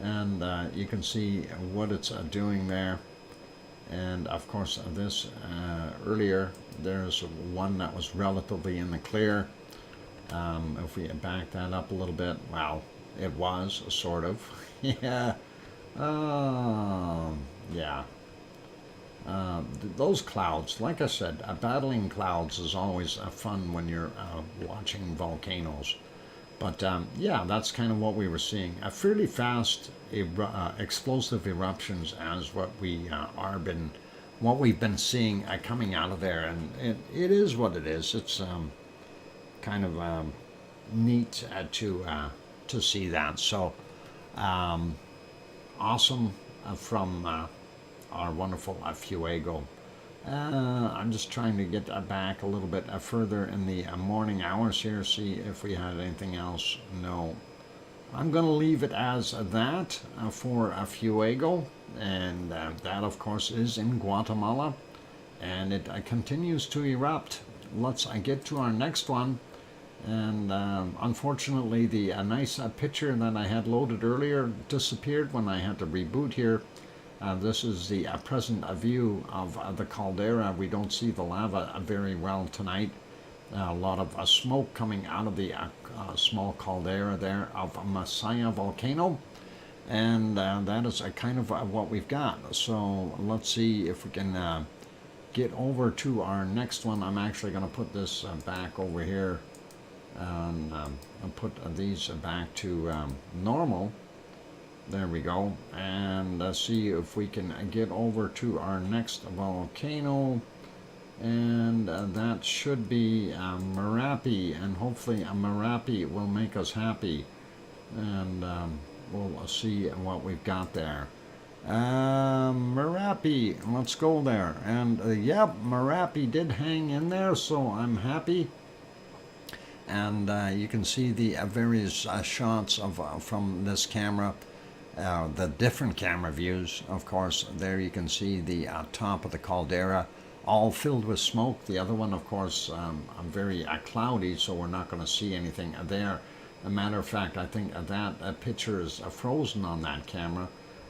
and you can see what it's doing there. And of course, this earlier, there's one that was relatively in the clear. If we back that up a little bit, well, it was sort of. Yeah. Yeah. Those clouds, like I said, battling clouds is always fun when you're watching volcanoes. But yeah, that's kind of what we were seeing. A fairly fast explosive eruptions as what we've been seeing coming out of there, and it is what it is. It's kind of neat to see that. So awesome from our wonderful Fuego. I'm just trying to get back a little bit further in the morning hours here, see if we had anything else. No. I'm going to leave it as that for Fuego, and that of course is in Guatemala, and it continues to erupt. Let's get to our next one. And unfortunately, the nice picture that I had loaded earlier disappeared when I had to reboot here. This is the present view of the caldera. We don't see the lava very well tonight. A lot of smoke coming out of the small caldera there of Masaya volcano, and that is kind of what we've got. So let's see if we can get over to our next one. I'm actually going to put this back over here, and I'll put these back to normal. There we go, and see if we can get over to our next volcano, and that should be Marapi, and hopefully Marapi will make us happy, and we'll see what we've got there. Marapi, let's go there, and yep, Marapi did hang in there, so I'm happy. And you can see the various shots of from this camera. The different camera views, of course. There you can see the top of the caldera, all filled with smoke. The other one, of course, very cloudy, so we're not going to see anything there. As a matter of fact, I think that picture is frozen on that camera,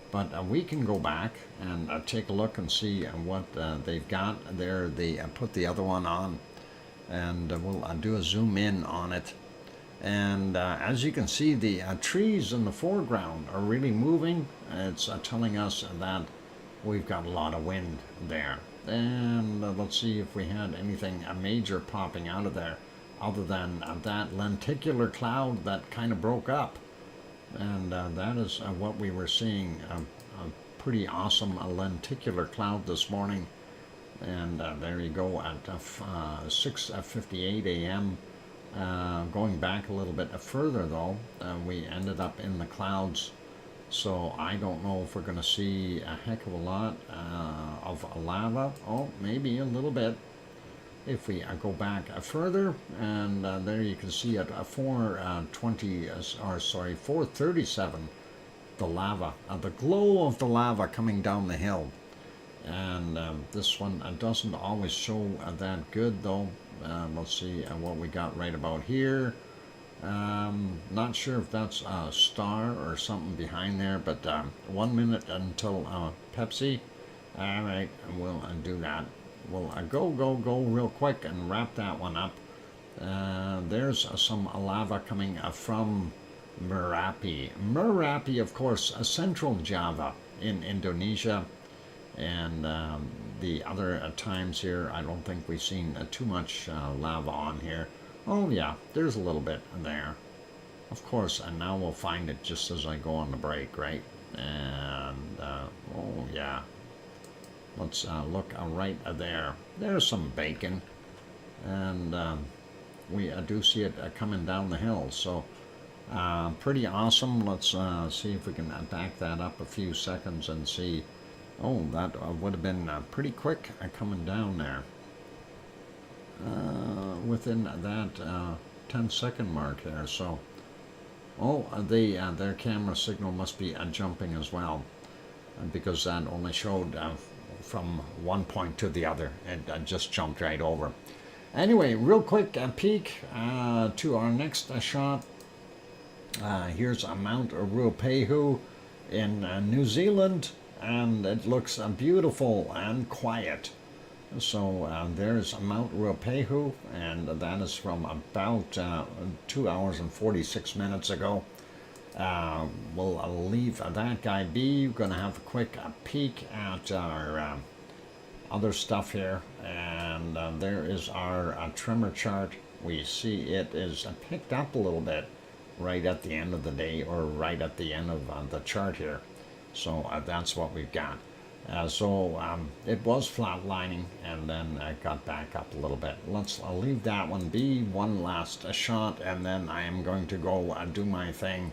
but we can go back and take a look and see what they've got there. They put the other one on, and we'll do a zoom in on it. And as you can see, the trees in the foreground are really moving. It's telling us that we've got a lot of wind there. And let's see if we had anything major popping out of there, other than that lenticular cloud that kind of broke up. And that is what we were seeing, a pretty awesome lenticular cloud this morning. And there you go at 6:58 a.m. Going back a little bit further though, we ended up in the clouds. So I don't know if we're going to see a heck of a lot of lava. Oh, maybe a little bit. If we go back further, and there you can see at 4:37, the lava, the glow of the lava coming down the hill. And this one doesn't always show that good though. Let's see what we got right about here. Not sure if that's a star or something behind there, but 1 minute until Pepsi. All right, we'll do that. We'll go real quick and wrap that one up. There's some lava coming from Marapi. Marapi, of course, central Java in Indonesia. And the other times here, I don't think we've seen too much lava on here. Oh yeah, there's a little bit there. Of course, and now we'll find it just as I go on the break, right? And, oh yeah. Let's look right there. There's some bacon. And we do see it coming down the hill. So, pretty awesome. Let's see if we can back that up a few seconds and see. Oh, that would have been pretty quick coming down there. Within that 10-second mark there. So, oh, their camera signal must be jumping as well, because that only showed from one point to the other. It just jumped right over. Anyway, real quick peek to our next shot. Here's Mount Ruapehu in New Zealand, and it looks beautiful and quiet. So there's Mount Ruapehu, and that is from about 2 hours and 46 minutes ago. We'll leave that guy be. We're going to have a quick peek at our other stuff here, and there is our tremor chart. We see it is picked up a little bit right at the end of the day, or right at the end of the chart here. So that's what we've got. So it was flatlining, and then got back up a little bit. Let's leave that one be. One last shot, and then I am going to go do my thing.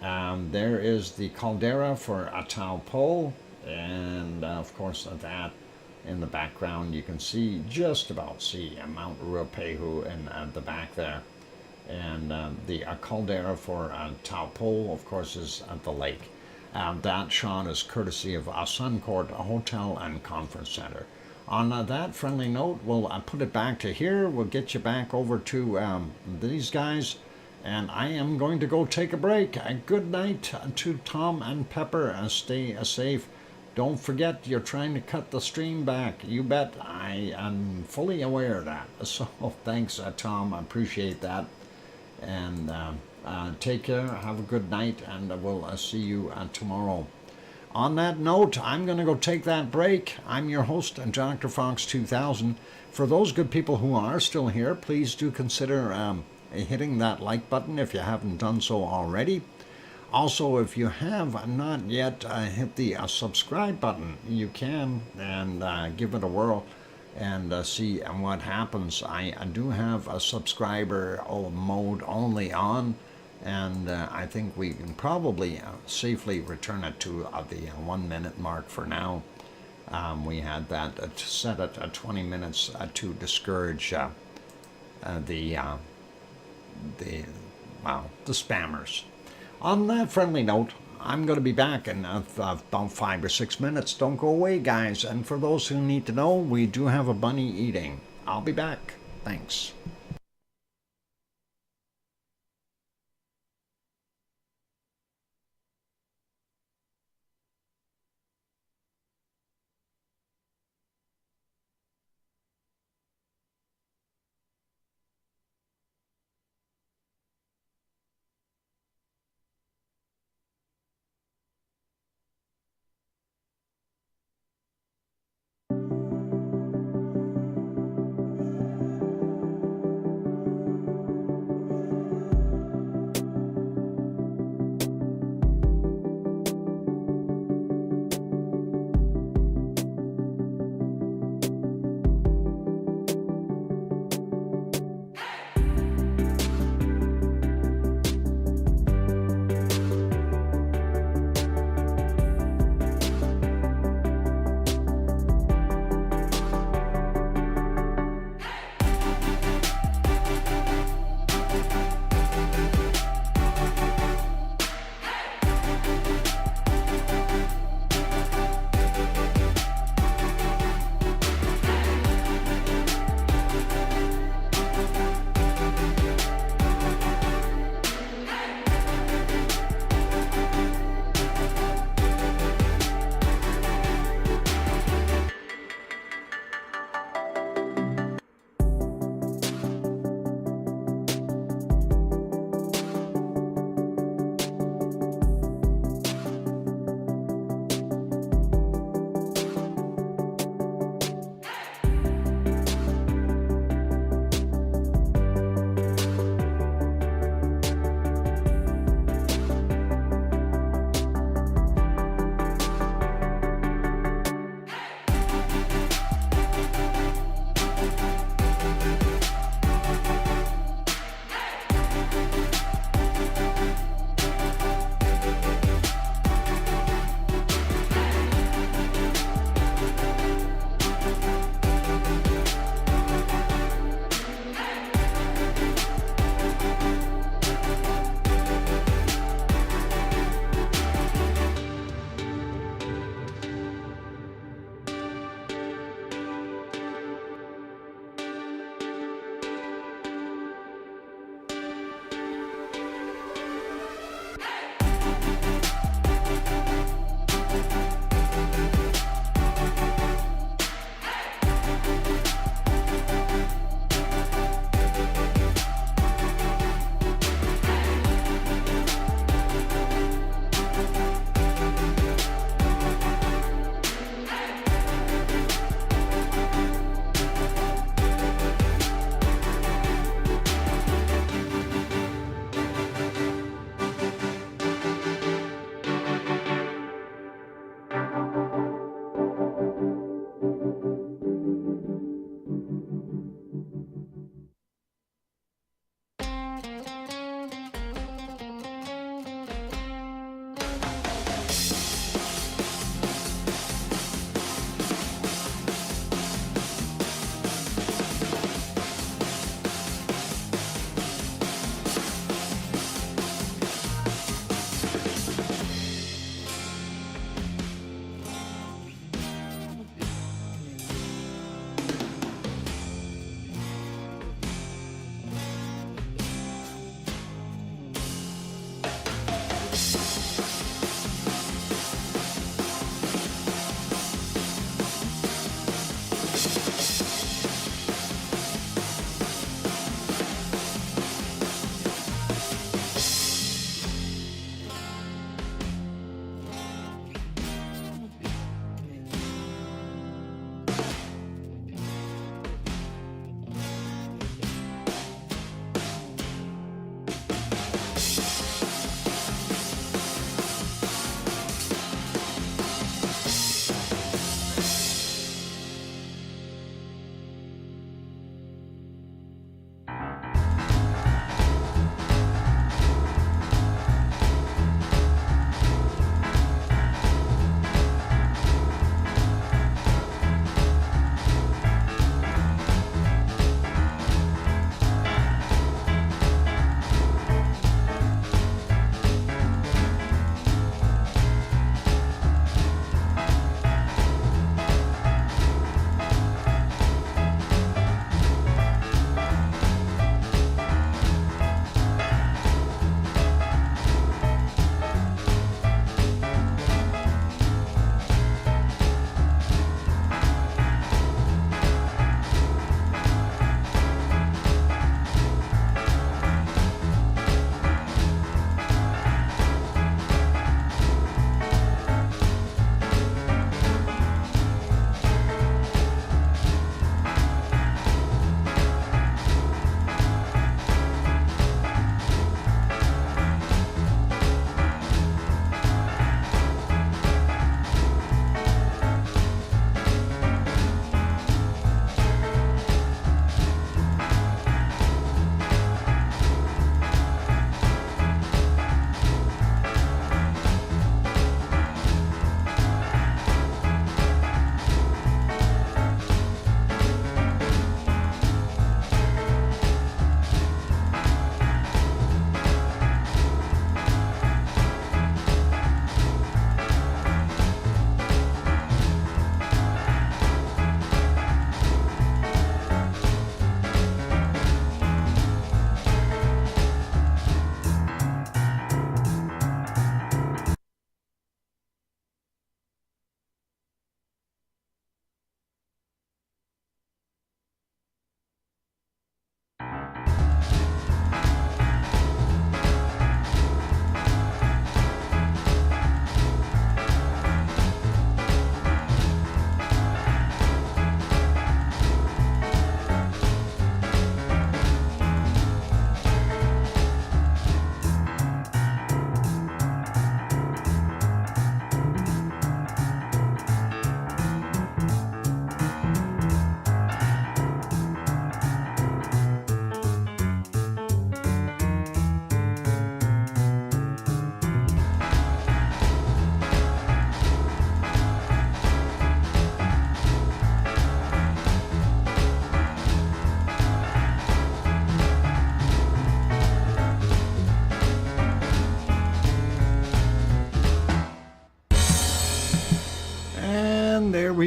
There is the caldera for Taupo, and of course that in the background you can see, just about see Mount Ruapehu in the back there. And the caldera for Taupo, of course, is at the lake. That shot is courtesy of Suncourt Hotel and Conference Center. On that friendly note, we'll put it back to here. We'll get you back over to these guys, and I am going to go take a break. Good night to Tom and Pepper. Stay safe. Don't forget, you're trying to cut the stream back. You bet. I am fully aware of that. So thanks, Tom. I appreciate that. And take care, have a good night, and we'll see you tomorrow. On that note, I'm going to go take that break. I'm your host, DrFox2000. For those good people who are still here, please do consider hitting that like button if you haven't done so already. Also, if you have not yet hit the subscribe button, you can, and give it a whirl and see what happens. I do have a subscriber mode only on, and I think we can probably safely return it to the 1 minute mark for now. We had that set at 20 minutes to discourage the spammers. On that friendly note, I'm going to be back in about 5 or 6 minutes. Don't go away, guys. And for those who need to know, we do have a bunny eating. I'll be back. Thanks.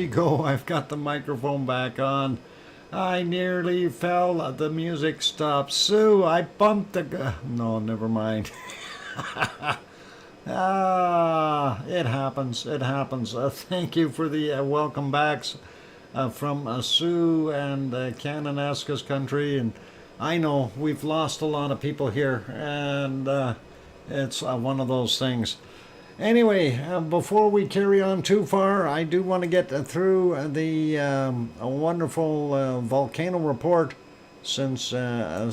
go. I've got the microphone back on. I nearly fell. The music stopped. Sue, I bumped the... No, never mind. It happens. It happens. Thank you for the welcome backs from Sue and Kananaskis country. And I know we've lost a lot of people here, and it's one of those things. Anyway, before we carry on too far, I do want to get through the wonderful volcano report, since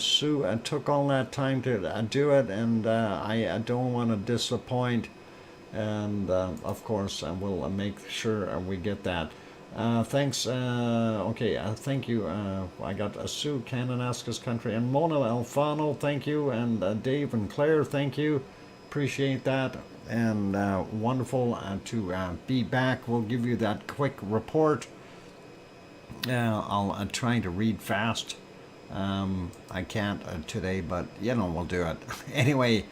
Sue took all that time to do it, and I don't want to disappoint. And of course, we'll make sure we get that. Thanks. Okay, thank you. I got Sue, Kananaskis country, and Mona Alfano, thank you, and Dave and Claire, thank you. Appreciate that. And wonderful to be back. We'll give you that quick report. I'll try to read fast. I can't today, but we'll do it. Anyway,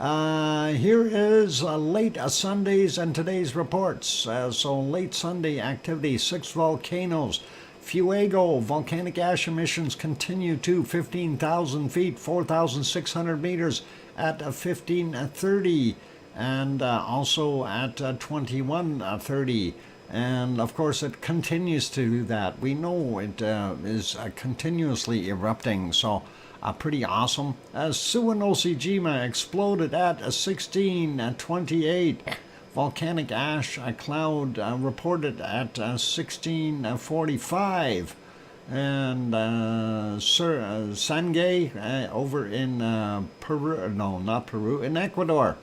here is late Sunday's and today's reports. So late Sunday activity, 6 volcanoes. Fuego, volcanic ash emissions continue to 15,000 feet, 4,600 meters at 1530. And also at 2130, and of course it continues to do that. We know it is continuously erupting, so pretty awesome. Suwanosejima exploded at 1628. Volcanic ash cloud reported at 1645. And Sangay over in Peru, no, not Peru, in Ecuador.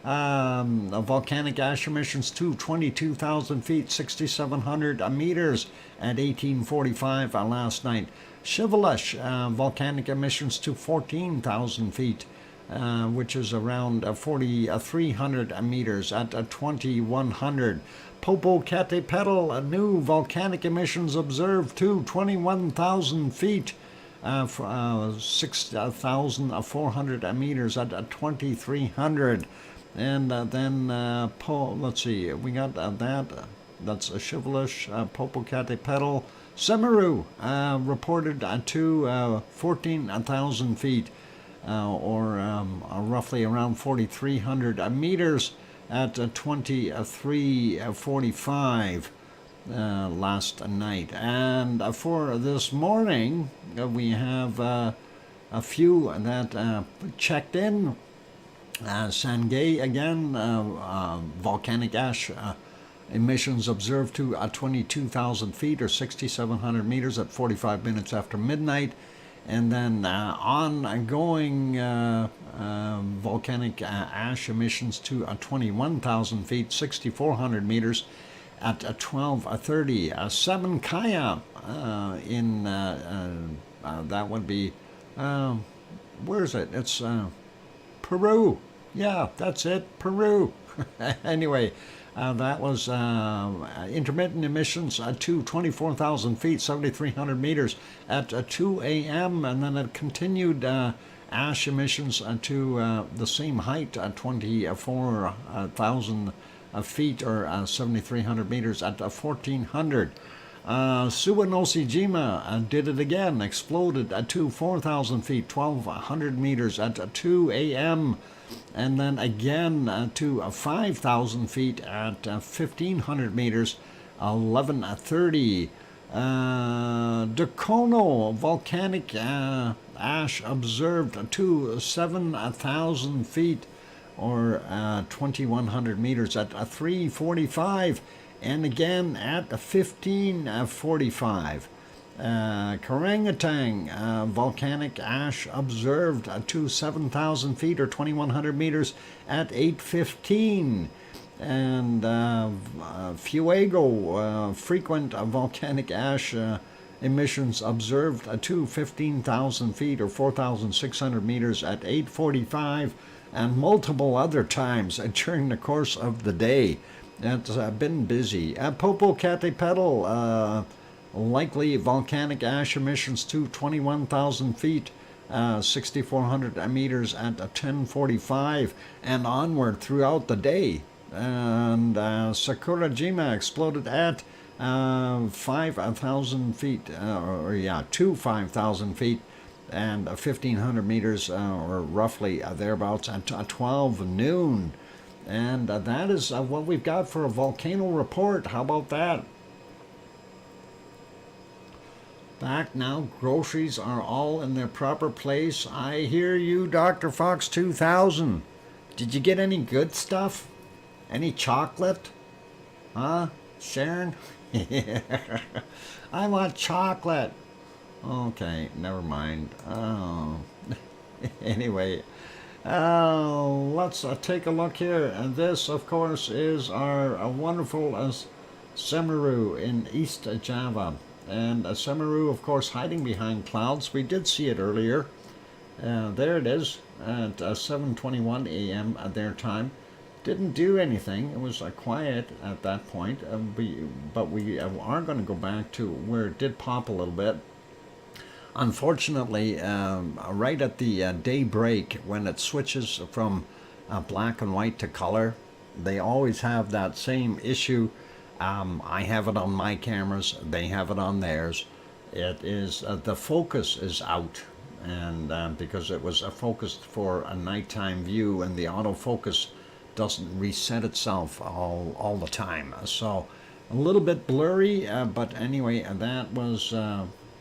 Volcanic ash emissions to 22,000 feet, 6,700 meters at 1845 last night. Shivalish, volcanic emissions to 14,000 feet, which is around 4,300 meters at 2,100. Popocatépetl, new volcanic emissions observed to 21,000 feet. 6,400 meters at 2,300. And then, let's see, we got that's a Shivalish, Popocatépetl. Semeru reported to 14,000 feet, or roughly around 4,300 meters at 2345. Last night. And for this morning, we have a few that checked in. Sangay again, volcanic ash emissions observed to 22,000 feet or 6,700 meters at 45 minutes after midnight. And then ongoing volcanic ash emissions to 21,000 feet, 6,400 meters at 12:30. Seven Kaya in that would be where is it? It's Peru. Yeah, that's it, Peru. Anyway, that was intermittent emissions to 24,000 feet, 7,300 meters at 2 a.m. And then it continued ash emissions to the same height, 24,000 feet or 7,300 meters at 1,400. Suwanosejima did it again, exploded to 4,000 feet, 1,200 meters at 2 a.m. And then again to 5,000 feet at 1,500 meters, 11:30. Dacono, volcanic ash observed to 7,000 feet or 2,100 meters at 3:45, and again at 15:45. Karangatang, volcanic ash observed to 7,000 feet or 2,100 meters at 8:15. And Fuego, frequent volcanic ash emissions observed to 15,000 feet or 4,600 meters at 8:45, and multiple other times during the course of the day. It's been busy. Popocatépetl, likely volcanic ash emissions to 21,000 feet, 6,400 meters at 10:45, and onward throughout the day. And Sakurajima exploded at 5,000 feet, to 5,000 feet, and 1,500 meters, or roughly thereabouts, at 12 noon. And that is what we've got for a volcano report. How about that? Back now, groceries are all in their proper place. I hear you, DrFox2000. Did you get any good stuff? Any chocolate? Huh, Sharon? I want chocolate. Okay, never mind. Oh. Anyway, let's take a look here. And this, of course, is our wonderful Semeru in East Java. And Semeru, of course, hiding behind clouds. We did see it earlier. There it is at 7:21 a.m. at their time. Didn't do anything. It was quiet at that point. But we are going to go back to where it did pop a little bit. Unfortunately, right at the daybreak, when it switches from black and white to color, they always have that same issue. I have it on my cameras, they have it on theirs. It is, the focus is out, and because it was focused for a nighttime view, and the autofocus doesn't reset itself all the time. So a little bit blurry, but anyway, that was,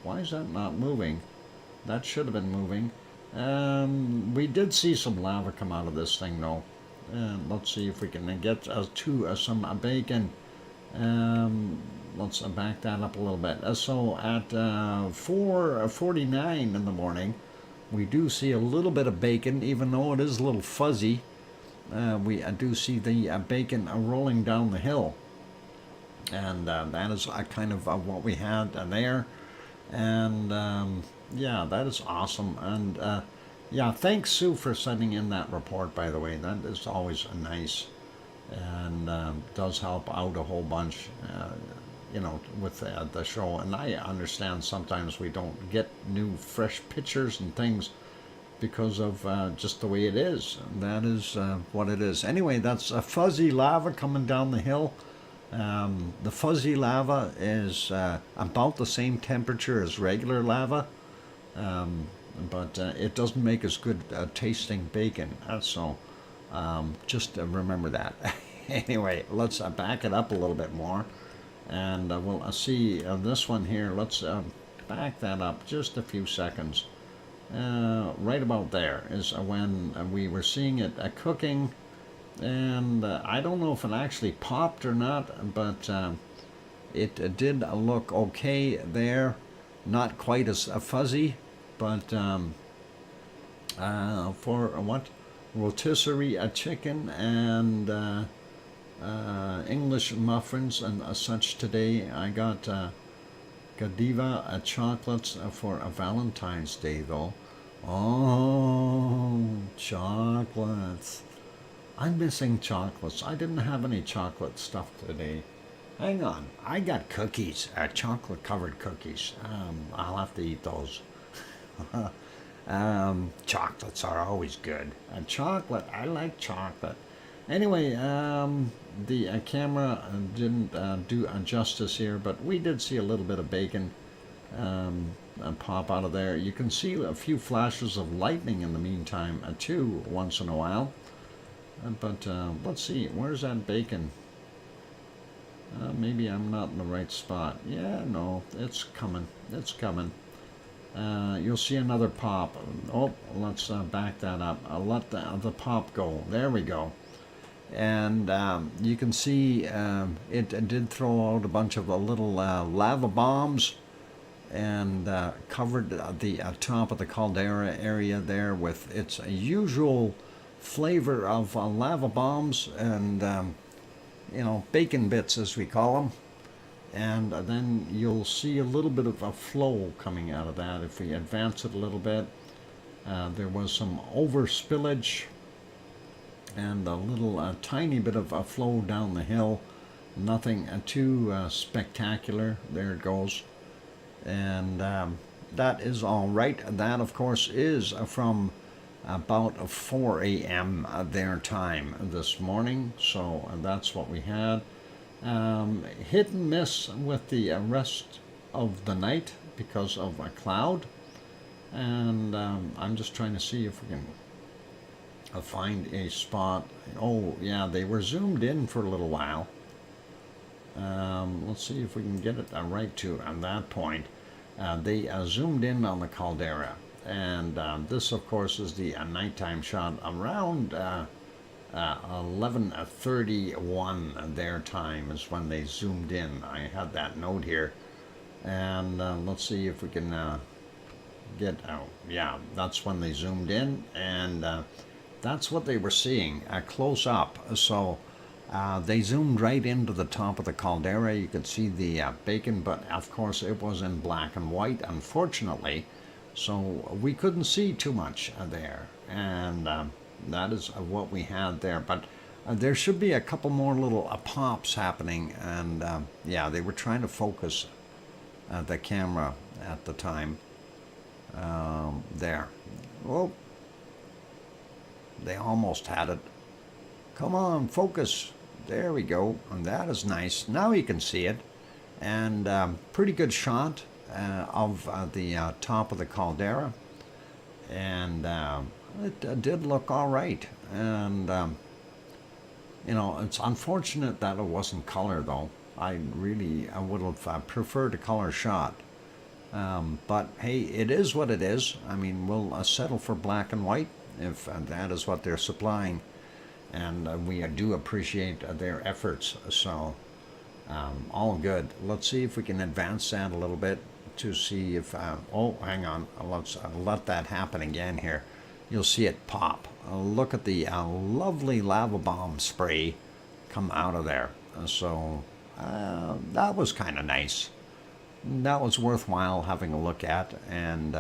why is that not moving? That should have been moving. We did see some lava come out of this thing though. Let's see if we can get to some bacon. Let's back that up a little bit. So at 4:49 in the morning, we do see a little bit of bacon, even though it is a little fuzzy. We do see the bacon rolling down the hill, and that is kind of what we had there. And yeah, that is awesome. And yeah, thanks, Sue, for sending in that report, by the way. That is always nice, and does help out a whole bunch, you know, with the show. And I understand sometimes we don't get new fresh pictures and things because of just the way it is. That is what it is. Anyway, that's a fuzzy lava coming down the hill. The fuzzy lava is about the same temperature as regular lava, but it doesn't make as good tasting bacon. So just remember that. Anyway, let's back it up a little bit more, and we'll see this one here. Let's back that up just a few seconds. Right about there is when we were seeing it cooking, and I don't know if it actually popped or not, but it did look okay there. Not quite as fuzzy, but for what? Rotisserie chicken and English muffins and such today. I got Godiva chocolates for a Valentine's Day though. Oh, chocolates. I'm missing chocolates. I didn't have any chocolate stuff today. Hang on, I got cookies, chocolate covered cookies. I'll have to eat those. Chocolates are always good. Chocolate, I like chocolate. Anyway, the camera didn't do justice here, but we did see a little bit of bacon pop out of there. You can see a few flashes of lightning in the meantime, too, once in a while. But let's see, where's that bacon? Maybe I'm not in the right spot. Yeah, no, it's coming. It's coming. You'll see another pop. Oh, let's back that up. I'll let the pop go. There we go. And you can see it did throw out a bunch of little lava bombs, and covered the top of the caldera area there with its usual flavor of lava bombs and you know, bacon bits as we call them. And then you'll see a little bit of a flow coming out of that. If we advance it a little bit, there was some over spillage and a little tiny bit of a flow down the hill. Nothing too spectacular. There it goes. And that is all right. That, of course, is from about 4 a.m. their time this morning. So that's what we had. Hit and miss with the rest of the night because of a cloud. And I'm just trying to see if we can find a spot. Oh, yeah, they were zoomed in for a little while. Let's see if we can get it right to on that point. They zoomed in on the caldera. And this, of course, is the nighttime shot around 11:31 their time is when they zoomed in. I had that note here. And let's see if we can get out. Yeah, that's when they zoomed in. And that's what they were seeing close up. So they zoomed right into the top of the caldera. You could see the bacon, but of course it was in black and white, unfortunately. So we couldn't see too much there. And that is what we had there. But there should be a couple more little pops happening. And yeah, they were trying to focus the camera at the time. There. Oh, they almost had it. Come on, focus. There we go. And that is nice. Now you can see it. And pretty good shot of the top of the caldera. And it did look all right. And, you know, it's unfortunate that it wasn't color, though. I would have preferred a color shot. But hey, it is what it is. I mean, we'll settle for black and white if that is what they're supplying. And we do appreciate their efforts. So all good. Let's see if we can advance that a little bit to see if, oh, hang on. Let's let that happen again here. You'll see it pop. Look at the lovely lava bomb spray come out of there. So that was kind of nice. That was worthwhile having a look at. And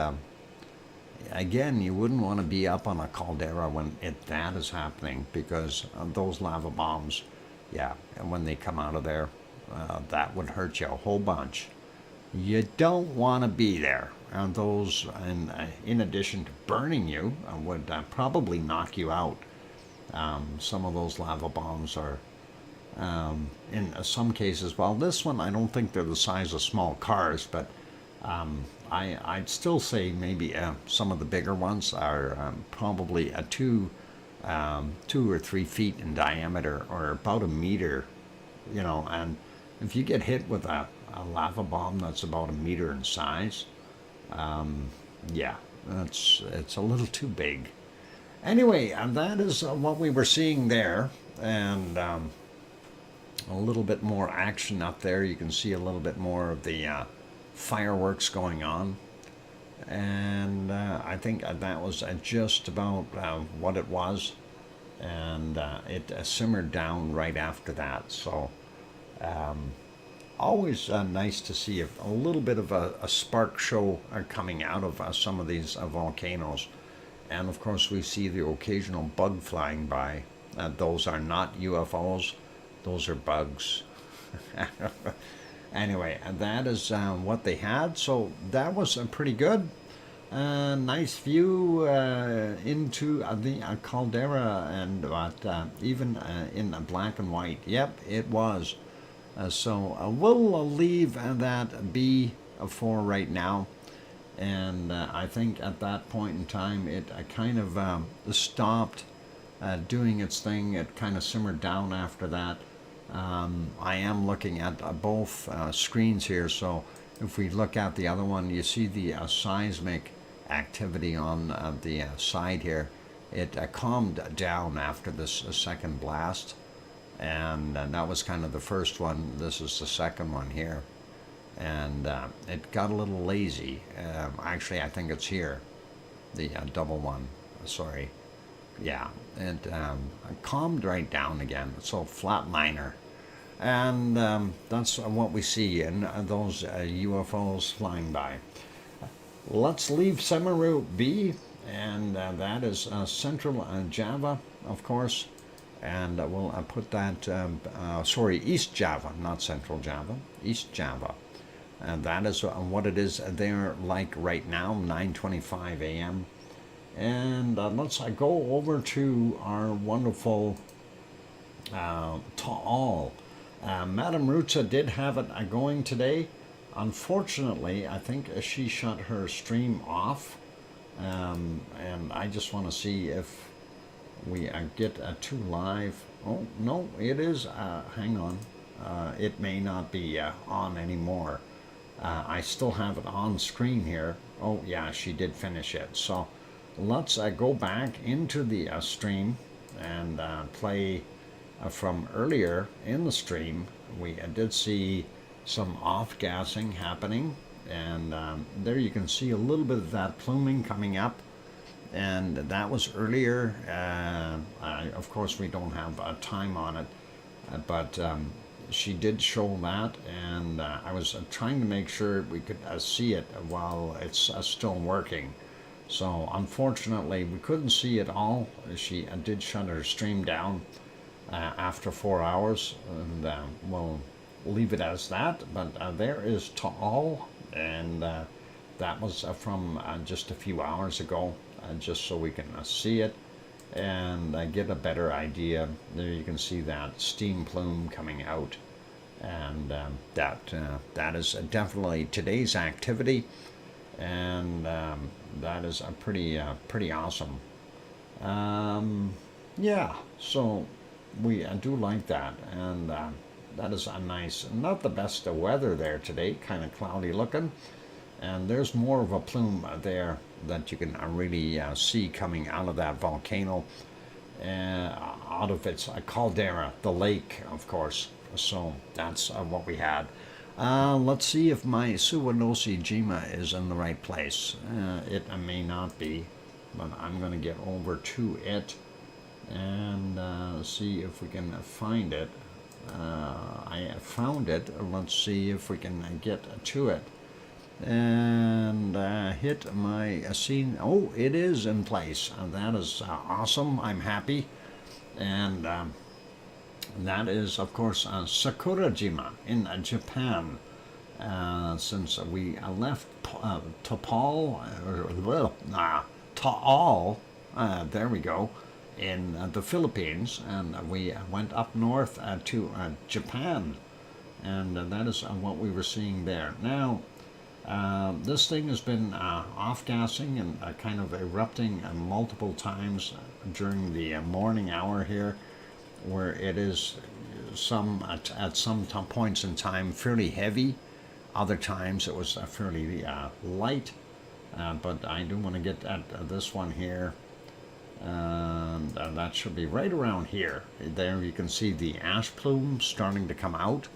again, you wouldn't want to be up on a caldera when that is happening, because those lava bombs, yeah, and when they come out of there, that would hurt you a whole bunch. You don't want to be there. And those, in addition to burning you, would probably knock you out. Some of those lava bombs are, in some cases, well, this one, I don't think they're the size of small cars, but I'd still say maybe some of the bigger ones are probably 2 or 3 feet in diameter, or about a meter, you know. And if you get hit with a lava bomb that's about a meter in size, yeah, it's a little too big. Anyway, that is what we were seeing there. And a little bit more action up there. You can see a little bit more of the fireworks going on. And I think that was just about what it was. And it simmered down right after that. So always nice to see a little bit of a spark show coming out of some of these volcanoes. And of course we see the occasional bug flying by. Those are not UFOs. Those are bugs. Anyway, that is what they had. So that was pretty good. Nice view into the caldera, and even in black and white. Yep, it was. So we'll leave that be for right now. And I think at that point in time, it kind of stopped doing its thing. It kind of simmered down after that. I am looking at both screens here, so if we look at the other one, you see the seismic activity on the side here. It calmed down after this second blast, and that was kind of the first one. This is the second one here, and it got a little lazy. Actually, I think it's here, the double one, sorry. Yeah, it calmed right down again. So flatliner. And that's what we see in those UFOs flying by. Let's leave Semeru be, and that is Central Java, of course. And we'll put that, East Java, not Central Java, East Java. And that is what it is there like right now, 9:25 a.m. And let's go over to our wonderful Taal. Madame Rutza did have it going today. Unfortunately, I think she shut her stream off, and I just want to see if we get to live. Oh, no, it is. Hang on. It may not be on anymore. I still have it on screen here. Oh, yeah, she did finish it. So let's go back into the stream and play from earlier in the stream. We did see some off-gassing happening, and there you can see a little bit of that pluming coming up, and that was earlier. Of course, we don't have time on it, but she did show that, and I was trying to make sure we could see it while it's still working. So unfortunately, we couldn't see it all. She did shut her stream down after 4 hours, and we'll leave it as that. But there is Taal, and that was from just a few hours ago, just so we can see it and get a better idea. There you can see that steam plume coming out, and that is definitely today's activity, and that is a pretty awesome. Yeah, so we do like that, and that is a nice, not the best weather there today, kind of cloudy looking, and there's more of a plume there that you can really see coming out of that volcano, out of its caldera, the lake, of course. So that's what we had. Let's see if my Suwanosi Jima is in the right place. It may not be, but I'm going to get over to it and see if we can find it. I found it. Let's see if we can get to it. And hit my scene. Oh, it is in place. That is awesome. I'm happy. And that is, of course, Sakurajima in Japan. Since we left Taal, there we go, in the Philippines, and we went up north to Japan, and that is what we were seeing there. Now, this thing has been off-gassing and kind of erupting multiple times during the morning hour here, where it is at some points in time fairly heavy. Other times it was fairly light, but I do want to get at this one here, and that should be right around here. There you can see the ash plume starting to come out,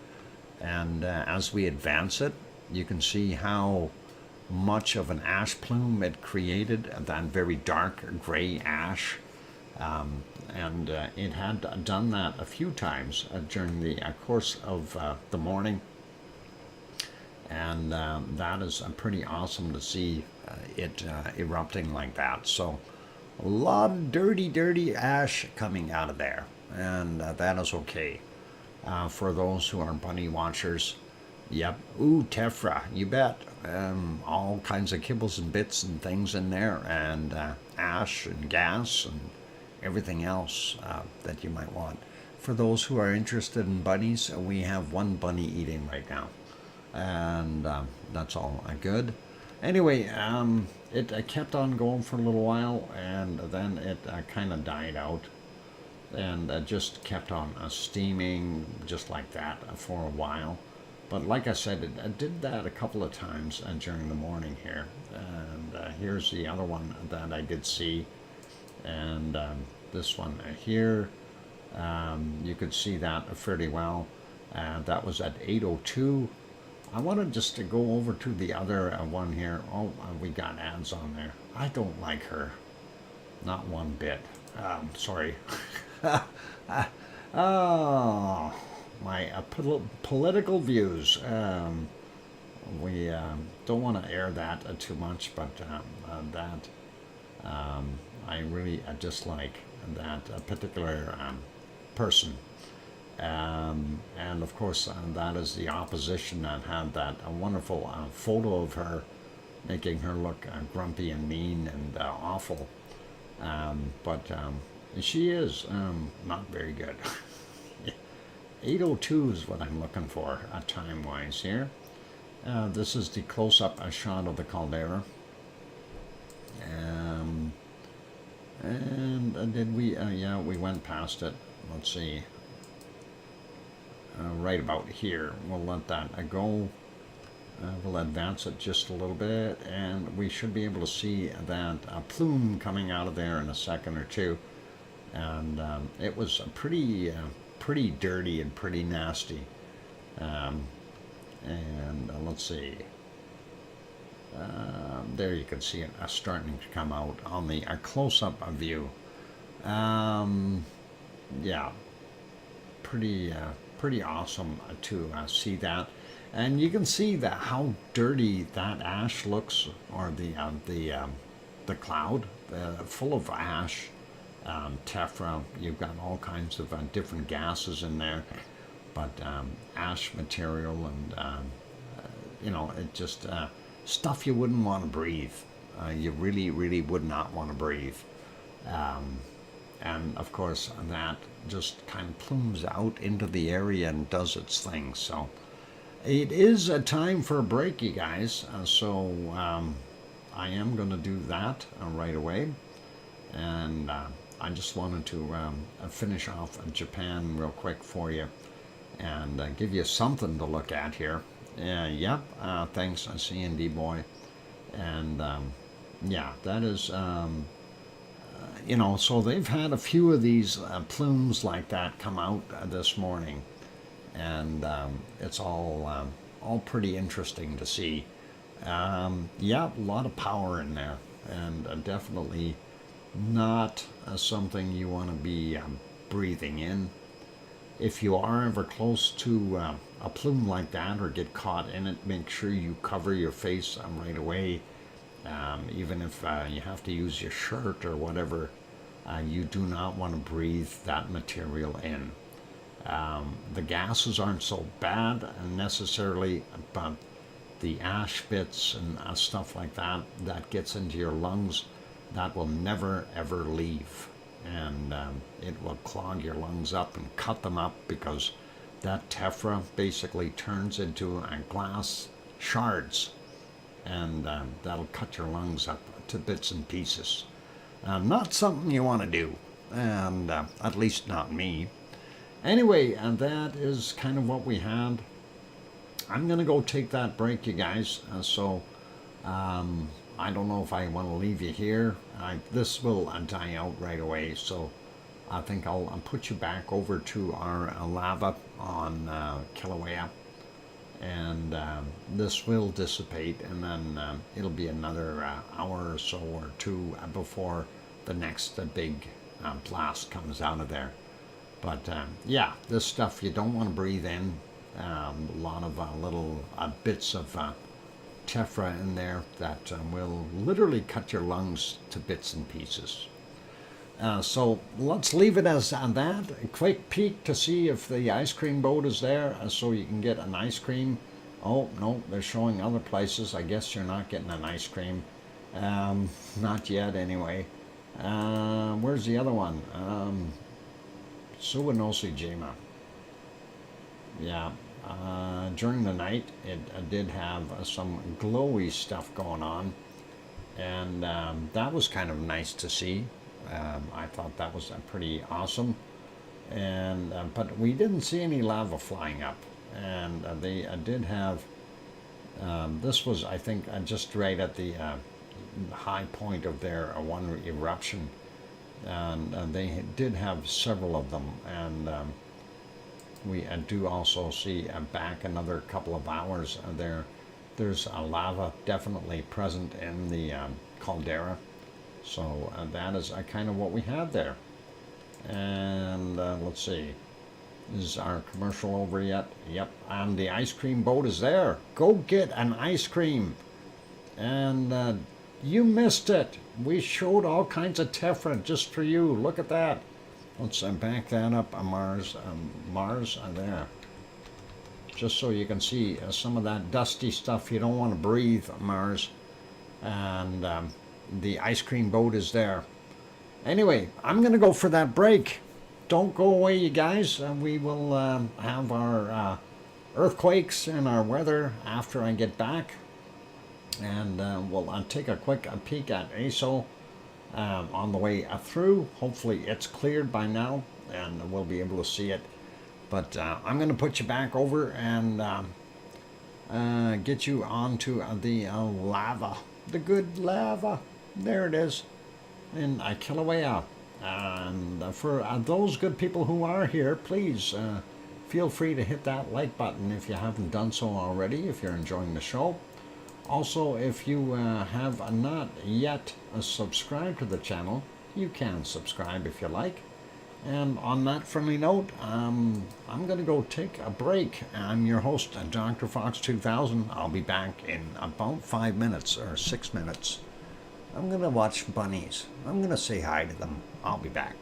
and as we advance it, you can see how much of an ash plume it created, that very dark gray ash. And it had done that a few times during the course of the morning, and that is pretty awesome to see it erupting like that. So a lot of dirty ash coming out of there, and that is okay for those who are bunny watchers. Yep. Ooh, tephra, you bet. All kinds of kibbles and bits and things in there, and ash and gas and everything else that you might want. For those who are interested in bunnies, we have one bunny eating right now, and that's all good. Anyway, it kept on going for a little while, and then it kind of died out, and just kept on steaming just like that for a while. But like I said, it did that a couple of times during the morning here. And here's the other one that I did see. And this one here, you could see that fairly well. That was at 8:02. I wanted just to go over to the other one here. Oh, we got ads on there. I don't like her. Not one bit. Sorry. Oh, my political views. We don't want to air that too much, but that I really dislike that particular person. And of course, that is the opposition that had that wonderful photo of her, making her look grumpy and mean and awful. But she is not very good. 8:02 is what I'm looking for time-wise here. This is the close-up shot of the caldera. And did we, yeah, we went past it. Let's see. Right about here. We'll let that go. We'll advance it just a little bit, and we should be able to see that plume coming out of there in a second or two. And it was pretty dirty and pretty nasty. Let's see. There you can see it starting to come out on the close-up view. Yeah, pretty awesome to see that. And you can see that how dirty that ash looks, or the cloud, full of ash, tephra. You've got all kinds of different gases in there, but ash material, and you know, it just stuff you wouldn't want to breathe. You really would not want to breathe. And of course, that just kind of plumes out into the area and does its thing. So it is a time for a break, you guys. So I am going to do that right away. And I just wanted to finish off Japan real quick for you and give you something to look at here. Yep, thanks, C&D boy. And yeah, that is, you know, so they've had a few of these plumes like that come out this morning. And it's all pretty interesting to see. Yeah, a lot of power in there, and definitely not something you want to be breathing in. If you are ever close to a plume like that or get caught in it, make sure you cover your face right away. Even if you have to use your shirt or whatever, you do not want to breathe that material in. The gases aren't so bad necessarily, but the ash bits and stuff like that gets into your lungs, that will never ever leave, and it will clog your lungs up and cut them up, because that tephra basically turns into glass shards, and that'll cut your lungs up to bits and pieces. Not something you want to do, and at least not me. Anyway, and that is kind of what we had. I'm going to go take that break, you guys. So I don't know if I want to leave you here. This will die out right away. So I think I'll put you back over to our lava on Kilauea. And this will dissipate, and then it'll be another hour or so or two before the next big blast comes out of there. But yeah, this stuff you don't want to breathe in. A lot of little bits of tephra in there that will literally cut your lungs to bits and pieces. So let's leave it as that. A quick peek to see if the ice cream boat is there, so you can get an ice cream. Oh, no, they're showing other places. I guess you're not getting an ice cream. Not yet, anyway. Where's the other one? Suwanosi Jima. Yeah, during the night it did have some glowy stuff going on, and that was kind of nice to see. I thought that was pretty awesome, and but we didn't see any lava flying up, and they did have. This was, I think, just right at the high point of their one eruption. And they did have several of them, and we do also see back another couple of hours there's a lava definitely present in the caldera. So that is kind of what we had there. And let's see, is our commercial over yet? Yep, and the ice cream boat is there. Go get an ice cream. And you missed it. We showed all kinds of tephra just for you. Look at that. Let's back that up on Mars. There. Just so you can see some of that dusty stuff you don't want to breathe on Mars. And the ice cream boat is there. Anyway, I'm going to go for that break. don't go away, you guys. We will have our earthquakes and our weather after I get back. And we'll take a quick peek at ASO on the way through. Hopefully it's cleared by now and we'll be able to see it. But I'm going to put you back over and get you onto the lava. The good lava. There it is. In Kilauea. And for those good people who are here, please feel free to hit that like button if you haven't done so already, if you're enjoying the show. Also, if you have not yet subscribed to the channel, you can subscribe if you like. And on that friendly note, I'm going to go take a break. I'm your host, DrFox2000. I'll be back in about 5 minutes or 6 minutes. I'm going to watch bunnies. I'm going to say hi to them. I'll be back.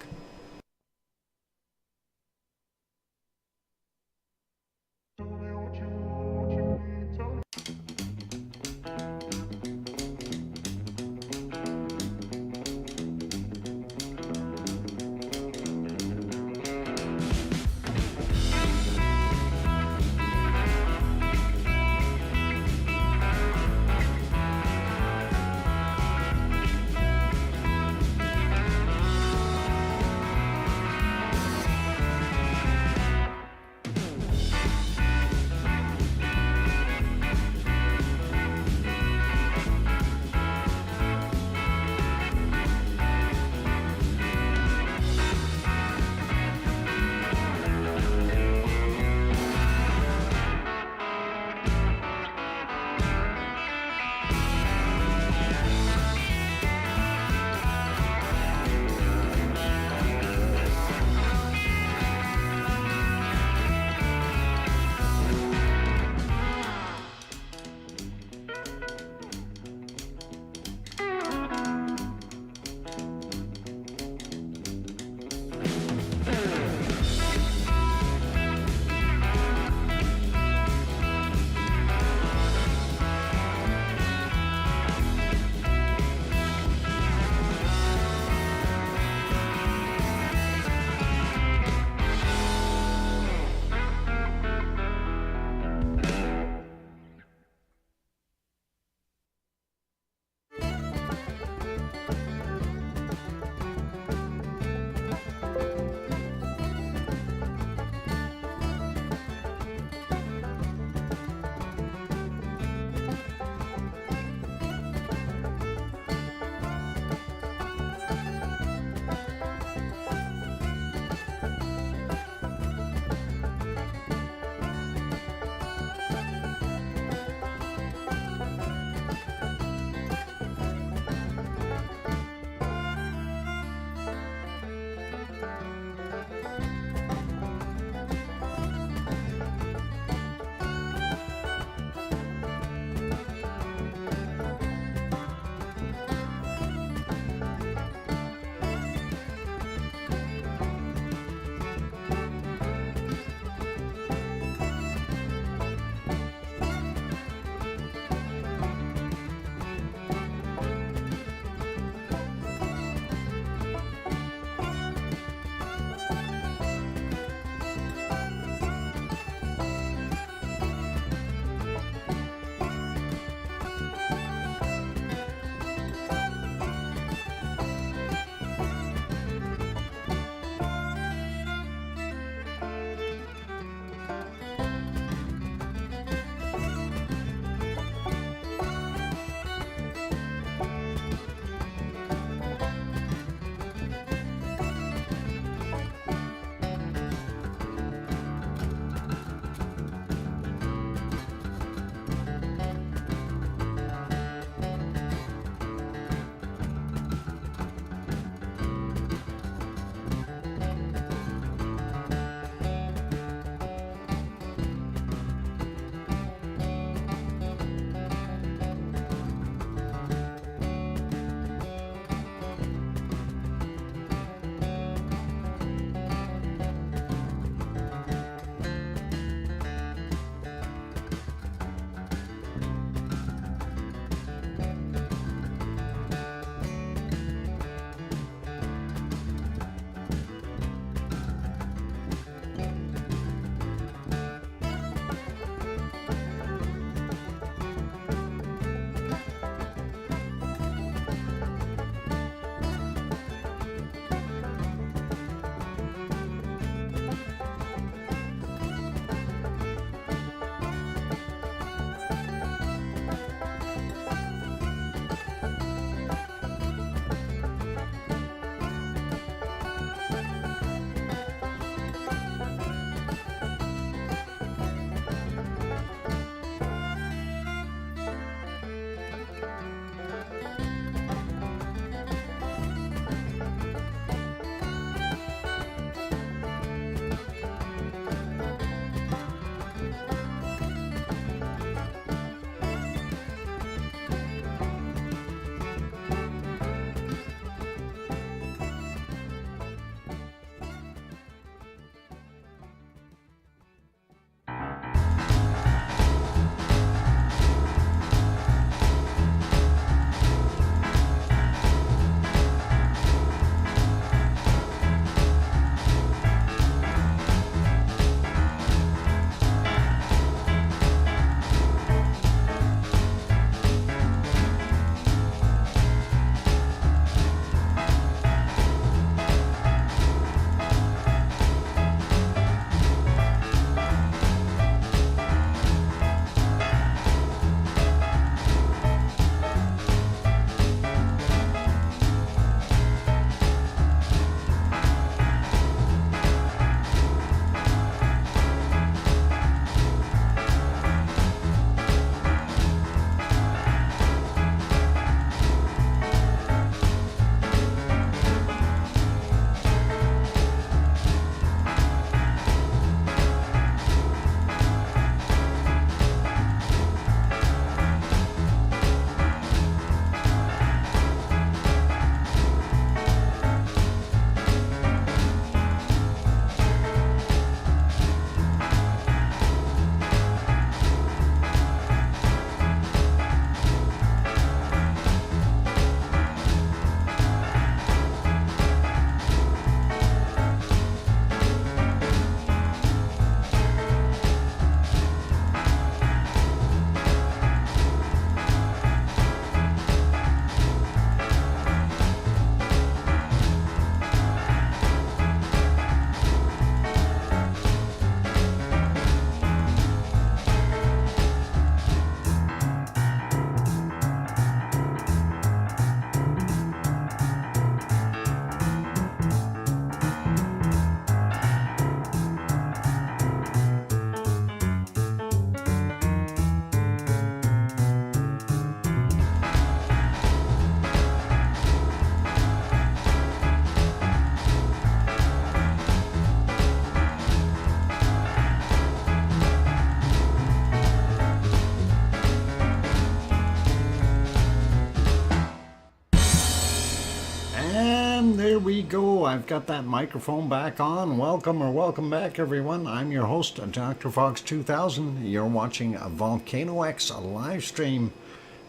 here we go. I've got that microphone back on. Welcome back, everyone. I'm your host, DrFox2000. You're watching a VolcanoX live stream.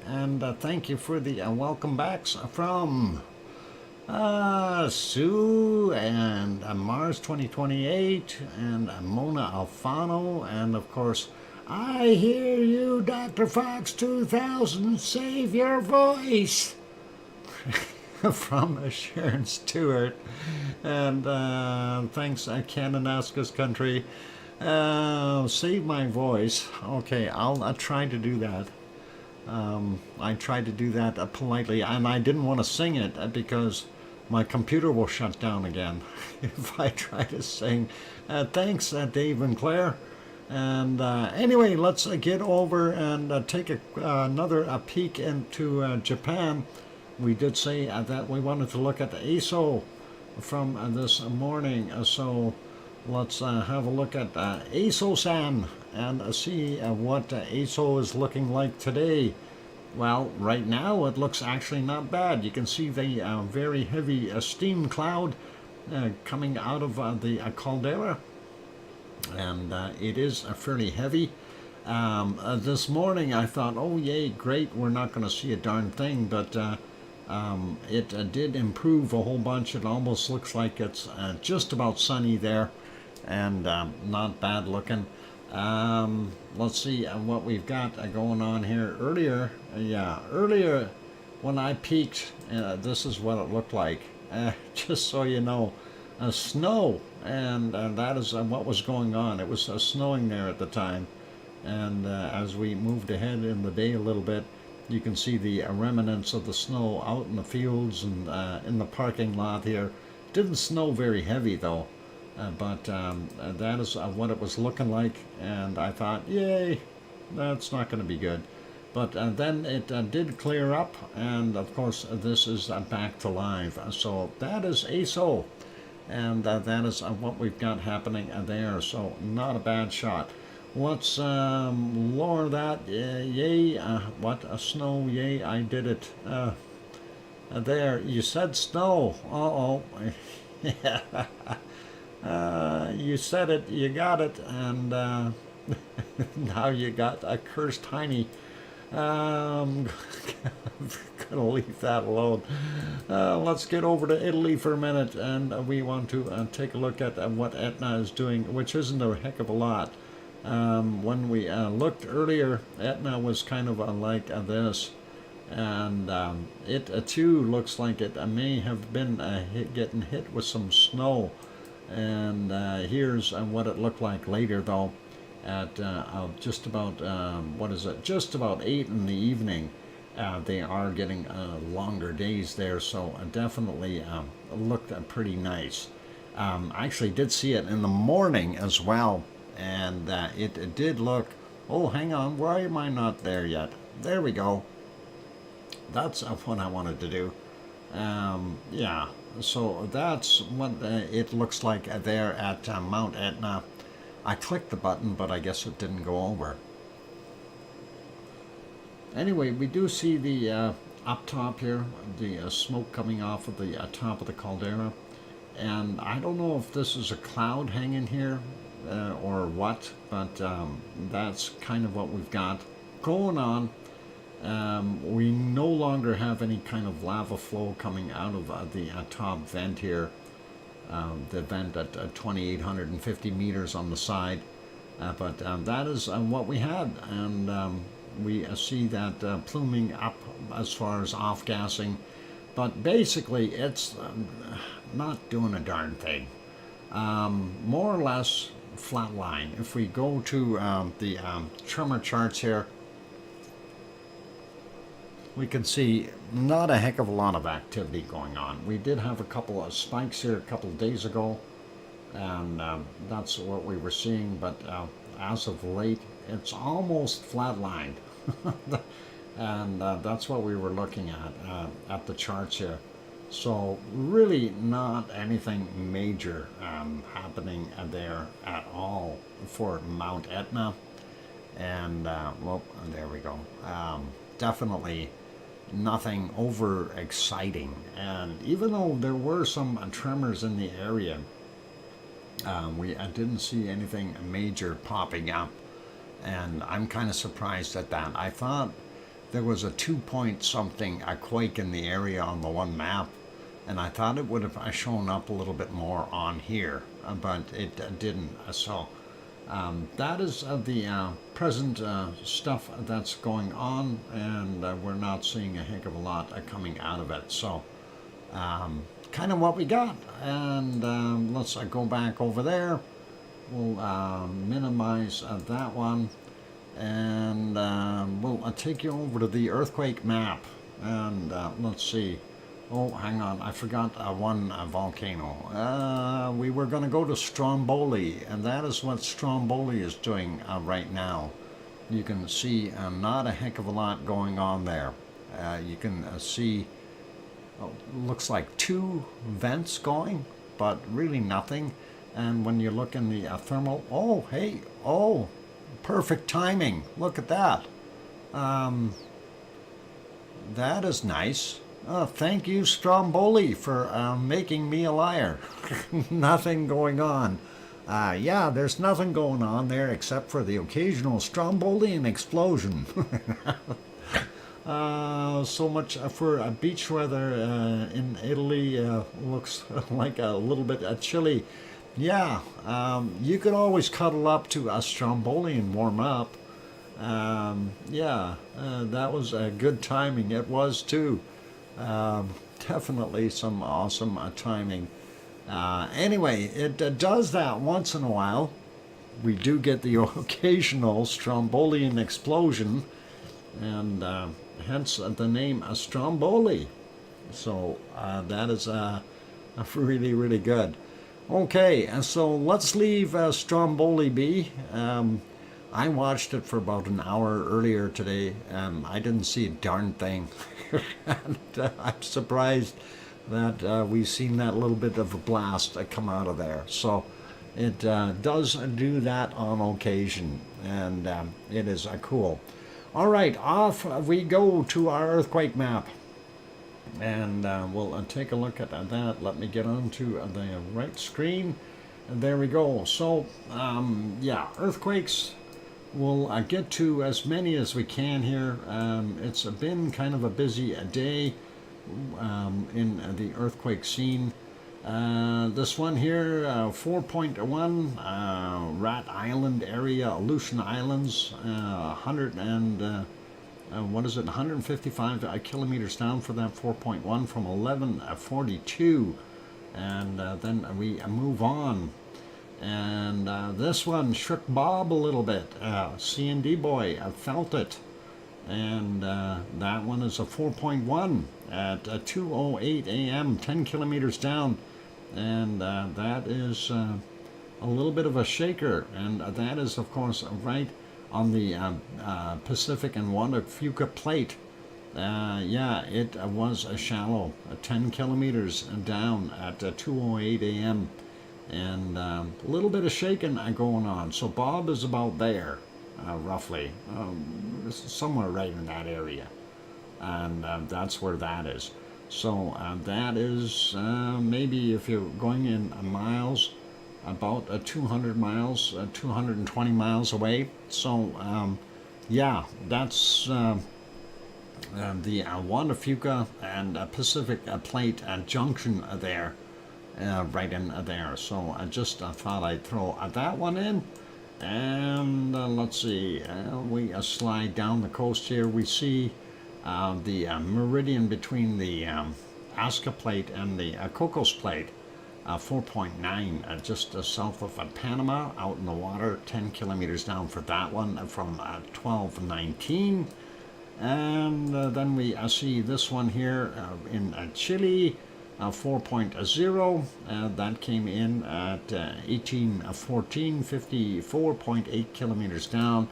And thank you for the welcome backs from Sue and Mars 2028 and Mona Alfano. And of course, I hear you, Dr. Fox 2000. Save your voice. From Sharon Stewart. And thanks, Ken and Aska's Country. Save my voice. Okay, I'll try to do that. I tried to do that politely, and I didn't want to sing it because my computer will shut down again if I try to sing. Thanks, Dave and Claire. And anyway, let's get over and take another peek into Japan. We did say that we wanted to look at the ASO from this morning, so let's have a look at ASO-san and see what ASO is looking like today. Well, right now it looks actually not bad. You can see the very heavy steam cloud coming out of the caldera, and it is fairly heavy. This morning I thought, oh yay, great, we're not going to see a darn thing, but it did improve a whole bunch. It almost looks like it's just about sunny there, and not bad looking. Let's see what we've got going on here. Earlier when I peeked, this is what it looked like. Just so you know, snow, and that is what was going on. It was snowing there at the time, and as we moved ahead in the day a little bit, you can see the remnants of the snow out in the fields and in the parking lot here. Didn't snow very heavy though, but that is what it was looking like, and I thought, yay, that's not going to be good. But then it did clear up, and of course this is back to live. So that is ASO, and that is what we've got happening there, so not a bad shot. Let's lower that. Yay, what a snow, yay, I did it. There, you said snow. You said it, you got it, and now you got a cursed tiny. I'm gonna leave that alone. Let's get over to Italy for a minute, and we want to take a look at what Etna is doing, which isn't a heck of a lot. When we looked earlier, Etna was kind of like this, and it too looks like it may have been getting hit with some snow. And here's what it looked like later, though, at just about just about 8 in the evening. They are getting longer days there, so definitely looked pretty nice. I actually did see it in the morning as well. And it did look, oh, hang on, why am I not there yet? There we go. That's what I wanted to do. Yeah, so that's what it looks like there at Mount Etna. I clicked the button, but I guess it didn't go over. Anyway, we do see the up top here, the smoke coming off of the top of the caldera. And I don't know if this is a cloud hanging here, or what, but that's kind of what we've got going on. We no longer have any kind of lava flow coming out of the top vent here, the vent at 2,850 meters on the side, but that is what we had, and we see that pluming up as far as off-gassing, but basically it's not doing a darn thing. More or less flat line. If we go to the tremor charts here, we can see not a heck of a lot of activity going on. We did have a couple of spikes here a couple of days ago, and that's what we were seeing, but as of late it's almost flatlined. And that's what we were looking at the charts here. So really not anything major happening there at all for Mount Etna. And well, there we go. Definitely nothing over exciting. And even though there were some tremors in the area, I didn't see anything major popping up, and I'm kind of surprised at that. I thought there was a 2-point something, a quake in the area on the one map, and I thought it would have shown up a little bit more on here, but it didn't. So that is the present stuff that's going on, and we're not seeing a heck of a lot coming out of it. So kind of what we got. And let's go back over there. We'll minimize that one, and we'll take you over to the earthquake map. And let's see. Oh, hang on, I forgot one volcano. We were going to go to Stromboli, and that is what Stromboli is doing right now. You can see not a heck of a lot going on there. You can see, looks like 2 vents going, but really nothing. And when you look in the thermal, oh, hey, oh, perfect timing. Look at that. That is nice. Thank you, Stromboli, for making me a liar. Nothing going on. Yeah, there's nothing going on there except for the occasional Strombolian explosion. So much for beach weather in Italy. Looks like a little bit chilly. Yeah, you could always cuddle up to a Stromboli and warm up. Yeah, that was good timing. It was too. Definitely some awesome timing. Anyway, it does that once in a while. We do get the occasional Strombolian explosion, and hence the name Stromboli. So that is really, really good. Okay, and so let's leave Stromboli be. I watched it for about an hour earlier today. I didn't see a darn thing. And I'm surprised that we've seen that little bit of a blast come out of there. So it does do that on occasion, and it is cool. All right, off we go to our earthquake map. And we'll take a look at that. Let me get onto the right screen. And there we go. So, yeah, earthquakes. We'll get to as many as we can here. It's been kind of a busy day in the earthquake scene. This one here, 4.1, Rat Island area, Aleutian Islands, 155 kilometers down for that 4.1 from 1142. And then we move on. And this one shook Bob a little bit. C&D boy, I felt it. And that one is a 4.1 at 2:08 a.m., 10 kilometers down. And that is a little bit of a shaker. And that is, of course, right on the Pacific and Ruapehu plate. Yeah, it was a shallow, 10 kilometers down at 2:08 a.m. And a little bit of shaking going on. So Bob is about there, roughly, somewhere right in that area. And that's where that is. So that is maybe, if you're going in miles, about 200 miles, 220 miles away. So yeah, that's the Ruapehu and Pacific plate junction there. Right in there. So I just thought I'd throw that one in. And let's see, we slide down the coast here. We see the meridian between the Askia plate and the Cocos plate, 4.9, just south of Panama, out in the water, 10 kilometers down for that one from 1219. And then we see this one here in Chile, 4.0, that came in at 1814, 54.8 kilometers down.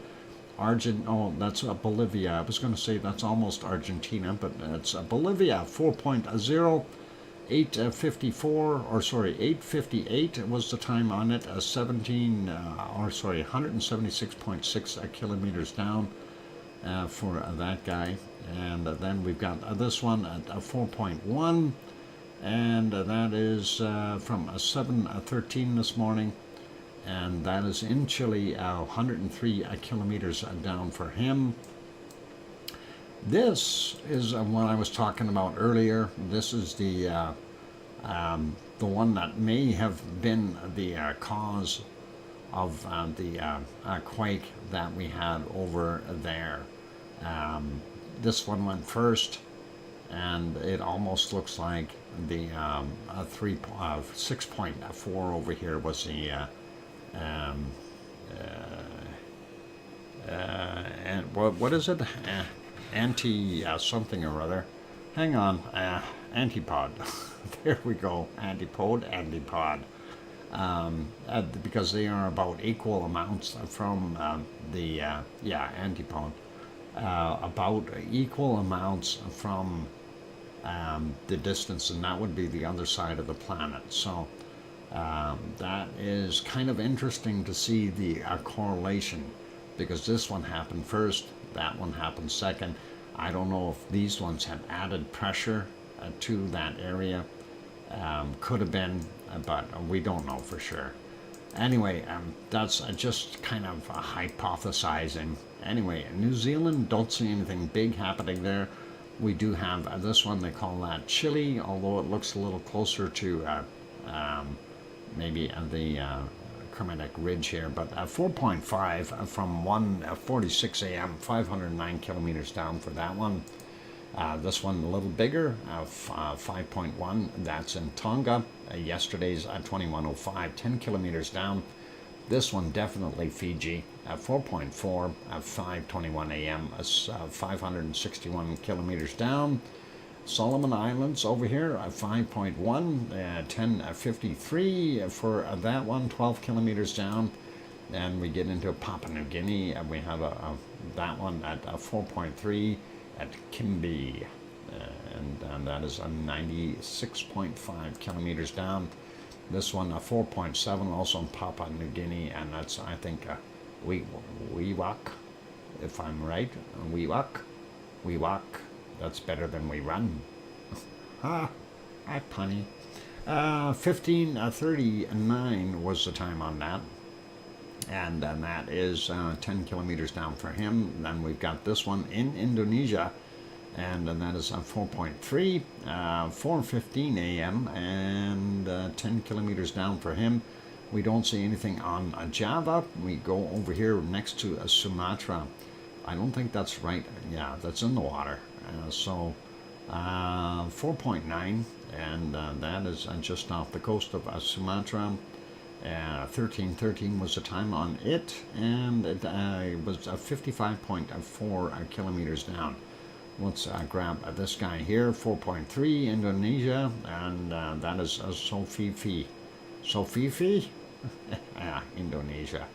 Oh, that's Bolivia. I was going to say that's almost Argentina, but it's Bolivia, 4.0, 858 was the time on it, 176.6 kilometers down. for that guy. And then we've got this one at 4.1, and that is from 7:13 this morning, and that is in Chile, 103 kilometers down for him. This is what I was talking about earlier. This is the one that may have been the cause of the quake that we had over there. This one went first, and it almost looks like the 6.4 over here was the and what is it? Anti something or other. Hang on, antipod. There we go, antipod. Because they are about equal amounts from the antipod. About equal amounts from the distance, and that would be the other side of the planet. So that is kind of interesting to see the correlation, because this one happened first, that one happened second. I don't know if these ones had added pressure to that area. Could have been, but we don't know for sure. Anyway, that's just kind of hypothesizing. Anyway, New Zealand, don't see anything big happening there. We do have this one, they call that Chile, although it looks a little closer to maybe the Kermadec Ridge here, but 4.5 from 1:46 a.m., 509 kilometers down for that one. This one a little bigger, 5.1, that's in Tonga. Yesterday's 21:05, 10 kilometers down. This one definitely Fiji, 4.4, 5:21 a.m., 561 kilometers down. Solomon Islands over here, 5.1, 10:53 for that one, 12 kilometers down. And we get into Papua New Guinea, and we have that one at 4.3 at Kimbe, and that is 96.5 kilometers down. This one, 4.7, also in Papua New Guinea, and that's, I think, Wewak, if I'm right. Wewak. That's better than we run. Punny. 15:39 was the time on that. And that is 10 kilometers down for him. Then we've got this one in Indonesia, and that is 4.3, 4:15 a.m., and 10 kilometers down for him. We don't see anything on Java. We go over here next to Sumatra. I don't think that's right. Yeah, that's in the water. So 4.9, and that is just off the coast of Sumatra. 13:13 was the time on it, and it was 55.4 kilometers down. Let's grab this guy here, 4.3, Indonesia, and that is Sofifi. Indonesia.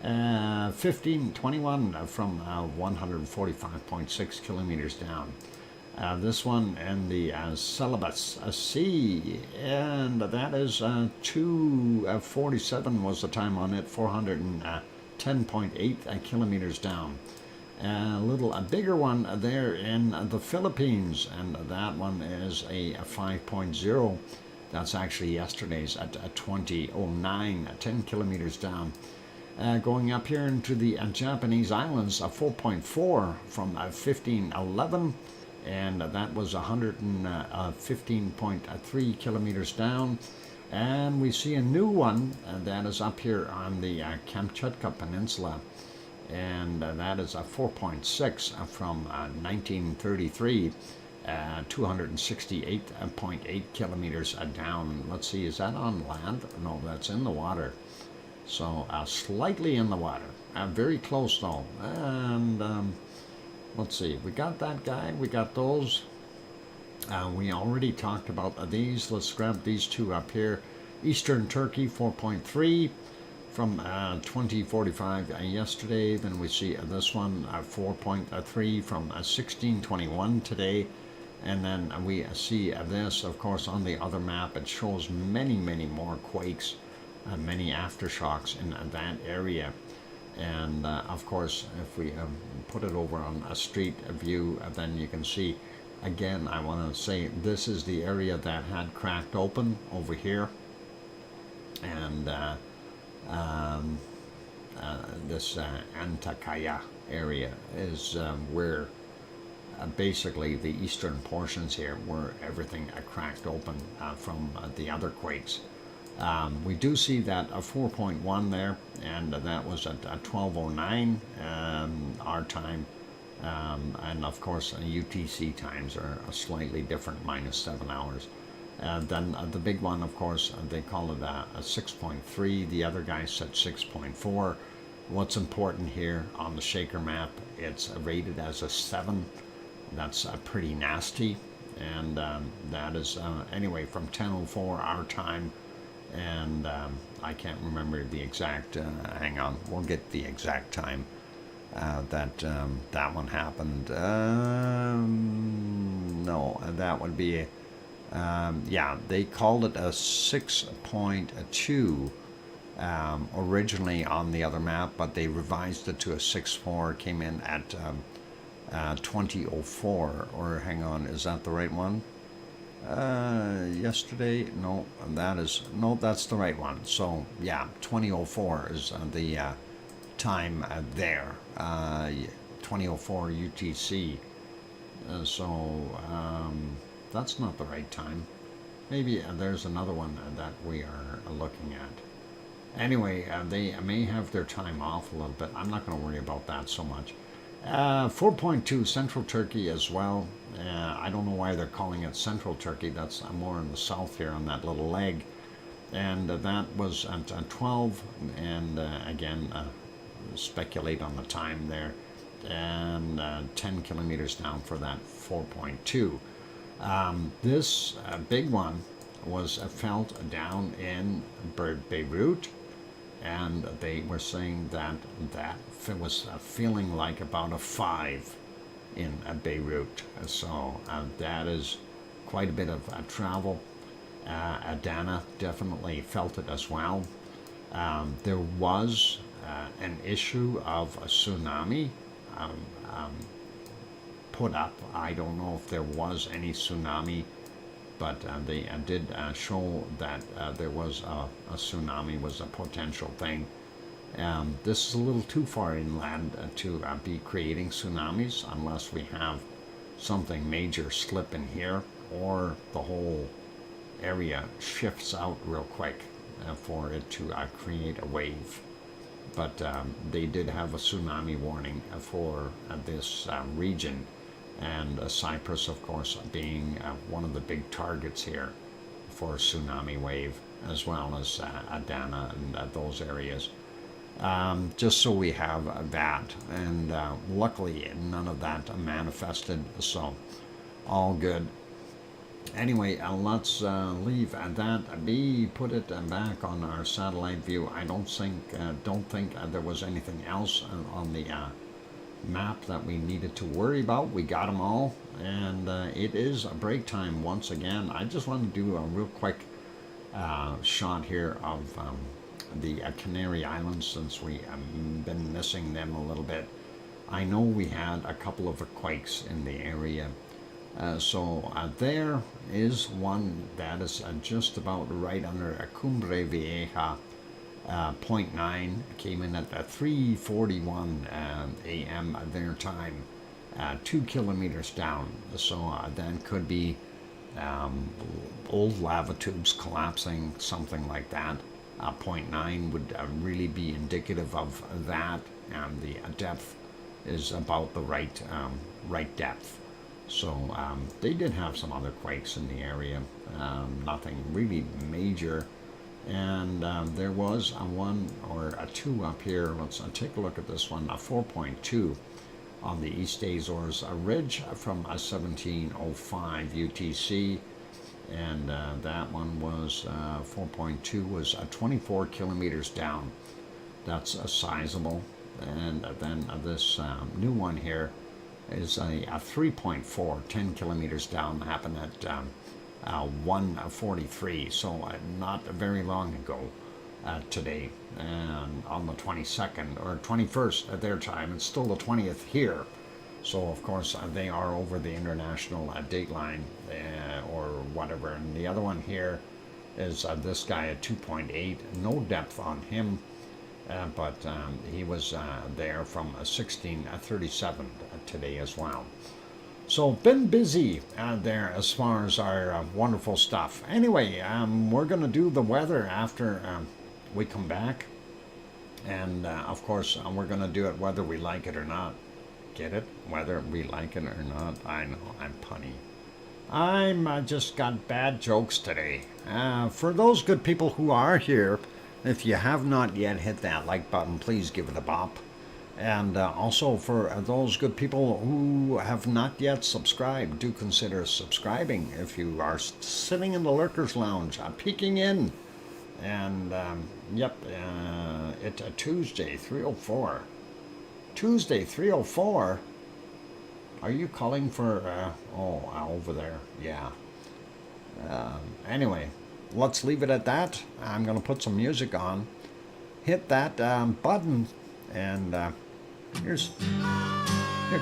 15:21 from 145.6 kilometers down. This one in the Celebes Sea, and that is 2:47 was the time on it, 410.8 kilometers down. A bigger one there in the Philippines, and that one is a 5.0. That's actually yesterday's at 20:09, 10 kilometers down. Going up here into the Japanese islands, 4.4 from 15:11. And that was 115.3 kilometers down. And we see a new one that is up here on the Kamchatka Peninsula, and that is a 4.6 from 1933, 268.8 kilometers down. Let's see, is that on land? No, that's in the water. So slightly in the water, very close though. And let's see, we got that guy, we got those. We already talked about these. Let's grab these two up here. Eastern Turkey, 4.3 from 2045 yesterday. Then we see this one, 4.3 from 1621 today. And then we see this, of course, on the other map. It shows many, many more quakes, many aftershocks in that area. And of course, if we put it over on a street view, then you can see, again, I want to say this is the area that had cracked open over here. And this Antakya area is where basically the eastern portions here where everything cracked open from the other quakes. We do see that a 4.1 there, and that was at 12:09 our time, and of course UTC times are slightly different, -7 hours. Then the big one, of course, they call it a 6.3. The other guy said 6.4. What's important here on the shaker map, it's rated as a 7. That's pretty nasty, and that is anyway from 10:04 our time. And I can't remember the exact, hang on, we'll get the exact time that that one happened. No, that would be, yeah, they called it a 6.2 originally on the other map, but they revised it to a 6.4, came in at 20:04, or hang on, is that the right one? Yesterday, no, that's the right one. So yeah, 20:04 is the time there, 20:04 UTC. So that's not the right time. Maybe there's another one that we are looking at. Anyway, they may have their time off a little bit. I'm not going to worry about that so much. 4.2 Central Turkey as well. I don't know why they're calling it Central Turkey. That's more in the south here on that little leg. And that was at 12. And again, speculate on the time there. And 10 kilometers down for that 4.2. This big one was felt down in Beirut. And they were saying that was feeling like about a 5 in Beirut. So that is quite a bit of travel. Adana definitely felt it as well. There was an issue of a tsunami put up. I don't know if there was any tsunami, but they did show that there was a tsunami was a potential thing. This is a little too far inland to be creating tsunamis unless we have something major slip in here, or the whole area shifts out real quick for it to create a wave. But they did have a tsunami warning for this region. And Cyprus, of course, being one of the big targets here for a tsunami wave, as well as Adana and those areas. Just so we have that. And luckily, none of that manifested, so all good. Anyway, let's leave that be, put it back on our satellite view. I don't think there was anything else on the map that we needed to worry about. We got them all, and it is a break time once again. I just want to do a real quick shot here of the Canary Islands, since we have been missing them a little bit. I know we had a couple of quakes in the area, so there is one that is just about right under Cumbre Vieja. 0.9 came in at 3:41 a.m. their time, 2 kilometers down. So that could be old lava tubes collapsing, something like that. 0.9 would really be indicative of that, and the depth is about the right depth. So they did have some other quakes in the area, nothing really major. And there was a 1 or a 2 up here. Let's take a look at this one, a 4.2 on the East Azores, a ridge from a 1705 UTC, and that one was 4.2 was 24 kilometers down. That's sizable. And then this new one here is a 3.4, 10 kilometers down, happened at 1:43, so not very long ago. today, and on the 22nd or 21st at their time. It's still the 20th here. So, of course, they are over the international dateline or whatever. And the other one here is this guy at 2.8. No depth on him, but he was there from 1637 today as well. So, been busy there as far as our wonderful stuff. Anyway, we're going to do the weather after we come back. And, of course, we're going to do it whether we like it or not. Get it? Whether we like it or not. I know, I'm punny. I'm just got bad jokes today. For those good people who are here, if you have not yet hit that like button, please give it a bop. And also for those good people who have not yet subscribed, do consider subscribing if you are sitting in the Lurkers Lounge, peeking in. And, yep, it's a Tuesday, 3:04. Tuesday, 3:04. Are you calling for, over there? Yeah. Anyway, let's leave it at that. I'm going to put some music on. Hit that button, and here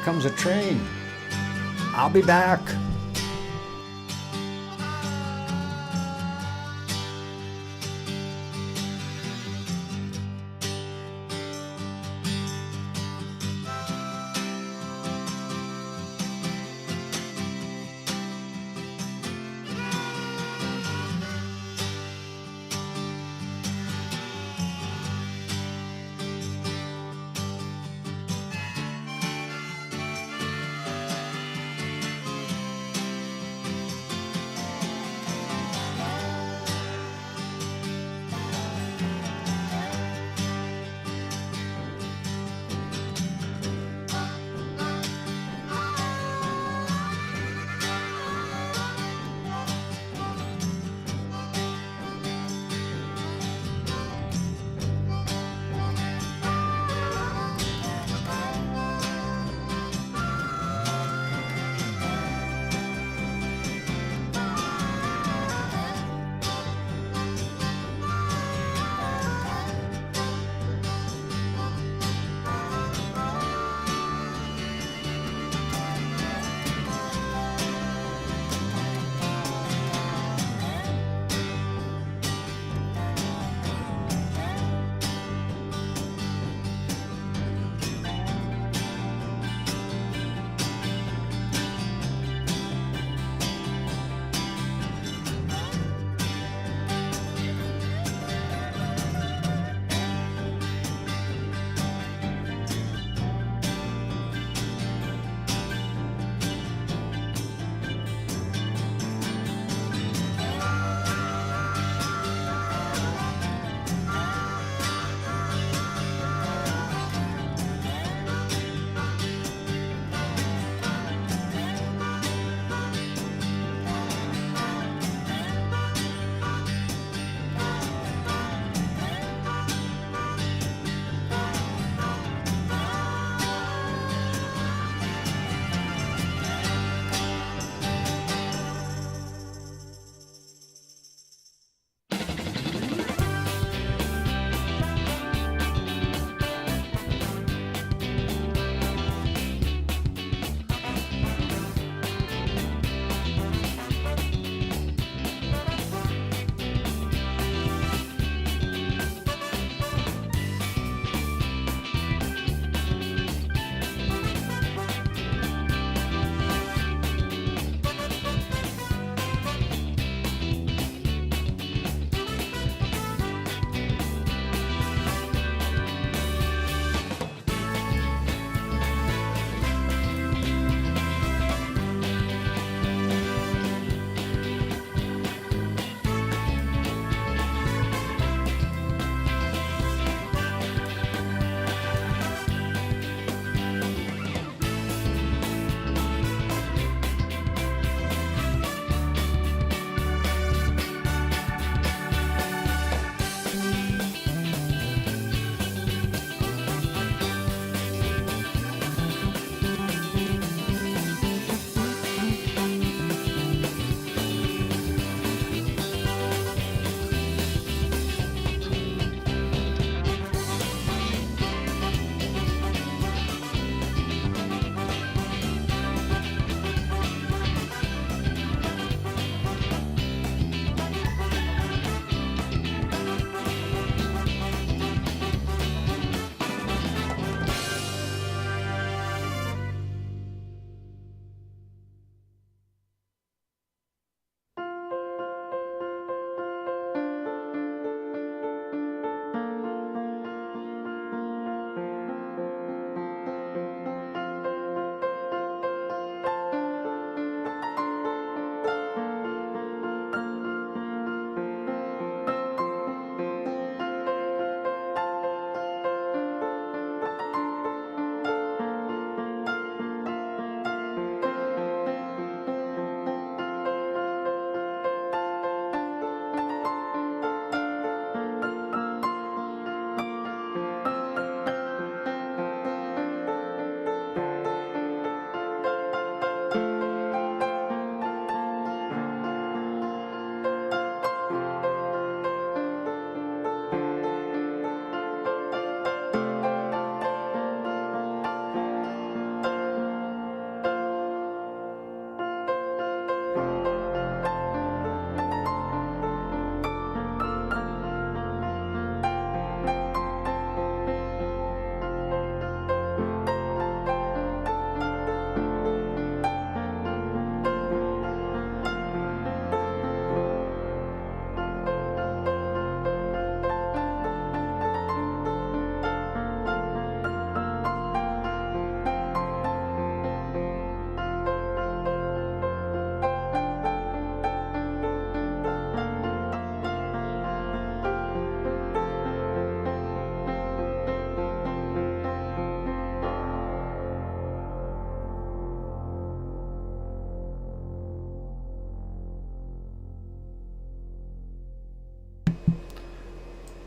comes a train. I'll be back.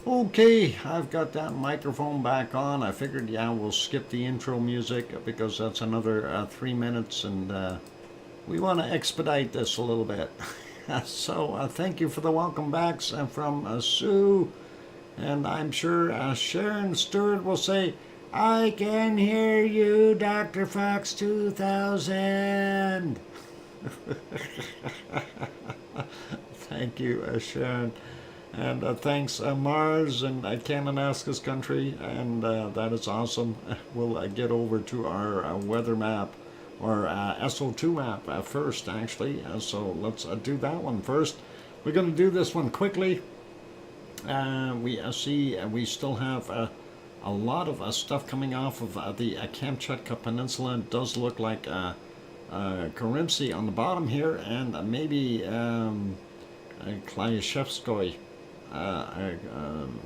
Okay, I've got that microphone back on. I figured, yeah, we'll skip the intro music because that's another 3 minutes, and we want to expedite this a little bit. So thank you for the welcome backs from Sue, and I'm sure Sharon Stewart will say, I can hear you, Dr. Fox 2000. Thank you, Sharon. And thanks, Mars and Kananaskis country, and that is awesome. We'll get over to our weather map, or SO2 map first, actually. So let's do that one first. We're going to do this one quickly. We see we still have a lot of stuff coming off of the Kamchatka Peninsula. It does look like Karinsky on the bottom here, and maybe Klyashevskoy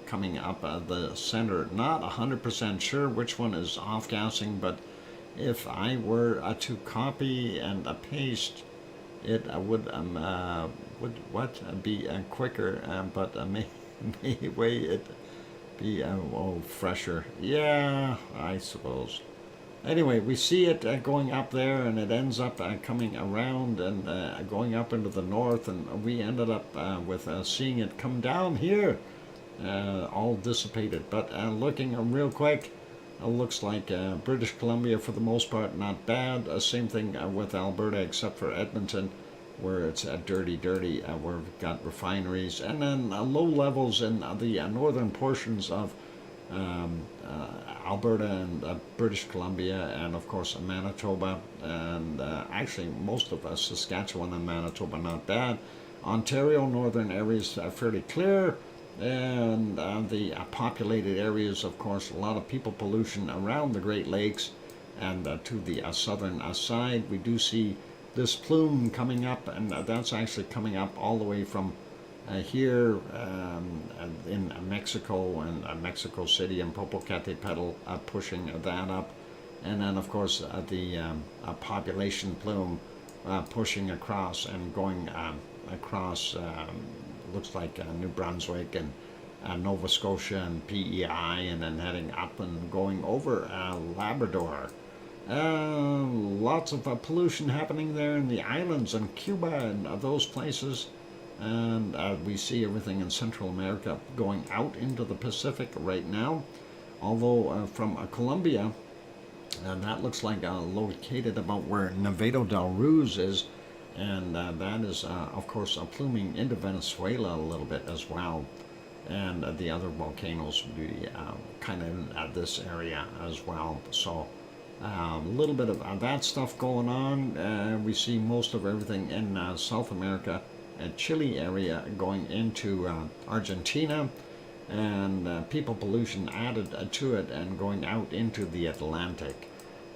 coming up the center. Not 100% sure which one is off-gassing, but if I were to copy and paste, it would be quicker, but may way it be fresher. Yeah, I suppose. Anyway, we see it going up there, and it ends up coming around and going up into the north, and we ended up with seeing it come down here, all dissipated. But looking real quick, looks like British Columbia for the most part not bad. Same thing with Alberta, except for Edmonton, where it's dirty, where we've got refineries, and then low levels in the northern portions of Alberta and British Columbia, and of course Manitoba, and actually most of Saskatchewan and Manitoba not bad. Ontario, northern areas fairly clear, and the populated areas, of course, a lot of people pollution around the Great Lakes, and to the southern side we do see this plume coming up, and that's actually coming up all the way from here in Mexico and Mexico City and Popocatépetl, pushing that up, and then of course the population plume pushing across and going across, looks like New Brunswick and Nova Scotia and PEI, and then heading up and going over Labrador. Lots of pollution happening there in the islands and Cuba and those places. And we see everything in Central America going out into the Pacific right now. Although from Colombia, that looks like located about where Nevado del Ruiz is, and that is, of course, pluming into Venezuela a little bit as well. And the other volcanoes would be kind of in this area as well. So a little bit of that stuff going on. We see most of everything in South America, Chile area going into Argentina, and people pollution added to it and going out into the Atlantic.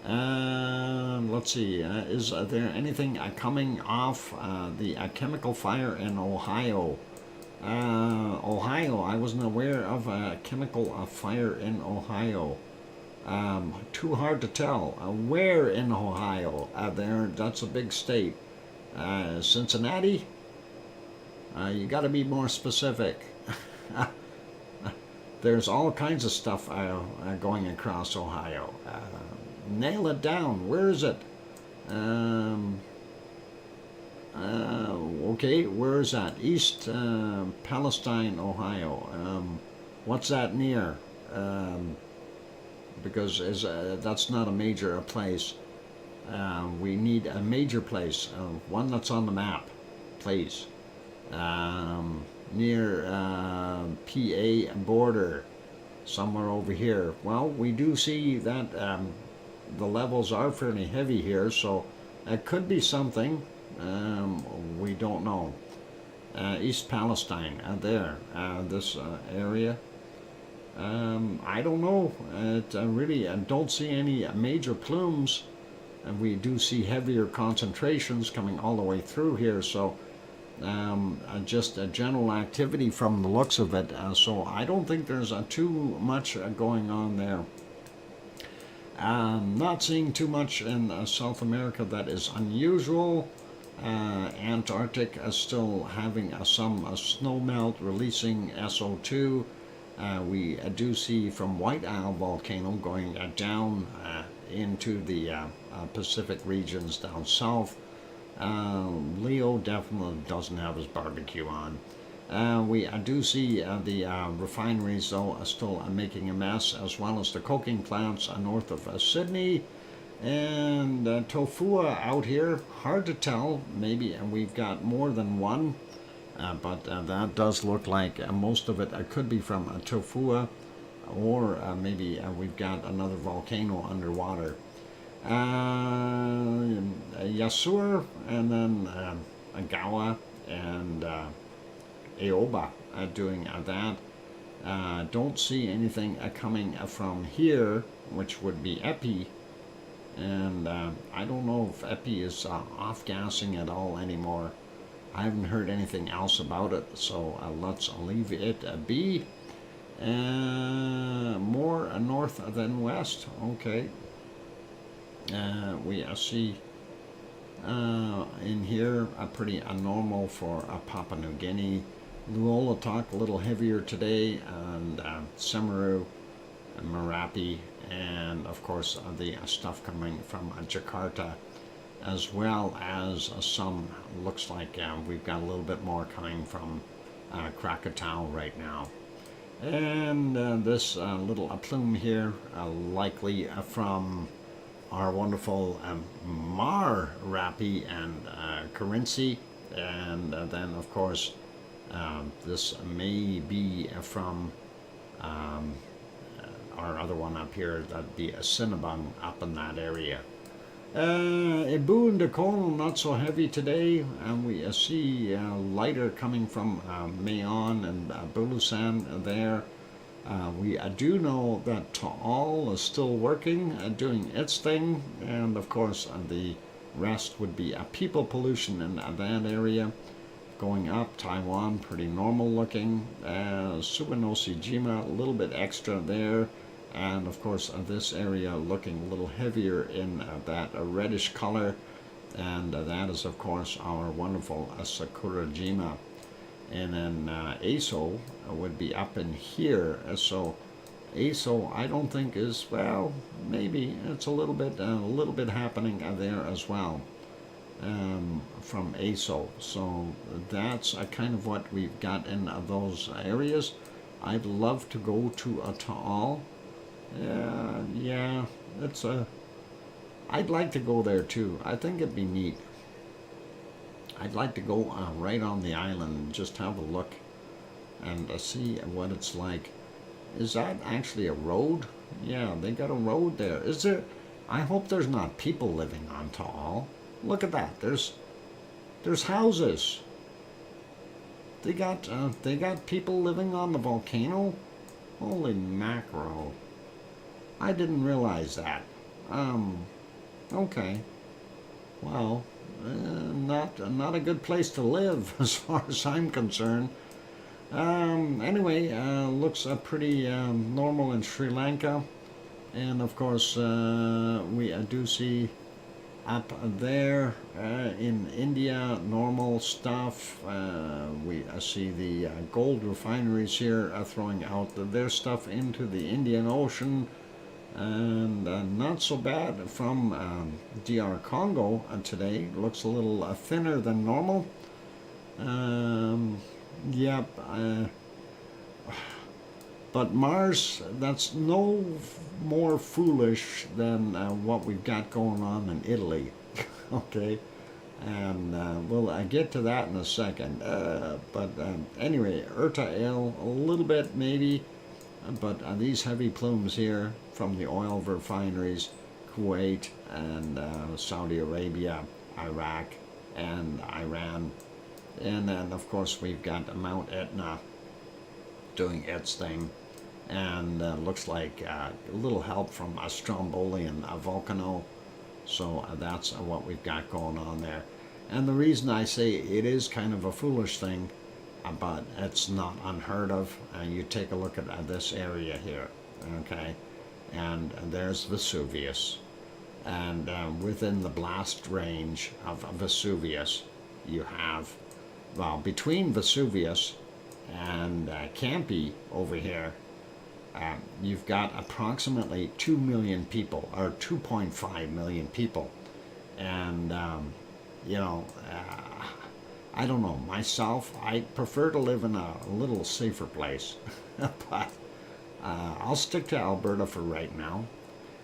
Let's see, is there anything coming off the chemical fire in Ohio? Ohio, I wasn't aware of a chemical fire in Ohio. Too hard to tell. Where in Ohio? That's a big state. Cincinnati? You got to be more specific. There's all kinds of stuff going across Ohio. Nail it down. Where is it? Okay, where is that? East Palestine, Ohio. What's that near? Because that's not a major place. We need a major place, one that's on the map, please. Near PA border, somewhere over here. Well, we do see that the levels are fairly heavy here, so it could be something. We don't know. East Palestine, there, this area. I don't know. Really, I don't see any major plumes, and we do see heavier concentrations coming all the way through here. So just a general activity from the looks of it. So I don't think there's too much going on there. Not seeing too much in South America that is unusual. Antarctic is still having some snow melt releasing SO2. We do see from White Isle Volcano going down into the Pacific regions down south. Leo definitely doesn't have his barbecue on. We do see the refineries, though, are still making a mess, as well as the coking plants north of Sydney. And Tofua out here, hard to tell. Maybe we've got more than one, but that does look like most of it could be from Tofua, or maybe we've got another volcano underwater. Yasur, and then Agawa and Aoba doing that. Don't see anything coming from here, which would be Epi. And I don't know if Epi is off-gassing at all anymore. I haven't heard anything else about it, so let's leave it be. More north than west. Okay. We see in here pretty normal for Papua New Guinea. Nuolatak a little heavier today, and Semeru, and Marapi, and of course the stuff coming from Jakarta, as well as some, looks like we've got a little bit more coming from Krakatau right now. And this little plume here, likely from our wonderful Marapi and Carinci, and then of course this may be from our other one up here. That'd be a Cinnabung up in that area. Ibu and Dakon, not so heavy today, and we see lighter coming from Mayon and Bulusan there. We do know that Taal is still working, doing its thing, and of course the rest would be people pollution in that area. Going up, Taiwan, pretty normal looking. Suwanoshijima, a little bit extra there. And of course, this area looking a little heavier in that reddish color. And that is, of course, our wonderful Sakurajima. And then Aso would be up in here. So Aso, I don't think is, well, maybe it's a little bit happening there as well. From ASO. So that's kind of what we've got in those areas. I'd love to go to Taal. Yeah, it's I'd like to go there too. I think it'd be neat. I'd like to go right on the island and just have a look and see what it's like. Is that actually a road? Yeah, they got a road there. Is there? I hope there's not people living on Taal. Look at that. There's houses. They got people living on the volcano. Holy mackerel! I didn't realize that. Okay. Well, not a good place to live as far as I'm concerned. Anyway, looks pretty normal in Sri Lanka, and of course we do see. Up there in India, normal stuff. We see the gold refineries here throwing out their stuff into the Indian Ocean, and not so bad from DR Congo today. Looks a little thinner than normal. Yep. But Mars, that's no more foolish than what we've got going on in Italy, okay? And we'll get to that in a second. But anyway, Erta-El, a little bit maybe, but these heavy plumes here from the oil refineries, Kuwait and Saudi Arabia, Iraq, and Iran. And then, of course, we've got Mount Etna doing its thing. And looks like a little help from a Strombolian volcano. So that's what we've got going on there. And the reason I say it is kind of a foolish thing, but it's not unheard of. You take a look at this area here, okay? And there's Vesuvius. And within the blast range of Vesuvius, you have, well, between Vesuvius and Campi over here, you've got approximately 2 million people, or 2.5 million people. And, you know, I don't know, myself, I prefer to live in a little safer place. But I'll stick to Alberta for right now.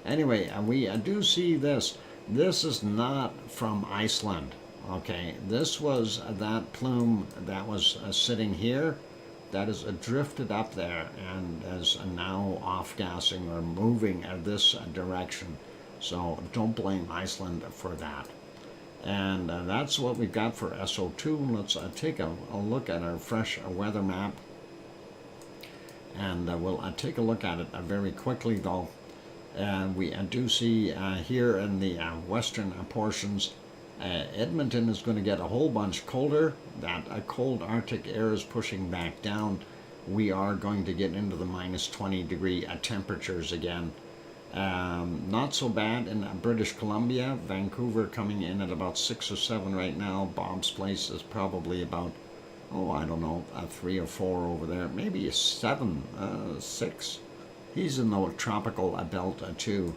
Anyway, we do see this. This is not from Iceland, okay? This was that plume that was sitting here, that is drifted up there and is now off-gassing or moving this direction. So don't blame Iceland for that. And that's what we've got for SO2. Let's take a look at our fresh weather map. And we'll take a look at it very quickly, though. And we do see here in the western portions, Edmonton is going to get a whole bunch colder. That cold Arctic air is pushing back down. We are going to get into the minus 20 degree temperatures again. Not so bad in British Columbia. Vancouver coming in at about 6 or 7 right now. Bob's Place is probably about, oh, I don't know, 3 or 4 over there. Maybe a 7, 6. He's in the tropical belt too.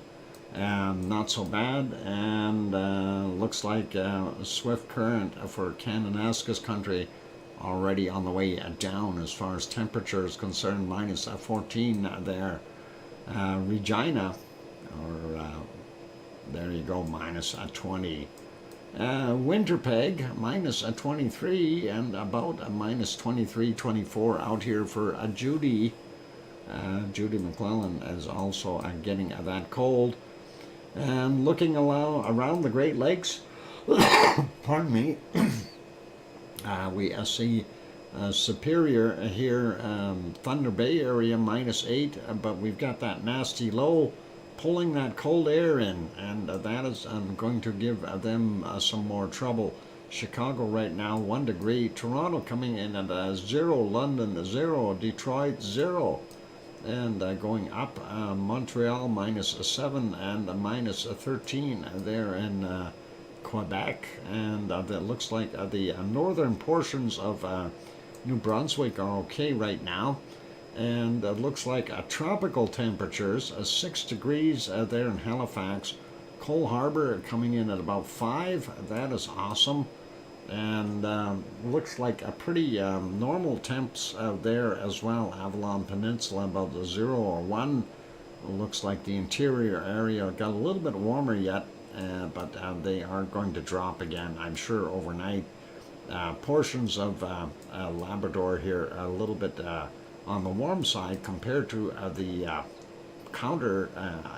Not so bad, and looks like a swift current for Kananaskis country already on the way down as far as temperature is concerned, minus 14 there. Regina, or there you go, minus 20. Winterpeg, minus 23, and about a minus 23, 24 out here for Judy. Judy McClellan is also getting that cold. And looking around the Great Lakes, pardon me, we see Superior here, Thunder Bay area, minus 8, but we've got that nasty low pulling that cold air in, and that is going to give them some more trouble. Chicago right now, 1 degree. Toronto coming in at 0. London 0. Detroit 0. And going up, Montreal minus 7 and minus 13 there in Quebec. And that looks like the northern portions of New Brunswick are okay right now. And it looks like tropical temperatures, 6 degrees there in Halifax. Cole Harbour coming in at about 5. That is awesome. And looks like a pretty normal temps there as well. Avalon Peninsula about 0 or 1. Looks like the interior area got a little bit warmer yet, but they are going to drop again, I'm sure, overnight. Portions of Labrador here a little bit on the warm side compared to the counter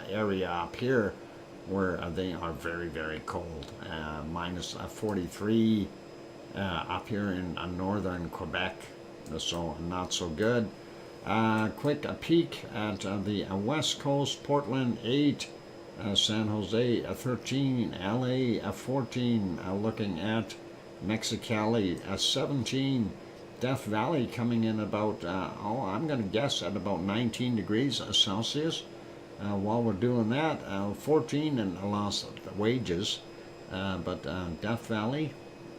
area up here, where they are very, very cold. Minus 43 up here in northern Quebec, so not so good. Quick peek at the west coast. Portland 8, San Jose 13, LA 14, looking at Mexicali 17, Death Valley coming in about, I'm going to guess at about 19 degrees Celsius. While we're doing that, 14 in Los Wages, but Death Valley,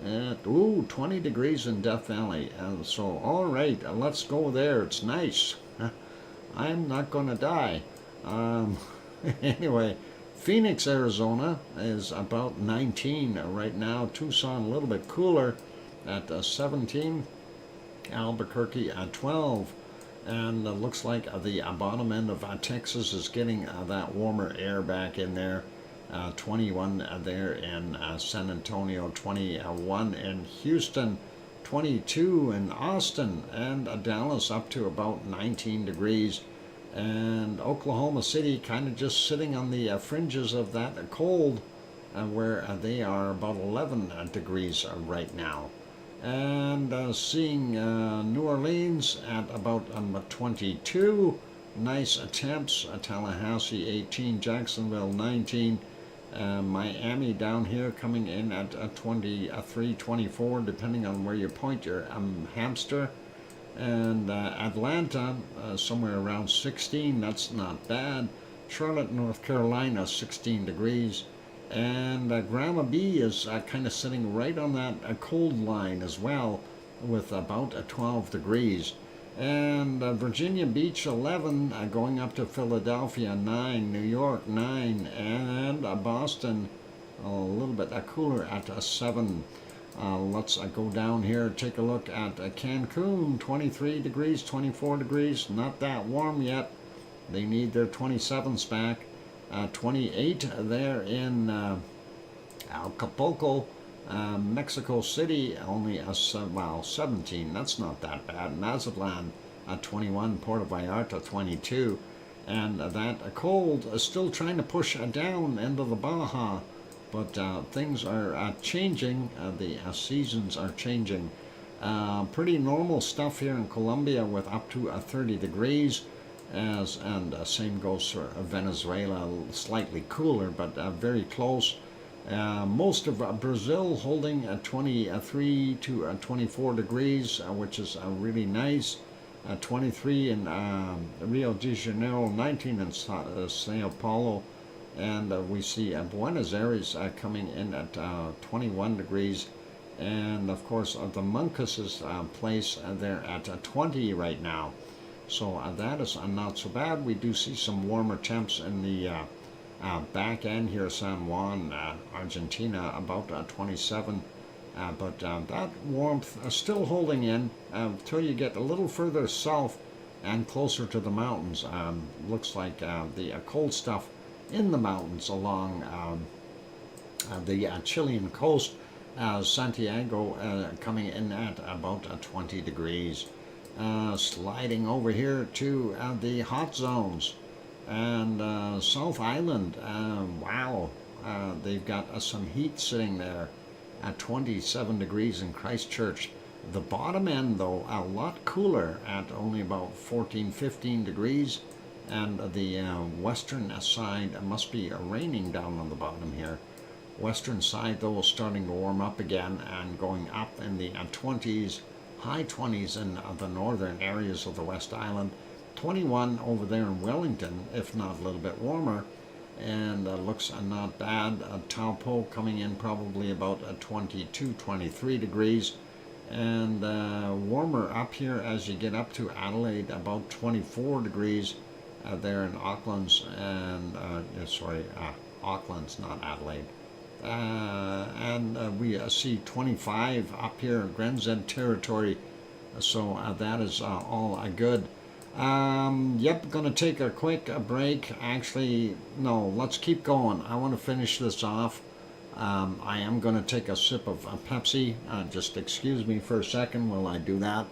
20 degrees in Death Valley. So, all right, let's go there. It's nice. I'm not going to die. Anyway, Phoenix, Arizona is about 19 right now. Tucson a little bit cooler at 17. Albuquerque at 12. And looks like the bottom end of Texas is getting that warmer air back in there. 21 there in San Antonio, 21 in Houston, 22 in Austin, and Dallas up to about 19 degrees. And Oklahoma City kind of just sitting on the fringes of that cold, where they are about 11 degrees right now. And seeing New Orleans at about 22, nice temps. Tallahassee 18, Jacksonville 19, Miami down here coming in at 23, 24, depending on where you point your hamster. And Atlanta somewhere around 16, that's not bad. Charlotte, North Carolina 16 degrees. And Grandma B is kind of sitting right on that cold line as well, with about 12 degrees. And Virginia Beach 11, going up to Philadelphia 9, New York 9, and Boston a little bit cooler at 7. Let's go down here, take a look at Cancun, 23 degrees, 24 degrees, not that warm yet. They need their 27s back. 28 there in Acapulco, Mexico City, only a 17. That's not that bad. Mazatlan, 21. Puerto Vallarta, 22. And that cold is still trying to push down into the Baja, but things are changing. The seasons are changing. Pretty normal stuff here in Colombia with up to 30 degrees. And same goes for Venezuela, slightly cooler, but very close. Most of Brazil holding at 23 to 24 degrees, which is really nice. 23 in Rio de Janeiro, 19 in Sao Paulo, and we see Buenos Aires coming in at 21 degrees. And of course, the Moncas's place, they're at 20 right now. So that is not so bad. We do see some warmer temps in the back end here, San Juan, Argentina, about 27. But that warmth is still holding in until you get a little further south and closer to the mountains. Looks like the cold stuff in the mountains along the Chilean coast. Santiago coming in at about 20 degrees. Sliding over here to the hot zones. And South Island, wow, they've got some heat sitting there at 27 degrees in Christchurch. The bottom end, though, a lot cooler at only about 14, 15 degrees. And the western side must be raining down on the bottom here. Western side, though, is starting to warm up again and going up in the 20s, high 20s in the northern areas of the West Island. 21 over there in Wellington, if not a little bit warmer, and looks not bad. Taupo coming in probably about 22, 23 degrees, and warmer up here as you get up to Adelaide, about 24 degrees there in Auckland's, and Auckland's, not Adelaide. And we see 25 up here in Grenz territory, so that is all good. Yep, gonna take a quick break. Actually, no, let's keep going. I want to finish this off. I am gonna take a sip of Pepsi. Just excuse me for a second while I do that.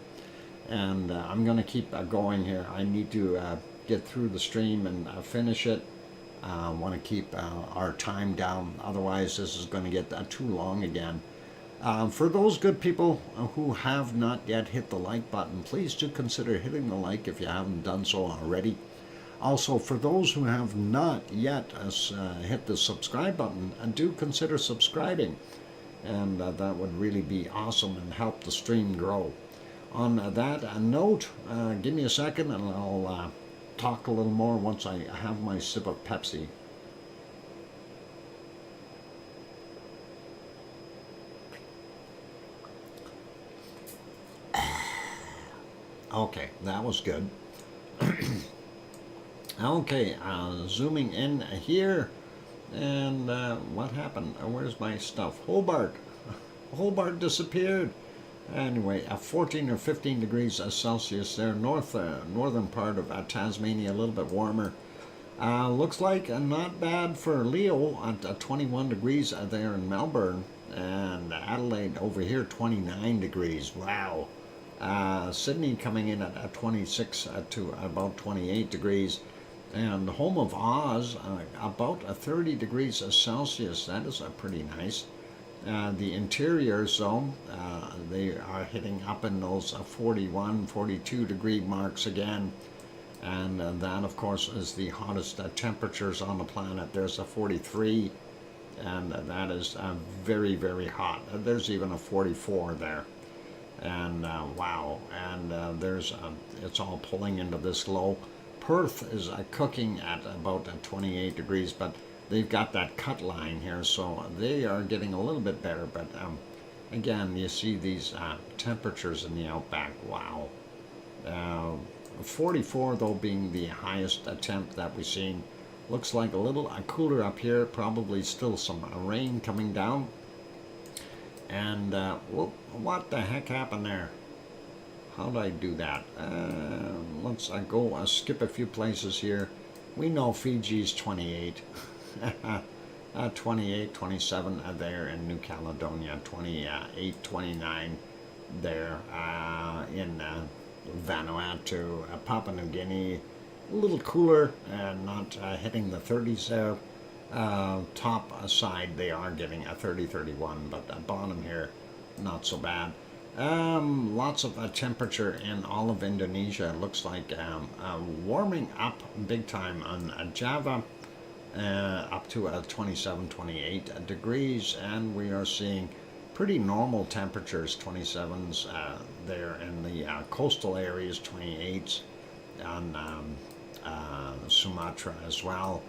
And I'm gonna keep going here. I need to get through the stream and finish it. I want to keep our time down, otherwise this is going to get too long again. For those good people who have not yet hit the like button, please do consider hitting the like if you haven't done so already. Also, for those who have not yet hit the subscribe button, do consider subscribing, and that would really be awesome and help the stream grow. On that note, give me a second and I'll talk a little more once I have my sip of Pepsi. Okay, that was good. Okay, zooming in here, and what happened? Where's my stuff? Hobart. Hobart disappeared. Anyway, 14 or 15 degrees Celsius there, northern part of Tasmania, a little bit warmer. Looks like not bad for Leo at 21 degrees there in Melbourne, and Adelaide over here 29 degrees. Wow. Sydney coming in at 26 to about 28 degrees, and home of Oz about 30 degrees Celsius. That is pretty nice. The interior zone, they are hitting up in those 41, 42 degree marks again. And that, of course, is the hottest temperatures on the planet. There's a 43, and that is very, very hot. There's even a 44 there. And wow, and it's all pulling into this low. Perth is cooking at about 28 degrees, but they've got that cut line here, so they are getting a little bit better. But again, you see these temperatures in the outback. Wow, 44 though being the highest attempt that we've seen. Looks like a little cooler up here, probably still some rain coming down. And whoop, what the heck happened there? How did I do that? Let's go skip a few places here. We know Fiji's 28. 28, 27 there in New Caledonia, 28, 29 there in Vanuatu, Papua New Guinea. A little cooler and not hitting the 30s there. Top side they are getting a 30, 31, but bottom here not so bad. Lots of temperature in all of Indonesia. It looks like warming up big time on Java, up to 27, 28 degrees, and we are seeing pretty normal temperatures, 27s there in the coastal areas, 28s on Sumatra as well.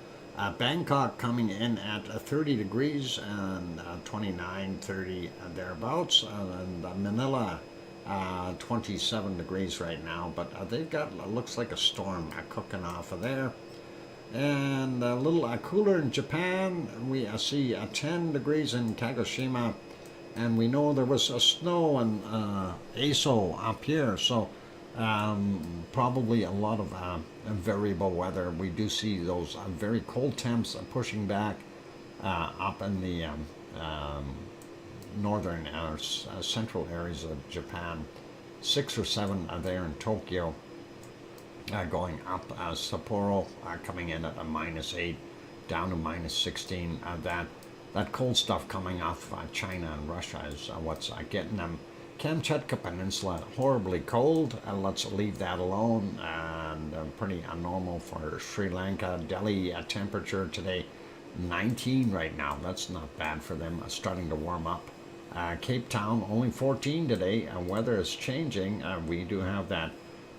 Bangkok coming in at 30 degrees and 29, 30 thereabouts, and Manila 27 degrees right now, but they've got, looks like a storm cooking off of there. And a little cooler in Japan, we see 10 degrees in Kagoshima, and we know there was snow in Aso up here, so probably a lot of variable weather. We do see those very cold temps pushing back up in the northern or central areas of Japan. 6 or 7 are there in Tokyo, going up. Sapporo coming in at a -8, down to -16. That cold stuff coming off China and Russia is what's getting them. Kamchatka Peninsula, horribly cold. Let's leave that alone. And pretty normal for Sri Lanka. Delhi temperature today, 19 right now. That's not bad for them. Starting to warm up. Cape Town, only 14 today. Weather is changing. We do have that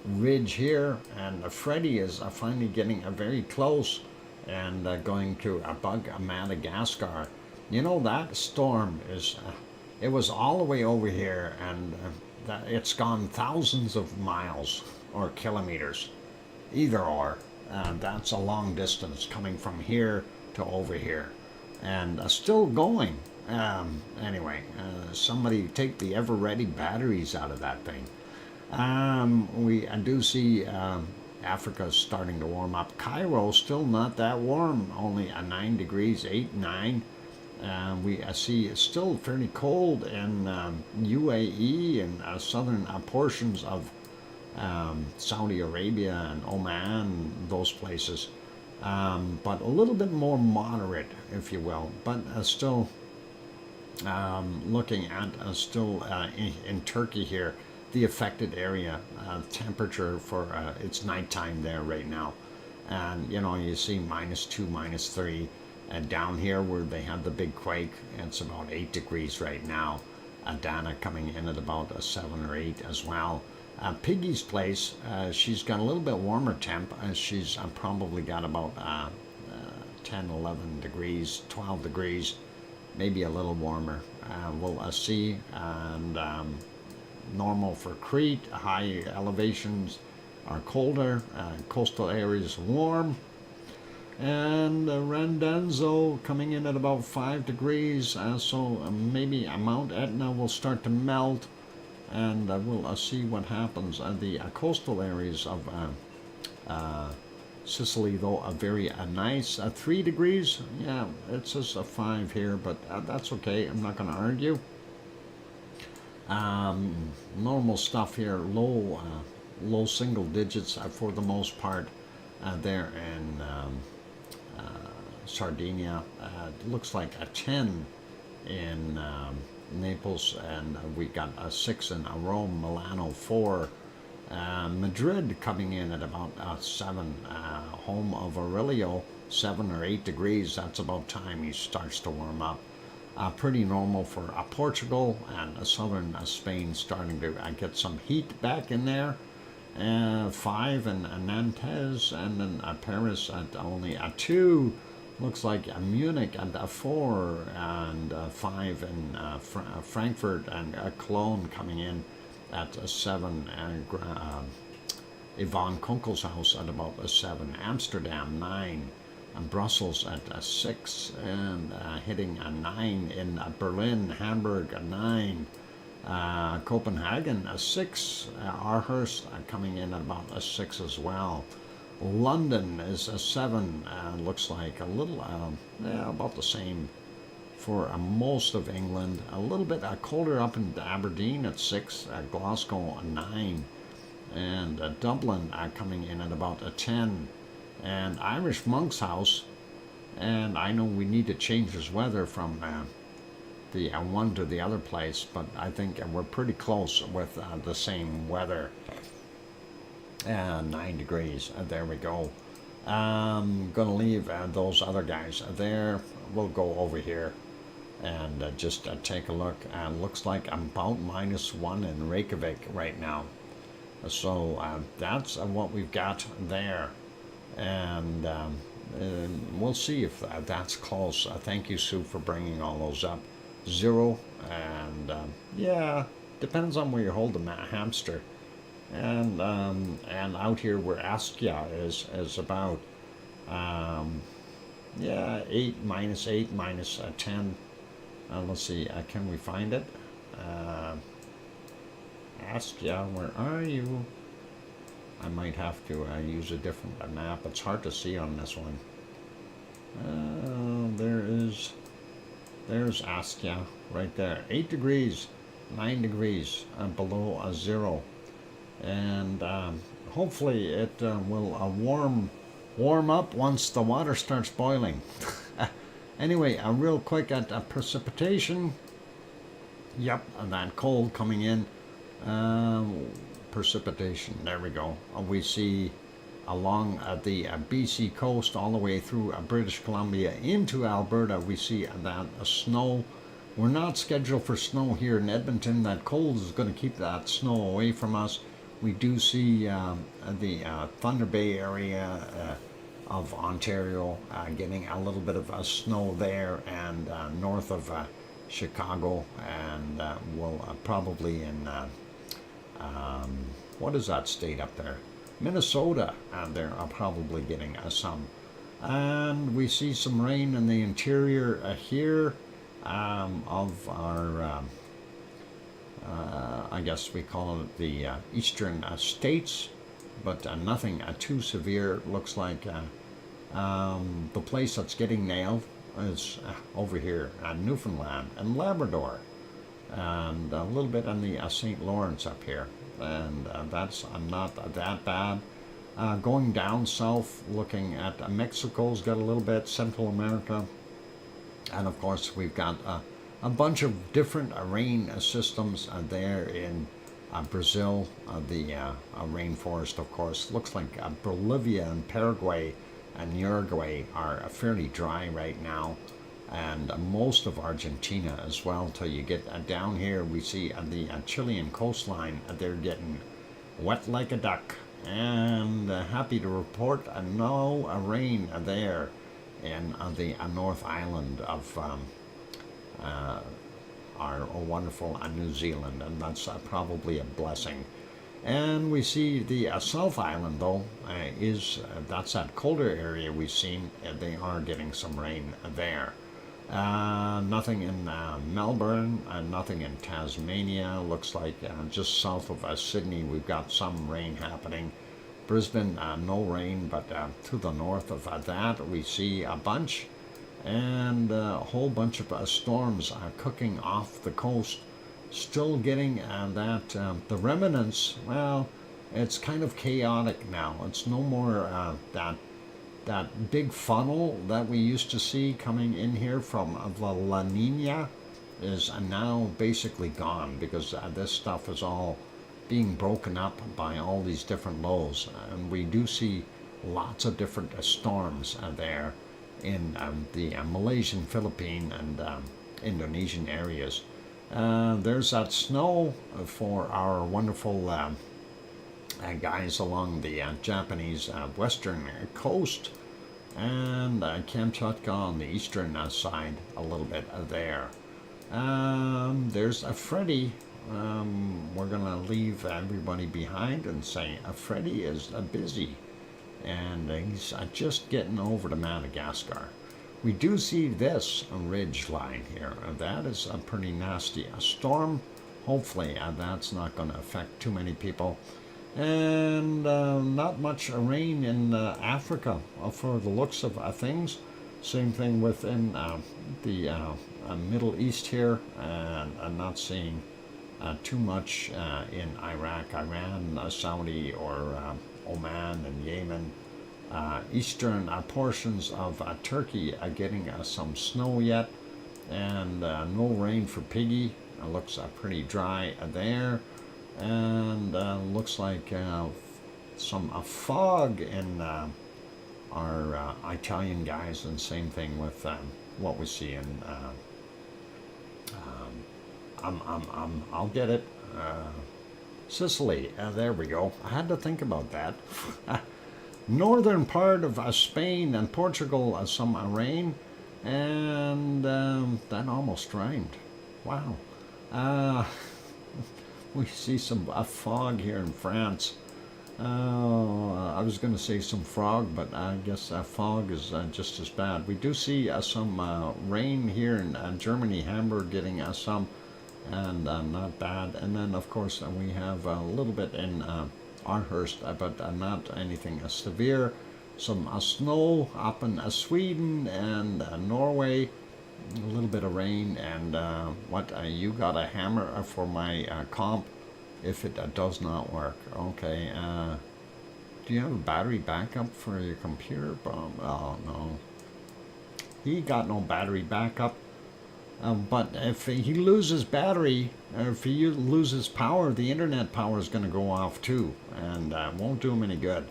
ridge here. And Freddie is finally getting very close and going to bug Madagascar. You know, that storm is... it was all the way over here, and it's gone thousands of miles or kilometers, either or. That's a long distance coming from here to over here, and still going. Anyway, somebody take the ever-ready batteries out of that thing. We do see Africa starting to warm up. Cairo still not that warm, only 9 degrees, 8, 9. We see it's still fairly cold in UAE and southern portions of Saudi Arabia and Oman, those places, but a little bit more moderate, if you will, but still looking at still in Turkey here, the affected area, temperature for it's nighttime there right now, and you know, you see -2, -3. And down here where they had the big quake, it's about 8 degrees right now. Adana coming in at about 7 or 8 as well. Piggy's place, she's got a little bit warmer temp. She's probably got about 10, 11 degrees, 12 degrees, maybe a little warmer. We'll see. And normal for Crete, high elevations are colder, coastal areas warm. And Randanzo coming in at about 5 degrees, so maybe Mount Etna will start to melt, and we'll see what happens. The coastal areas of Sicily, though, are very nice. 3 degrees, yeah, it says a 5 here, but that's okay. I'm not going to argue. Normal stuff here, low single digits for the most part there in Sardinia. It looks like a 10 in Naples, and we got a 6 in Rome, Milano 4, Madrid coming in at about 7, home of Aurelio, 7 or 8 degrees. That's about time he starts to warm up. Pretty normal for Portugal and southern Spain, starting to get some heat back in there. 5 in Nantes, and then Paris at only a 2. Looks like Munich at a 4, and 5 in Frankfurt, and Cologne coming in at a 7, and Yvonne Kunkel's house at about a 7, Amsterdam 9, and Brussels at a 6, and hitting a 9 in Berlin, Hamburg a 9, Copenhagen a 6, Aarhus coming in at about a 6 as well. London is a 7, looks like a little, about the same for most of England. A little bit colder up in Aberdeen at 6, Glasgow a 9, and Dublin coming in at about a 10, and Irish Monk's house, and I know we need to change this weather from the one to the other place, but I think we're pretty close with the same weather. 9 degrees, there we go. Gonna leave those other guys there. We'll go over here and just take a look. Looks like I'm about -1 in Reykjavik right now. So that's what we've got there, and we'll see if that's close. Thank you, Sue, for bringing all those up. 0, and yeah, depends on where you hold the hamster. And out here where Askia is about 8, -8, -10. Let's see, can we find it? Askia, where are you? I might have to use a different map. It's hard to see on this one. There's Askia right there. 8 degrees, 9 degrees below 0. And hopefully it will warm up once the water starts boiling. Anyway, real quick at precipitation. Yep, that cold coming in. Precipitation, there we go. We see along the BC coast all the way through British Columbia into Alberta, we see that snow. We're not scheduled for snow here in Edmonton. That cold is going to keep that snow away from us. We do see the Thunder Bay area of Ontario getting a little bit of snow there, and north of Chicago, and we'll probably in what is that state up there? Minnesota, they're probably getting some. And we see some rain in the interior here of our, I guess we call it the eastern states, but nothing too severe. Looks like the place that's getting nailed is over here, Newfoundland and Labrador, and a little bit on the St. Lawrence up here, and that's not that bad. Going down south, looking at Mexico's got a little bit, Central America, and of course we've got a bunch of different rain systems there in Brazil. The rainforest, of course, looks like Bolivia and Paraguay and Uruguay are fairly dry right now, and most of Argentina as well. Till you get down here, we see the Chilean coastline, they're getting wet like a duck. And happy to report no rain there in the North Island of our wonderful New Zealand, and that's probably a blessing. And we see the South Island, though, that's that colder area we've seen. They are getting some rain there. Nothing in Melbourne, nothing in Tasmania. Looks like just south of Sydney we've got some rain happening. Brisbane, no rain, but to the north of that we see a bunch, and a whole bunch of storms cooking off the coast. Still getting that, the remnants. Well, it's kind of chaotic now. It's no more that big funnel that we used to see coming in here from the La Nina is now basically gone, because this stuff is all being broken up by all these different lows, and we do see lots of different storms there in the Malaysian, Philippine, and Indonesian areas. There's that snow for our wonderful guys along the Japanese western coast, and Kamchatka on the eastern side a little bit there. There's a Freddy we're going to leave everybody behind and say Freddie is busy, and he's just getting over to Madagascar. We do see this ridge line here. That is pretty nasty. A storm, hopefully that's not going to affect too many people. And not much rain in Africa for the looks of things. Same thing within the Middle East here, and I'm not seeing too much in Iraq, Iran, Saudi, or Oman and Yemen. Eastern portions of Turkey are getting some snow yet, and no rain for Piggy. It looks pretty dry there, and looks like some fog in our Italian guys, and same thing with what we see in I'll get it, Sicily. There we go. I had to think about that. Northern part of Spain and Portugal, some rain, and that almost rained. Wow. We see some fog here in France. I was going to say some fog, but I guess fog is just as bad. We do see some rain here in Germany, Hamburg getting some, and not bad. And then, of course, we have a little bit in Arnhurst, but not anything severe. Some snow up in Sweden and Norway. A little bit of rain, and you got a hammer for my comp if it does not work. Okay, do you have a battery backup for your computer? Oh no, he got no battery backup. But if he loses battery, or if he loses power, the internet power is going to go off too, and won't do him any good.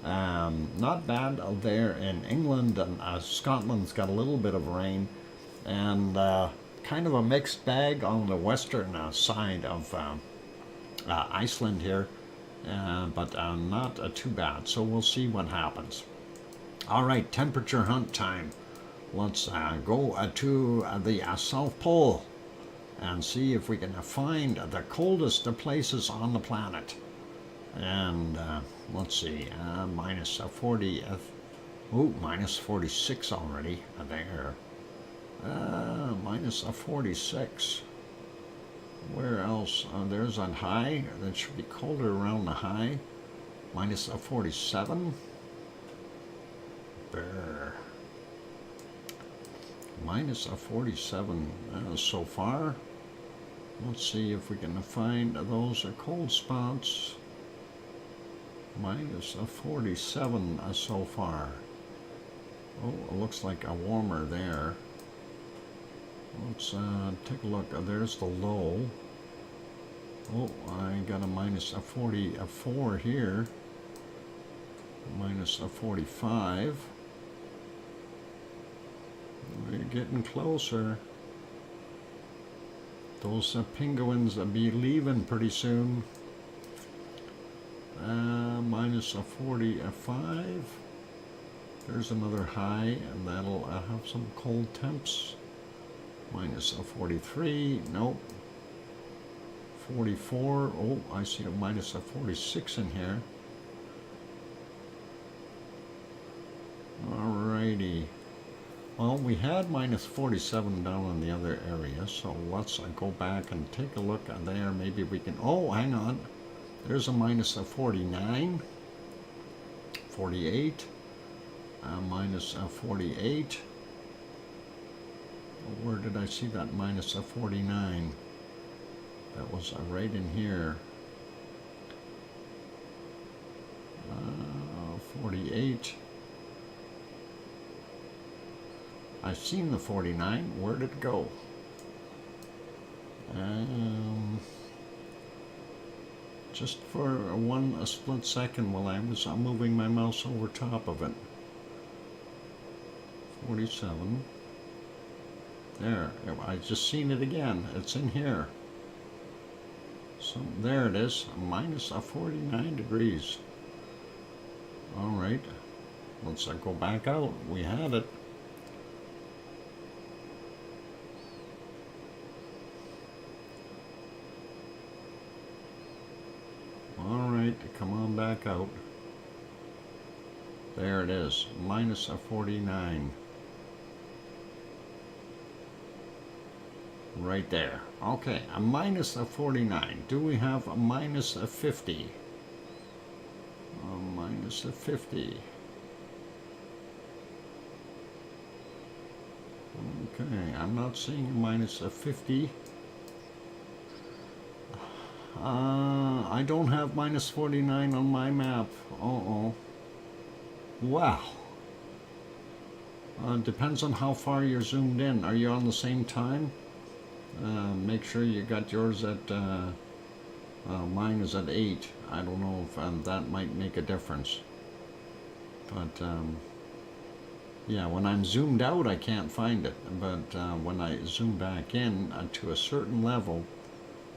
Not bad out there in England, and Scotland's got a little bit of rain, and kind of a mixed bag on the western side of Iceland here, but not too bad. So we'll see what happens. All right, temperature hunt time. Let's go to the South Pole and see if we can find the coldest places on the planet. And let's see, minus 40, minus 46 already there. Minus 46. Where else? There's a high. That should be colder around the high. Minus 47. There. Minus 47 so far. Let's see if we can find those cold spots. Minus 47 so far. Oh, it looks like a warmer there. Let's take a look. There's the low. Oh, I got a minus 44 here. Minus 45. We're getting closer. Those penguins will be leaving pretty soon. Minus 45. There's another high, and that'll have some cold temps. Minus 43. Nope. 44. Oh, I see a minus 46 in here. Alrighty. Well, we had minus 47 down in the other area, so let's go back and take a look at there. Maybe we can, oh, hang on. There's a minus 49, 48, minus 48. Where did I see that minus 49? That was right in here. 48. I've seen the 49. Where did it go? Just for a split second while I was moving my mouse over top of it. 47. There, I just seen it again. It's in here. So there it is, minus 49 degrees. All right, let's go back out. We had it. come on back out. There it is, minus a 49. Right there. Okay, a minus a 49. Do we have a minus a 50? A minus a 50. Okay, I'm not seeing a minus a 50. I don't have minus 49 on my map. Uh-oh. Wow. Depends on how far you're zoomed in. Are you on the same time? Make sure you got yours at, mine is at 8. I don't know if that might make a difference. But, yeah, when I'm zoomed out, I can't find it. But when I zoom back in to a certain level,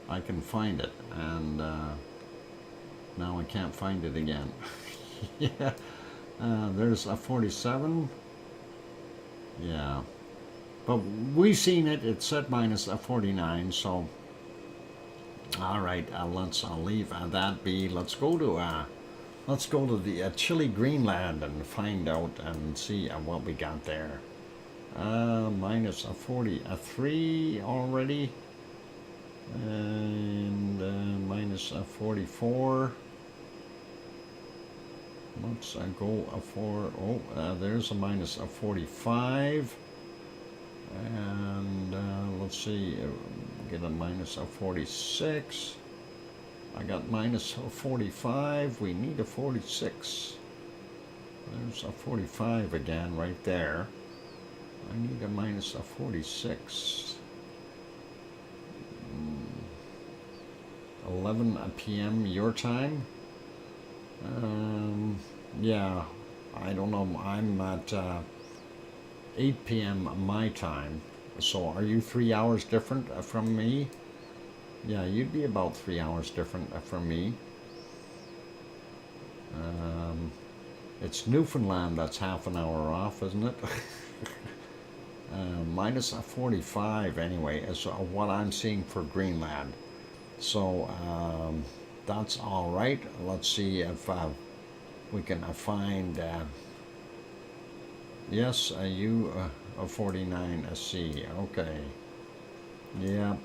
I can find it. And now I can't find it again. Yeah, there's a 47. Yeah. But we've seen it. It said minus a 49, so all right. Let's leave that be. Let's go to the chilly Greenland and find out and see what we got there. Minus a 43 already, and minus a 44. Let's go for there's a minus a 45. And let's see, get a minus of 46. I got minus of 45. We need a 46. There's a 45 again right there. I need a minus of 46. 11 p.m. your time. Yeah, I don't know. I'm at 8 p.m. my time. So are you 3 hours different from me? Yeah, you'd be about 3 hours different from me. It's Newfoundland that's half an hour off, isn't it? Minus a 45 anyway is what I'm seeing for Greenland. So that's all right. Let's see if we can find yes, you 49 C. Okay. Yeah.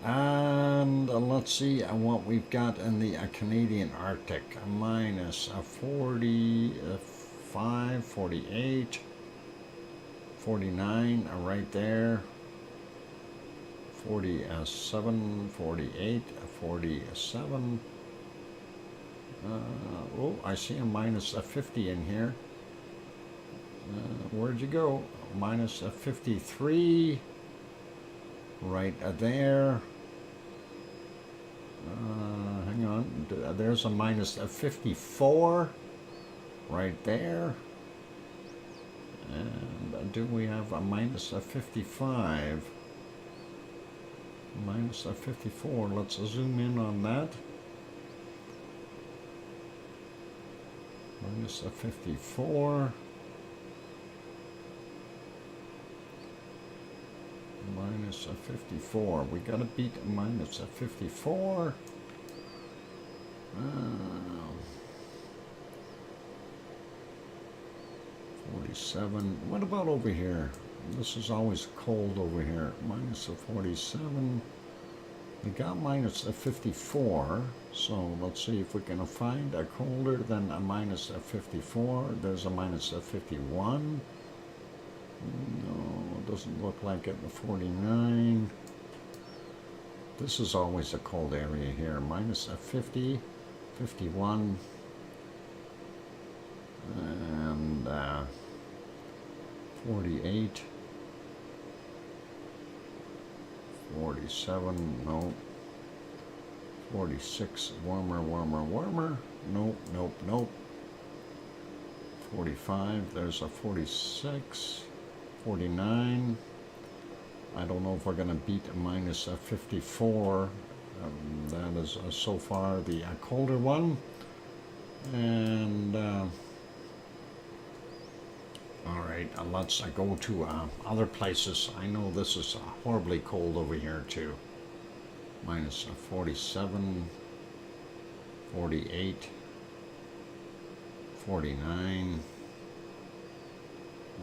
And let's see what we've got in the Canadian Arctic. Minus 45, 48, 49 right there. 47, 48, 47. Oh, I see a minus 50 in here. Where'd you go? Minus 53. Right there. Hang on. There's a minus 54. Right there. And do we have a minus 55? Minus 54. Let's zoom in on that. Minus 54. Minus 54. We gotta beat minus 54. 47. What about over here? This is always cold over here. Minus 47. We got minus 54. So let's see if we can find a colder than a minus 54. There's a minus 51. No, it doesn't look like it. 49. This is always a cold area here. Minus 50, 51, and 48, 47. No. 46. Warmer, warmer, warmer. Nope, nope, nope. 45. There's a 46. 49. I don't know if we're going to beat a minus 54. That is so far the colder one. And all right, let's go to other places. I know this is horribly cold over here too. Minus 47. 48, 49.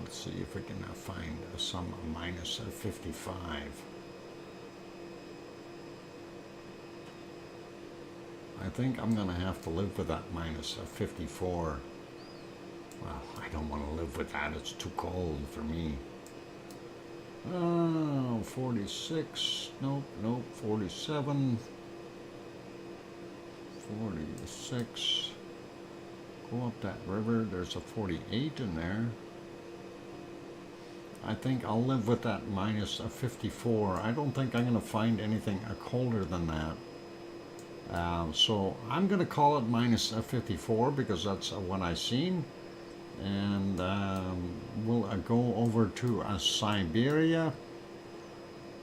Let's see if we can find some minus 55. I think I'm going to have to live with that minus 54. Well, I don't want to live with that. It's too cold for me. 46. Nope, nope. 47. 46. Go up that river. There's a 48 in there. I think I'll live with that minus 54. I don't think I'm going to find anything colder than that. So I'm going to call it minus 54 because that's what I've seen. And we'll go over to Siberia,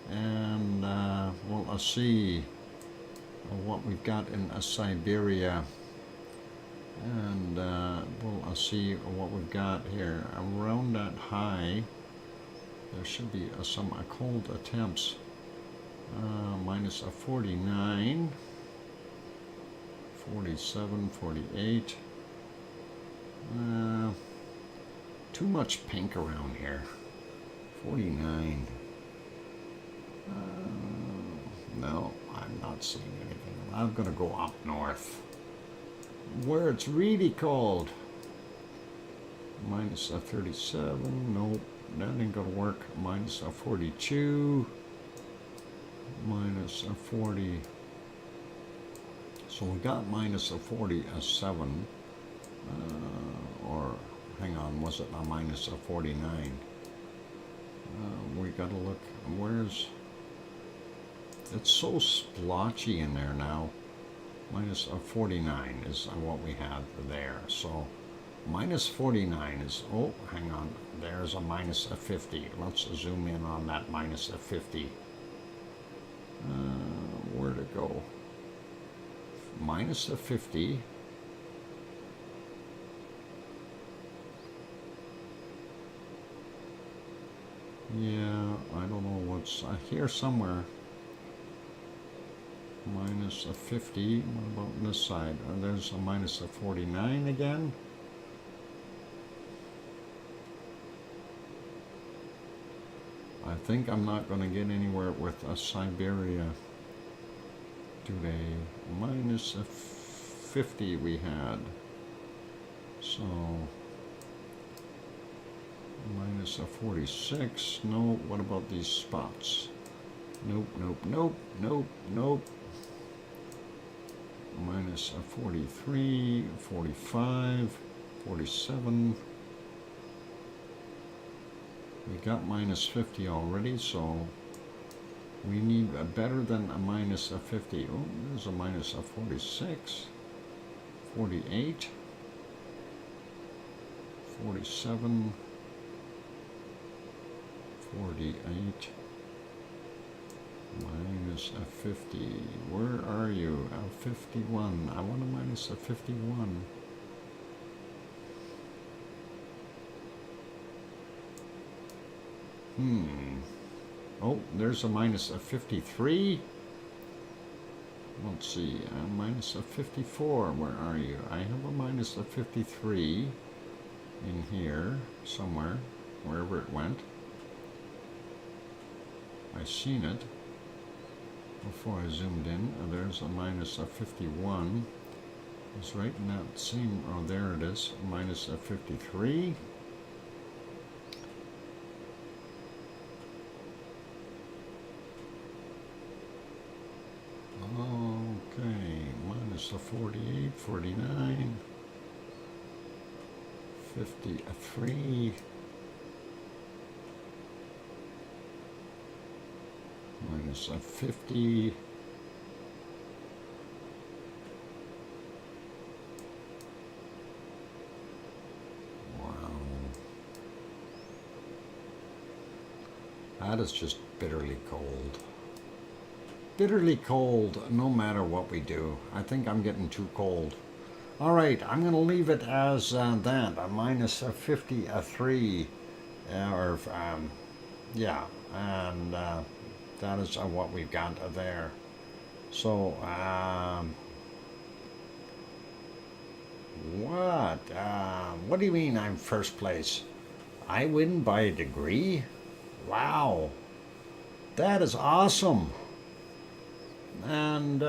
and we'll see what we've got in Siberia, and we'll see what we've got here around that high. There should be some cold attempts. Minus 49, 47, 48. Too much pink around here. 49. No, I'm not seeing anything. I'm going to go up north, where it's really cold. Minus 37. Nope, that ain't going to work. Minus 42. Minus 40. So we got minus 47. Or hang on, was it a minus 49? We gotta look. Where's? It's so splotchy in there now. Minus 49 is what we have there. So minus 49 is. Oh, hang on. There's a minus 50. Let's zoom in on that minus 50. Where'd it go? Minus 50. Yeah, I don't know what's here somewhere. Minus 50. What about this side? There's a minus 49 again. I think I'm not going to get anywhere with Siberia today. Minus 50 we had. So minus 46. No, what about these spots? Nope, nope, nope, nope, nope. Minus 43, 45, 47. We got minus 50 already, so we need better than a minus 50. Oh, there's a minus 46, 48, 47, 48, minus 50. Where are you? 51. I want a minus 51. Oh, there's a minus 53. Let's see, minus 54. Where are you? I have a minus 53 in here somewhere, wherever it went. I seen it before I zoomed in. There's a minus 51. It's right in that same. Oh, there it is. Minus 53. Okay, minus 48, 49, 53, minus 50, wow, that is just bitterly cold. Bitterly cold, no matter what we do. I think I'm getting too cold. All right, I'm going to leave it as that, a minus 53, yeah, and that is what we've got there. So What? What do you mean I'm first place? I win by a degree? Wow. That is awesome. And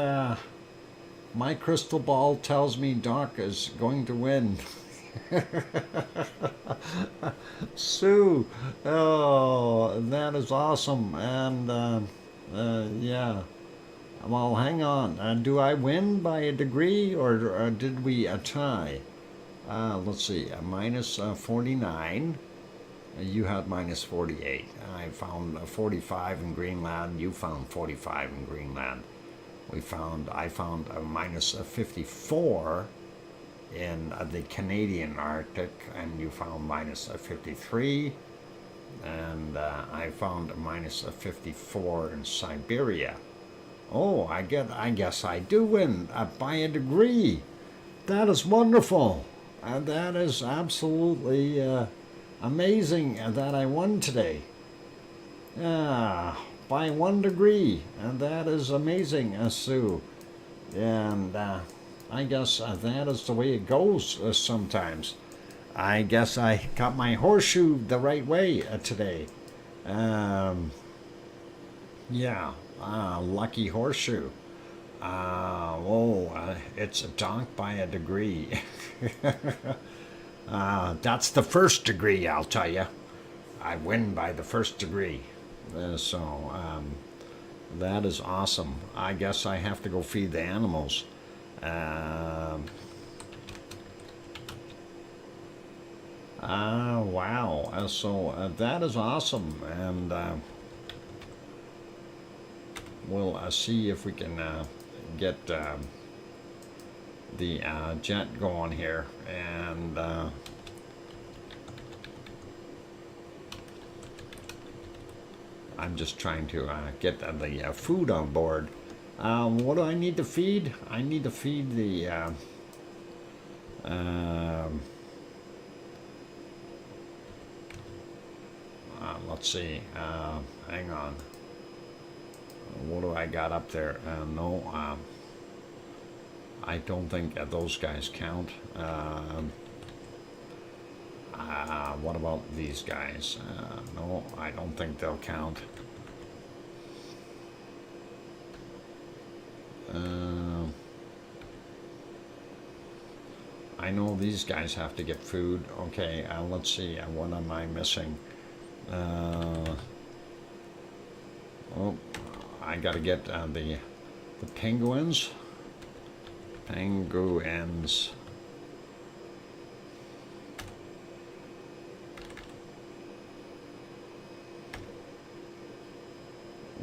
my crystal ball tells me Doc is going to win. Sue, oh, that is awesome. And yeah, well, hang on. Do I win by a degree or did we tie? Let's see, minus 49. You had minus 48. I found 45 in Greenland. You found 45 in Greenland. I found a minus 54 in the Canadian Arctic, and you found minus 53. And I found a minus 54 in Siberia. Oh, I guess I do win by a degree. That is wonderful. That is absolutely amazing that I won today. By 1 degree. And that is amazing, Sue. And I guess that is the way it goes sometimes. I guess I got my horseshoe the right way today. Yeah, lucky horseshoe. It's a donk by a degree. That's the first degree, I'll tell you. I win by the first degree. That is awesome. I guess I have to go feed the animals. Wow. That is awesome. And we'll see if we can get the jet going here. And I'm just trying to get the food on board. What do I need to feed? I need to feed the let's see. Hang on. What do I got up there? No, I don't think those guys count. What about these guys? No, I don't think they'll count. I know these guys have to get food. Okay, let's see. What am I missing? I gotta get the penguins. Penguins.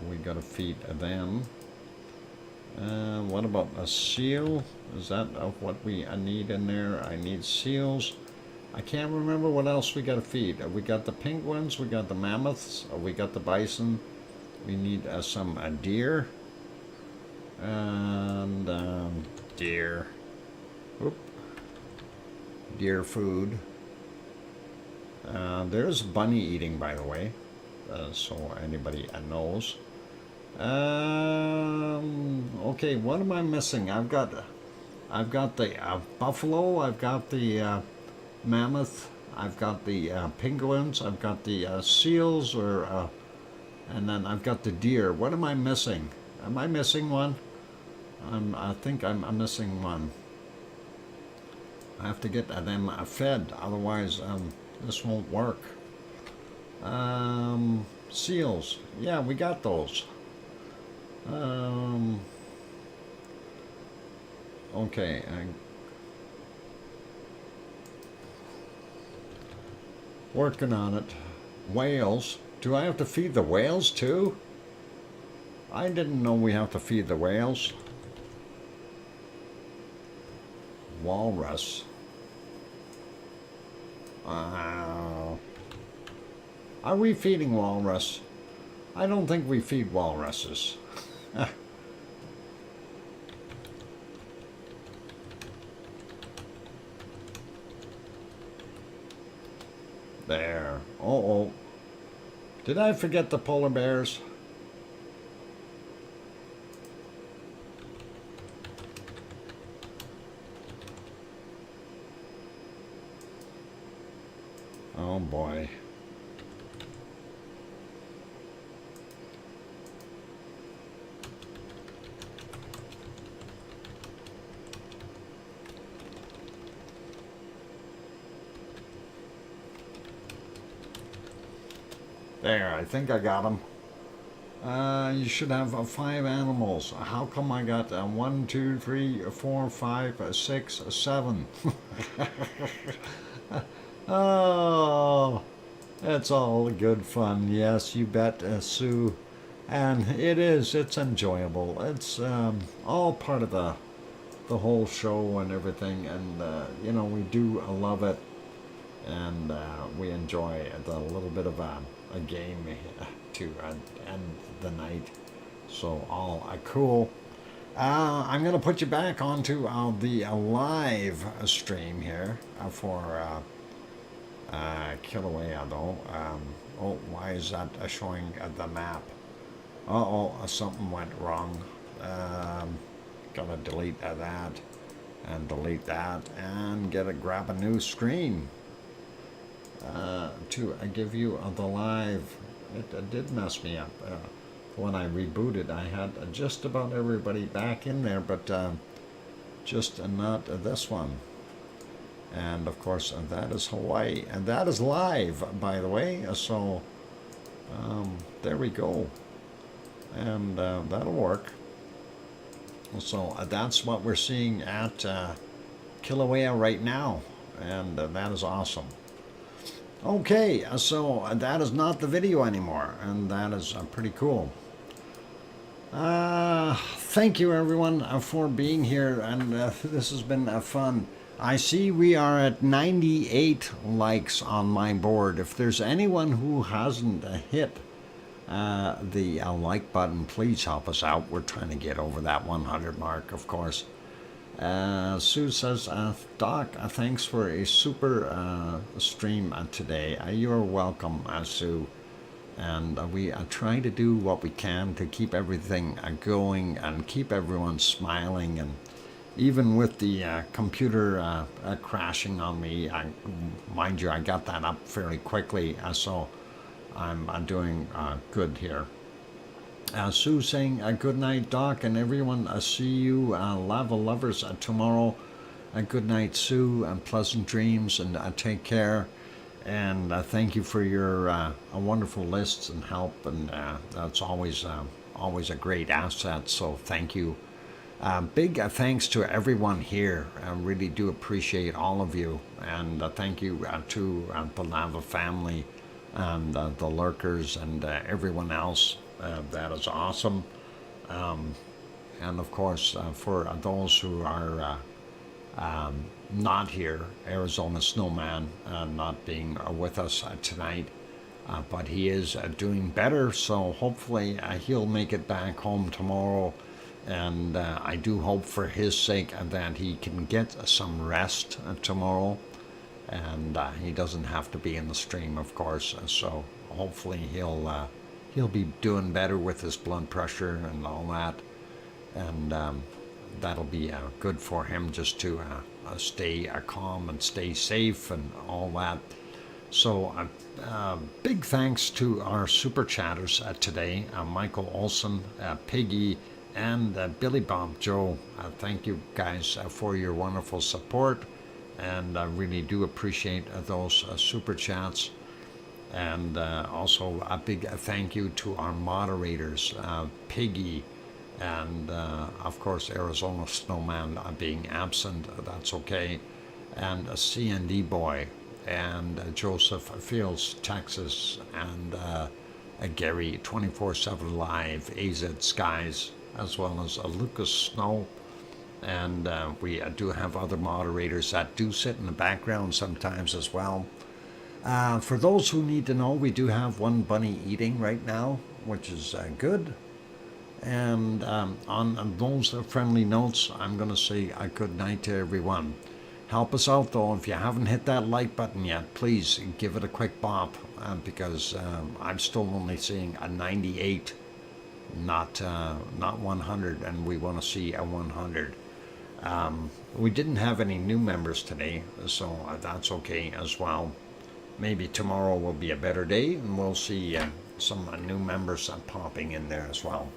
We gotta feed them. What about a seal? Is that what we need in there? I need seals. I can't remember what else we gotta feed. We got the penguins, we got the mammoths, we got the bison. We need some deer. And deer. Oop. Deer food. There's bunny eating, by the way. So anybody knows. Okay, what am I missing? I've got the buffalo. I've got the mammoth. I've got the penguins. I've got the seals, and then I've got the deer. What am I missing? Am I missing one? I think I'm missing one. I have to get them fed, otherwise this won't work. Seals. Yeah, we got those. Okay. Working on it. Whales. Do I have to feed the whales too? I didn't know we have to feed the whales. Walrus. Are we feeding walrus? I don't think we feed walruses. There. Uh-oh. Did I forget the polar bears? Oh boy. There, I think I got them. You should have 5 animals. How come I got 1, 2, 3, 4, 5, 6, 7? Oh, it's all good fun. Yes, you bet, Sue. And it's enjoyable. It's all part of the whole show and everything. And, you know, we do love it. And we enjoy the little bit of a game to end the night. So all cool. I'm going to put you back onto the live stream here for Kilauea though. Oh, why is that showing the map? Uh-oh, something went wrong. Gotta delete that and delete that and grab a new screen to give you the live. It did mess me up. When I rebooted, I had just about everybody back in there, but just not this one. And of course, that is Hawaii, and that is live, by the way. So there we go, and that'll work. So that's what we're seeing at Kilauea right now, and that is awesome. Okay, so that is not the video anymore, and that is pretty cool. Thank you everyone for being here, and this has been fun. I see we are at 98 likes on my board. If there's anyone who hasn't hit the like button, please help us out. We're trying to get over that 100 mark, of course. Sue says, Doc, thanks for a super stream today. You're welcome, Sue. And we try to do what we can to keep everything going and keep everyone smiling. And even with the computer crashing on me, mind you, I got that up fairly quickly, so I'm doing good here. Sue saying, good night, Doc, and everyone. See you, lava lovers, tomorrow. Good night, Sue, and pleasant dreams, and take care. And thank you for your wonderful lists and help, and that's always a great asset, so thank you. Big thanks to everyone here. I really do appreciate all of you, and thank you to the Lava family and the lurkers and everyone else. That is awesome. And of course, for those who are not here, Arizona Snowman not being with us tonight, but he is doing better, so hopefully he'll make it back home tomorrow. And I do hope for his sake that he can get some rest tomorrow, and he doesn't have to be in the stream, of course. So hopefully he'll be doing better with his blood pressure and all that, and that'll be good for him just to stay calm and stay safe and all that. So big thanks to our super chatters today, Michael Olson, Piggy, and Billy Bob Joe. Thank you guys for your wonderful support, and I really do appreciate those super chats. And also a big thank you to our moderators, Piggy, and of course Arizona Snowman being absent, that's okay, and CND Boy, and Joseph Fields, Texas, and Gary 24/7 Live, AZ Skies, as well as Lucas Snow. And we do have other moderators that do sit in the background sometimes as well. For those who need to know, we do have one bunny eating right now, which is good. And on those friendly notes, I'm going to say a good night to everyone. Help us out, though. If you haven't hit that like button yet, please give it a quick bop, because I'm still only seeing a 98, not 100, and we want to see a 100. We didn't have any new members today, so that's okay as well. maybe tomorrow will be a better day, and we'll see some new members popping in there as well.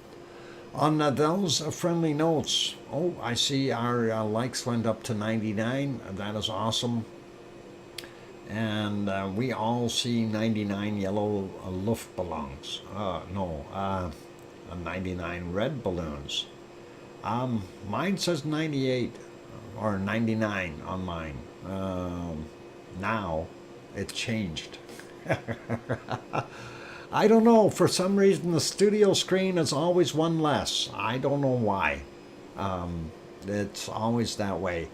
On those friendly notes, oh, I see our likes went up to 99. That is awesome. And we all see 99 yellow Luftballons. No, 99 red balloons. Mine says 98 or 99 on mine. Now it changed. I don't know. For some reason, the studio screen is always one less. I don't know why. It's always that way.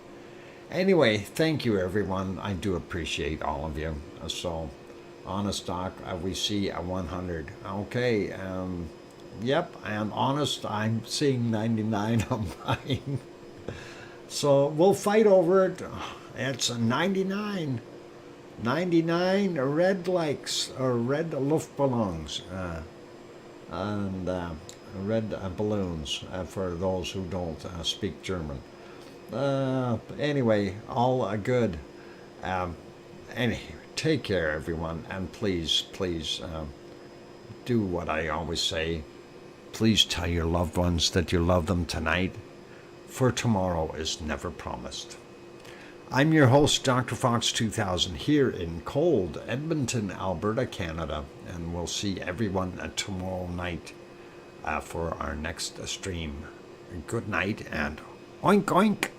Anyway, thank you, everyone. I do appreciate all of you. So, honest doc, we see a 100. Okay. Yep. And honest, I'm seeing 99 on mine. So we'll fight over it. It's a 99. 99 red likes, or red Luftballons, and red balloons for those who don't speak German. Anyway, all good. Anyway, take care, everyone, and please, do what I always say. Please tell your loved ones that you love them tonight, for tomorrow is never promised. I'm your host, DrFox2000, here in cold Edmonton, Alberta, Canada, and we'll see everyone tomorrow night for our next stream. Good night, and oink oink!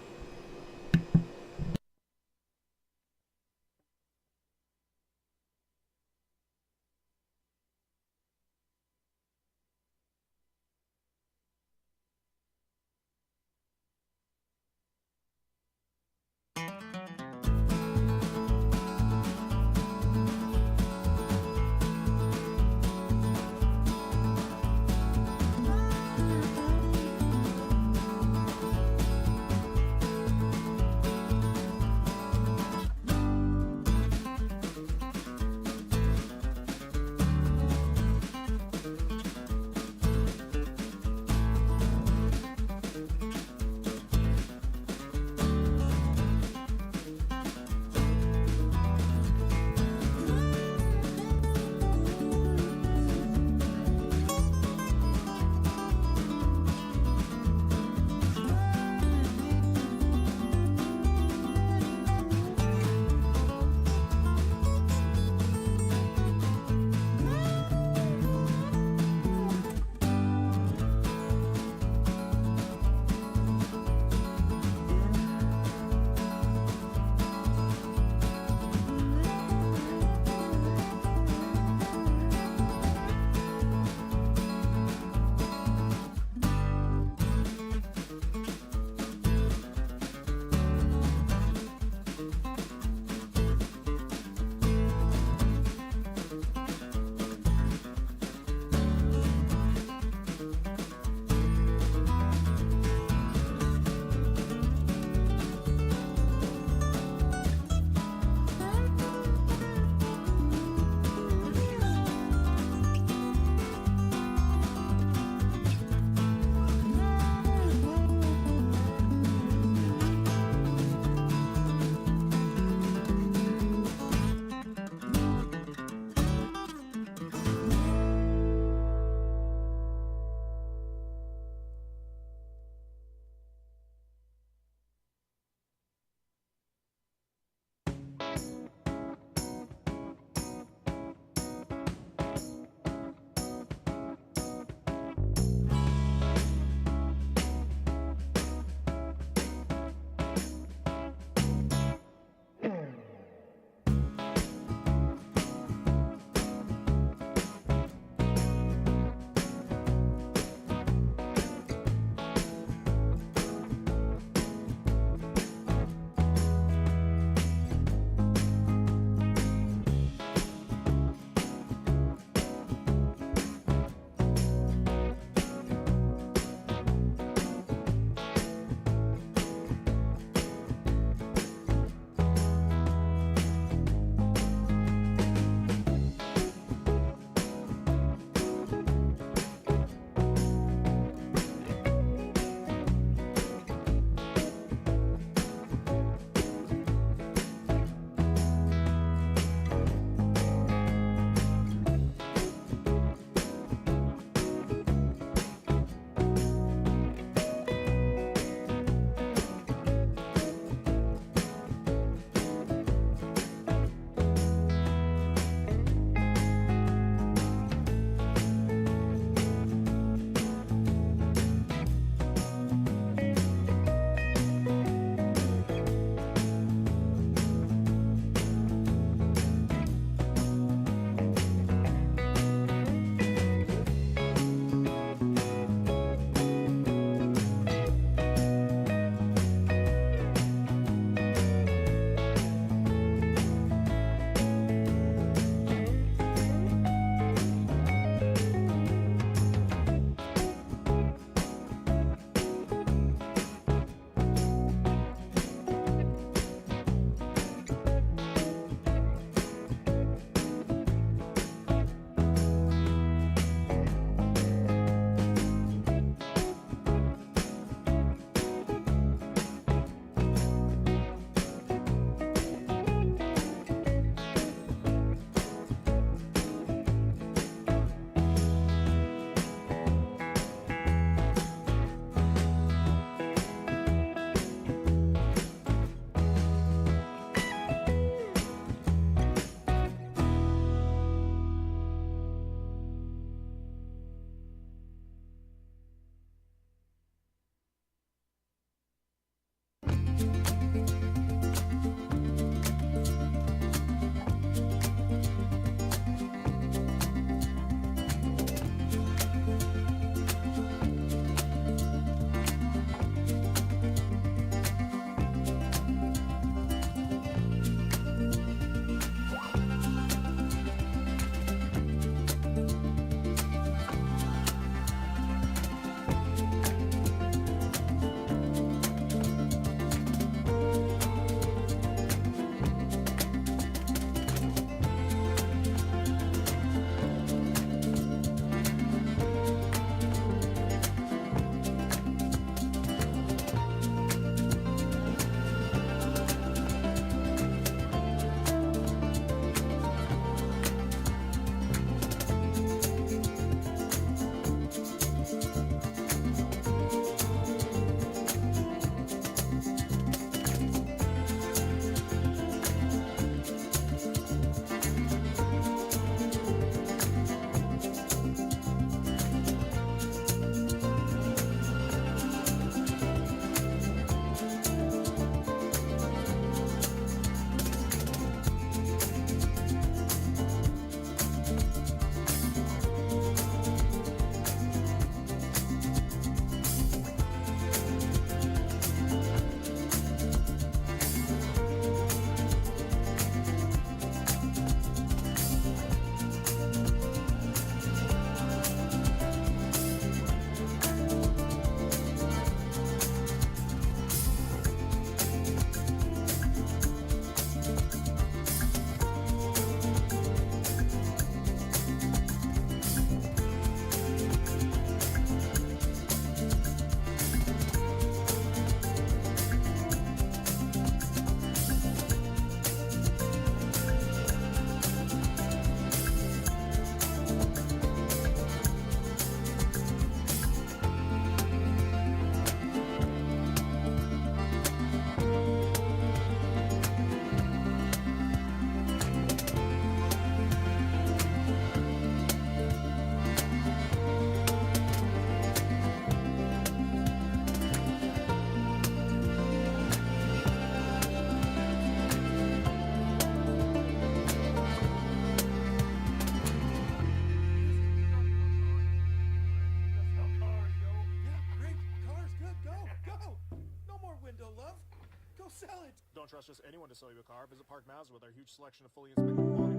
sell it. Don't trust just anyone to sell you a car. Visit Park Mazda with our huge selection of fully inspected